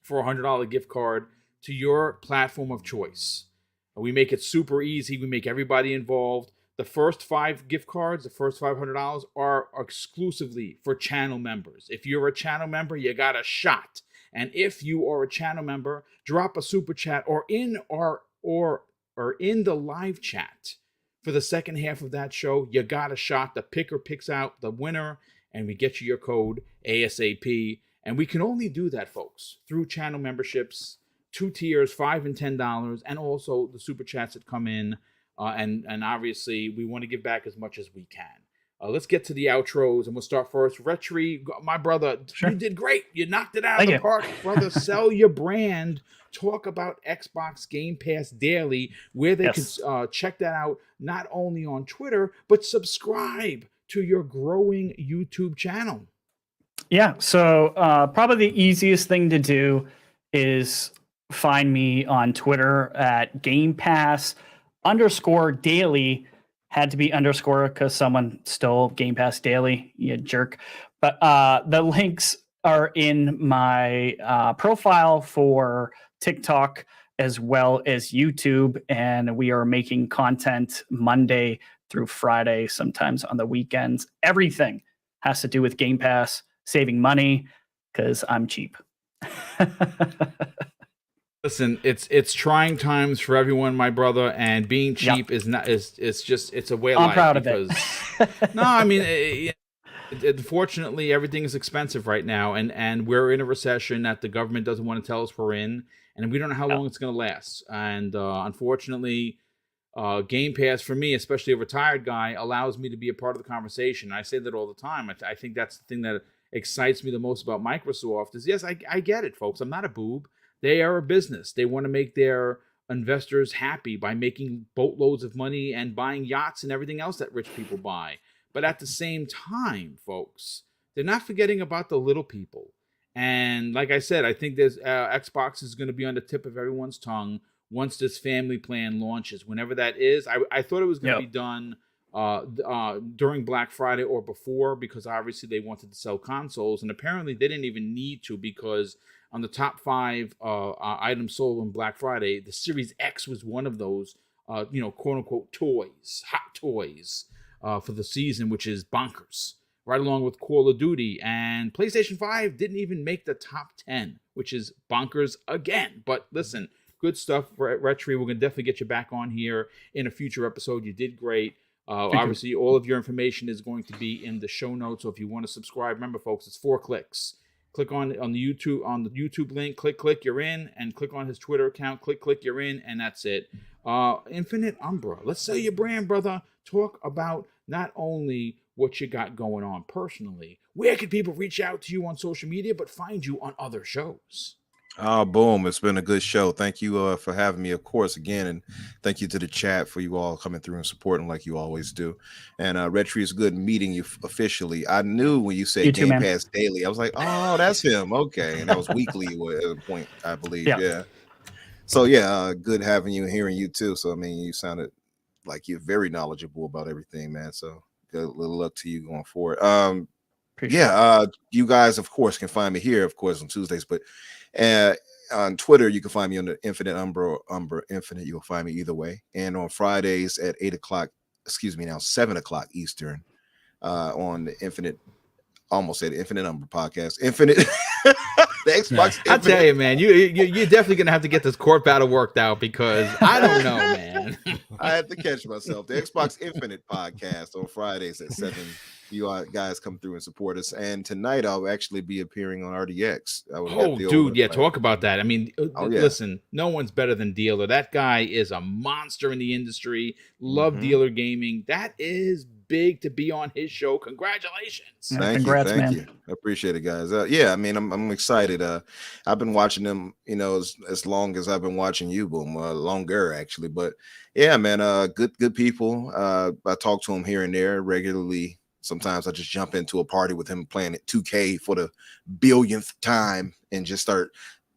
for a $100 gift card to your platform of choice. We make it super easy. We make everybody involved. The first 5 gift cards, the first $500 are exclusively for channel members. If you're a channel member, you got a shot. And if you are a channel member, drop a super chat or in the live chat for the second half of that show. You got a shot. The picker picks out the winner, and we get you your code ASAP. And we can only do that, folks, through channel memberships, 2 tiers, $5 and $10, and also the super chats that come in. And obviously, we want to give back as much as we can. Let's get to the outros, and we'll start first. Retri, my brother, Sure. You did great. You knocked it out Thank of the you. park, brother. Sell your brand. Talk about Xbox Game Pass Daily, where they can check that out, not only on Twitter, but subscribe to your growing YouTube channel. Yeah, so probably the easiest thing to do is find me on Twitter at Game Pass _daily. Had to be underscore because someone stole Game Pass Daily, you jerk. But the links are in my profile for TikTok as well as YouTube, and we are making content Monday through Friday, sometimes on the weekends. Everything has to do with Game Pass, saving money, because I'm cheap. Listen, it's trying times for everyone, my brother, and being cheap is not it's a way of life. I'm proud of it. No, I mean, unfortunately, everything is expensive right now, and we're in a recession that the government doesn't want to tell us we're in, and we don't know how long it's going to last. And unfortunately, Game Pass for me, especially a retired guy, allows me to be a part of the conversation. I say that all the time. I think that's the thing that excites me the most about Microsoft is, yes, I get it, folks. I'm not a boob. They are a business. They want to make their investors happy by making boatloads of money and buying yachts and everything else that rich people buy. But at the same time, folks, they're not forgetting about the little people. And like I said, I think there's Xbox is going to be on the tip of everyone's tongue once this family plan launches, whenever that is. I thought it was going to be done during Black Friday or before, because obviously they wanted to sell consoles, and apparently they didn't even need to, because on the top 5 items sold on Black Friday, the Series X was one of those, quote unquote toys, hot toys for the season, which is bonkers. Right along with Call of Duty, and PlayStation 5 didn't even make the top 10, which is bonkers again. But listen, good stuff, Retri. We're gonna definitely get you back on here in a future episode. You did great. Obviously, all of your information is going to be in the show notes. So if you want to subscribe, remember, folks, it's 4 clicks. Click on the YouTube link. Click, you're in, and click on his Twitter account. Click, you're in, and that's it. Infinite Umbra. Let's sell your brand, brother. Talk about not only what you got going on personally, where can people reach out to you on social media but find you on other shows? Oh, boom. It's been a good show. Thank you for having me, of course, again. And thank you to the chat for you all coming through and supporting like you always do. And Red Tree, it's good meeting you officially. I knew when you said You too, Game man. Pass Daily, I was like, oh, that's him. Okay. And that was weekly at a point, I believe. Yeah. Yeah. So, yeah, good having you and hearing you too. So, I mean, you sounded like you're very knowledgeable about everything, man. So, good little luck to you going forward. Appreciate it. You guys, of course, can find me here, of course, on Tuesdays, but on Twitter, you can find me on the Infinite Umbra Infinite. You'll find me either way. And on Fridays at 7 o'clock Eastern, on the Infinite, almost said Infinite Umbra podcast. Infinite, the Xbox. I tell you, man, you're definitely gonna have to get this court battle worked out because I don't know, man. I had to catch myself. The Xbox Infinite podcast on Fridays at 7. You guys come through and support us. And tonight I'll actually be appearing on RDX. Oh, dude, yeah, talk about that. I mean, listen, no one's better than Dealer. That guy is a monster in the industry. Love Dealer Gaming. That is big to be on his show. Congratulations. Congrats, thank man. you. I appreciate it, guys. Yeah, I mean, I'm excited. I've been watching them, as long as I've been watching you, Boom, longer actually. But yeah, man, good people. I talk to them here and there regularly. Sometimes I just jump into a party with him playing at 2K for the billionth time and just start.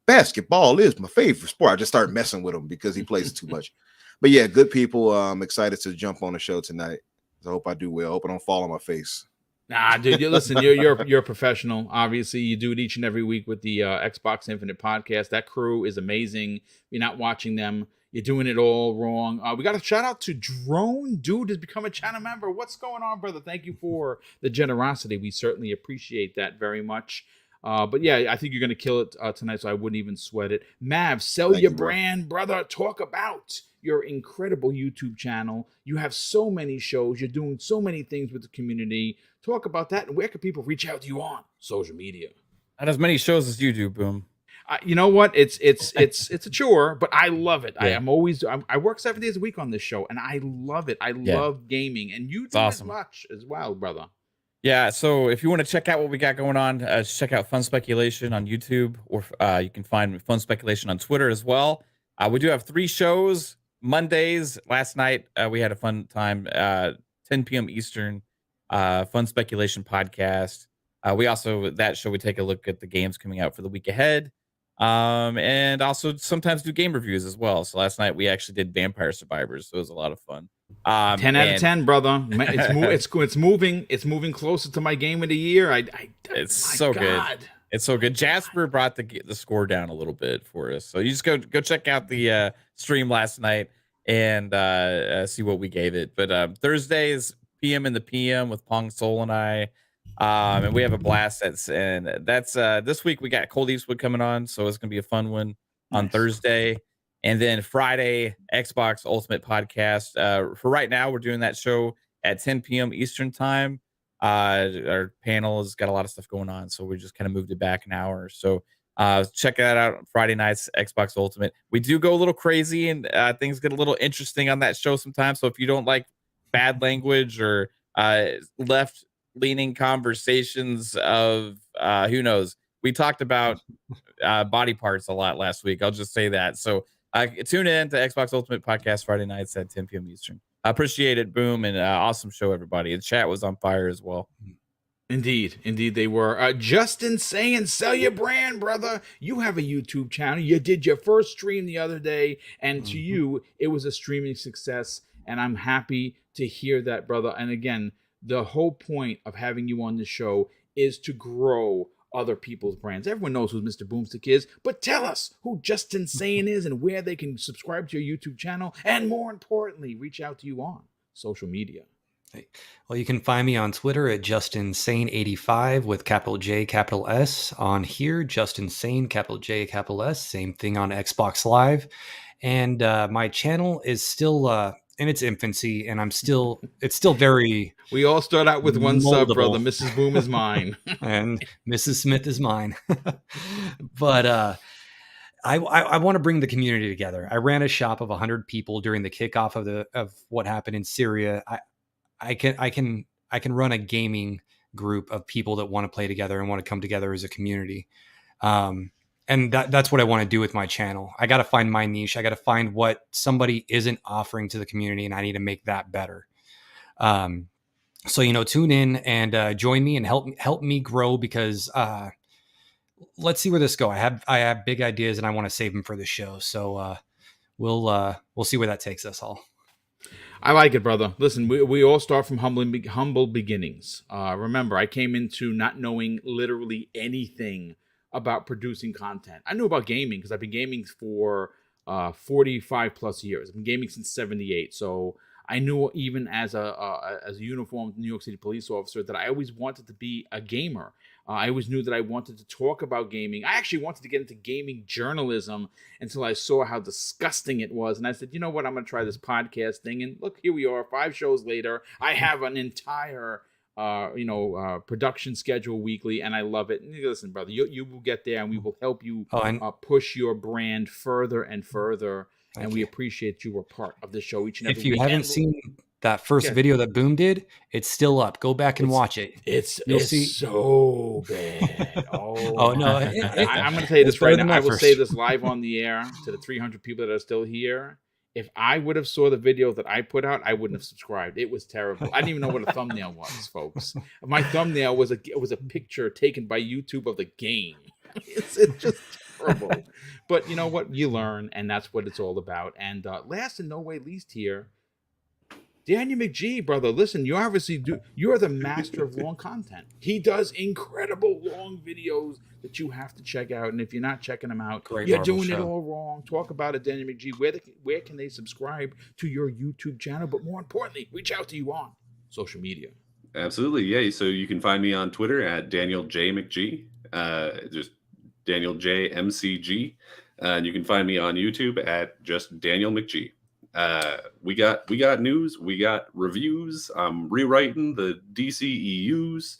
Basketball is my favorite sport. I just start messing with him because he plays too much. But yeah, good people. I'm excited to jump on the show tonight. I hope I do well. I hope I don't fall on my face. Nah, dude. Listen, you're a professional. Obviously, you do it each and every week with the Xbox Infinite podcast. That crew is amazing. You're not watching them. You're doing it all wrong. We got a shout out to Drone. Dude has become a channel member. What's going on, brother? Thank you for the generosity. We certainly appreciate that very much. But yeah, I think you're going to kill it tonight, so I wouldn't even sweat it. Mav, sell your brand, brother. Talk about your incredible YouTube channel. You have so many shows. You're doing so many things with the community. Talk about that, and where can people reach out to you on social media? Not as many shows as you do, Boom. You know what? It's a chore, but I love it. Yeah. I work 7 days a week on this show, and I love it. I love gaming, and you do as much as well, brother. Yeah. So if you want to check out what we got going on, check out Fun Speculation on YouTube, or you can find Fun Speculation on Twitter as well. We do have 3 shows Mondays. Last night we had a fun time. 10 p.m. Eastern. Fun Speculation podcast. We also that show we take a look at the games coming out for the week ahead. And also sometimes do game reviews as well. So last night we actually did Vampire Survivors, so it was a lot of fun. 10 out of 10, brother. It's moving closer to my game of the year. It's so good. It's so good. Jasper brought the score down a little bit for us, so you just go check out the stream last night and see what we gave it. But Thursdays PM in the PM with Pong Soul and I. And we have a blast. That's this week we got Cold Eastwood coming on, so it's gonna be a fun one on Thursday. And then Friday, Xbox Ultimate Podcast. For right now, we're doing that show at 10 p.m. Eastern time. Our panel has got a lot of stuff going on, so we just kind of moved it back an hour. So check that out on Friday nights, Xbox Ultimate. We do go a little crazy, and things get a little interesting on that show sometimes. So if you don't like bad language or left-leaning conversations of who knows, we talked about body parts a lot last week. I'll just say that. So tune in to Xbox Ultimate Podcast Friday nights at 10 p.m. Eastern. I appreciate it, Boom, and awesome show, everybody. The chat was on fire as well. Indeed they were. Justin saying, sell your brand, brother. You have a YouTube channel. You did your first stream the other day, and to you, it was a streaming success, and I'm happy to hear that, brother. And again, the whole point of having you on the show is to grow other people's brands. Everyone knows who Mr. BoomStick is, but tell us who Justin Sane is and where they can subscribe to your YouTube channel, and more importantly, reach out to you on social media. Well, you can find me on Twitter at JustinSane85 with capital J, capital S. On here, Justin Sane, capital J, capital S. Same thing on Xbox Live. And my channel is still in its infancy, and it's still very... We all start out with one moldable. Sub, brother. Mrs. Boom is mine. And Mrs. Smith is mine. But I want to bring the community together. I ran a shop of 100 people during the kickoff of what happened in Syria. I can I can run a gaming group of people that want to play together and want to come together as a community. And that's what I want to do with my channel. I got to find my niche. I got to find what somebody isn't offering to the community, and I need to make that better. So, tune in and join me and help me grow, because let's see where this go. I have big ideas and I want to save them for the show. So we'll see where that takes us all. I like it, brother. Listen, we all start from humble beginnings. Remember, I came into not knowing literally anything about producing content. I knew about gaming because I've been gaming for 45 plus years. I've been gaming since 78. So I knew, even as a uniformed New York City police officer, that I always wanted to be a gamer. I always knew that I wanted to talk about gaming. I actually wanted to get into gaming journalism until I saw how disgusting it was. And I said, you know what? I'm going to try this podcast thing. And look, here we are, 5 shows later. I have an entire production schedule weekly, and I love it. And listen, brother, you will get there, and we will help you push your brand further and further. And we appreciate you were part of the show each and every week. If you haven't seen that first video that Boom did, it's still up. Go back and watch it. It's so bad. Oh no! I'm going to tell you this right now. I will say this live on the air to the 300 people that are still here. If I would have saw the video that I put out, I wouldn't have subscribed. It was terrible. I didn't even know what a thumbnail was, folks. My thumbnail was a picture taken by YouTube of the game. It's just terrible. But you know what? You learn, and that's what it's all about. And last and no way least here, Daniel McGee, brother. Listen, you're the master of long content. He does incredible long videos that you have to check out. And if you're not checking them out, you're doing it all wrong. Talk about it, Daniel McGee. Where can they subscribe to your YouTube channel? But more importantly, reach out to you on social media. Absolutely, yeah. So you can find me on Twitter at Daniel J McG, just Daniel J MCG, and you can find me on YouTube at just Daniel McG. We got news, we got reviews. I'm rewriting the DCEUs.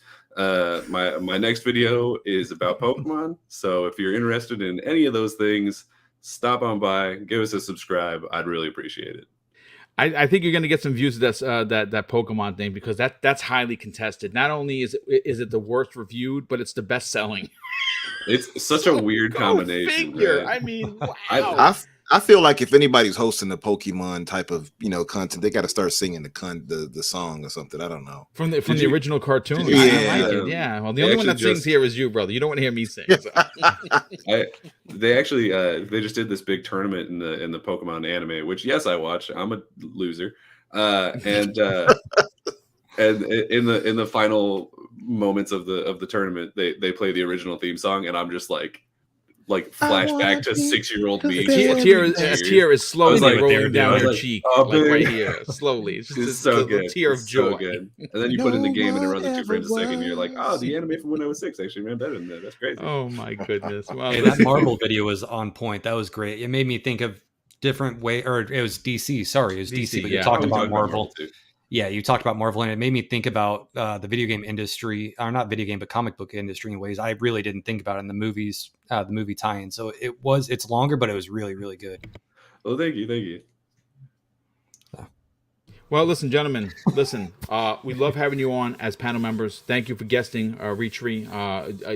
My next video is about Pokemon. So if you're interested in any of those things, stop on by, give us a subscribe. I'd really appreciate it. I think you're going to get some views of that Pokemon thing, because that's highly contested. Not only is it the worst reviewed, but it's the best selling. It's such a weird combination. Figure. I mean, wow. I feel like if anybody's hosting the Pokemon type of content, they got to start singing the song or something. I don't know, from the original cartoon. Yeah, I like it. Yeah. Well, the only one that sings here is you, brother. You don't want to hear me sing. So. They just did this big tournament in the Pokemon anime, which yes, I watch. I'm a loser, and in the final moments of the tournament, they play the original theme song, and I'm just like flashback to 6-year-old me. A tear is slowly rolling down your cheek, right here, slowly. It's just so good. A tear of joy. So good. And then you put in the game, and it runs at 2 frames a second, and you're like, oh, the anime from when I was 6 actually ran better than that. That's crazy. Oh my goodness! Wow, hey, that Marvel video was on point. That was great. It made me think of different way, or it was DC. Sorry, it was DC. But you talked about Marvel. Yeah, you talked about Marvel, and it made me think about the video game industry, or not video game, but comic book industry in ways I really didn't think about in the movies, the movie tie-in. So it's longer, but it was really, really good. Well, thank you. Well, listen, gentlemen, we love having you on as panel members. Thank you for guesting, Reachry.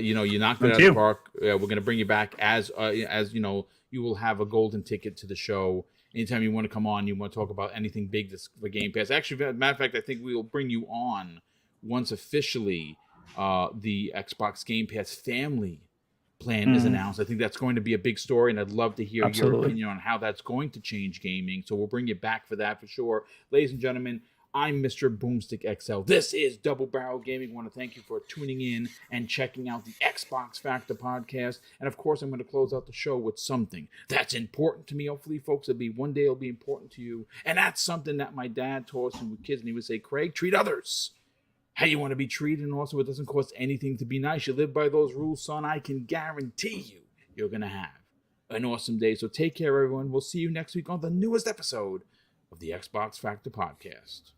You knocked it out of the park. We're going to bring you back as you will have a golden ticket to the show. Anytime you want to come on, you want to talk about anything big for Game Pass. Actually, as a matter of fact, I think we will bring you on once officially the Xbox Game Pass family plan is announced. I think that's going to be a big story, and I'd love to hear your opinion on how that's going to change gaming. So we'll bring you back for that for sure. Ladies and gentlemen, I'm Mr. BoomStick XL. This is Double Barrel Gaming. I want to thank you for tuning in and checking out the Xbox Factor podcast. And of course, I'm going to close out the show with something that's important to me. Hopefully, folks, one day it'll be important to you. And that's something that my dad taught us when we were kids. And he would say, Craig, treat others how you want to be treated. And also, it doesn't cost anything to be nice. You live by those rules, son. I can guarantee you're going to have an awesome day. So take care, everyone. We'll see you next week on the newest episode of the Xbox Factor podcast.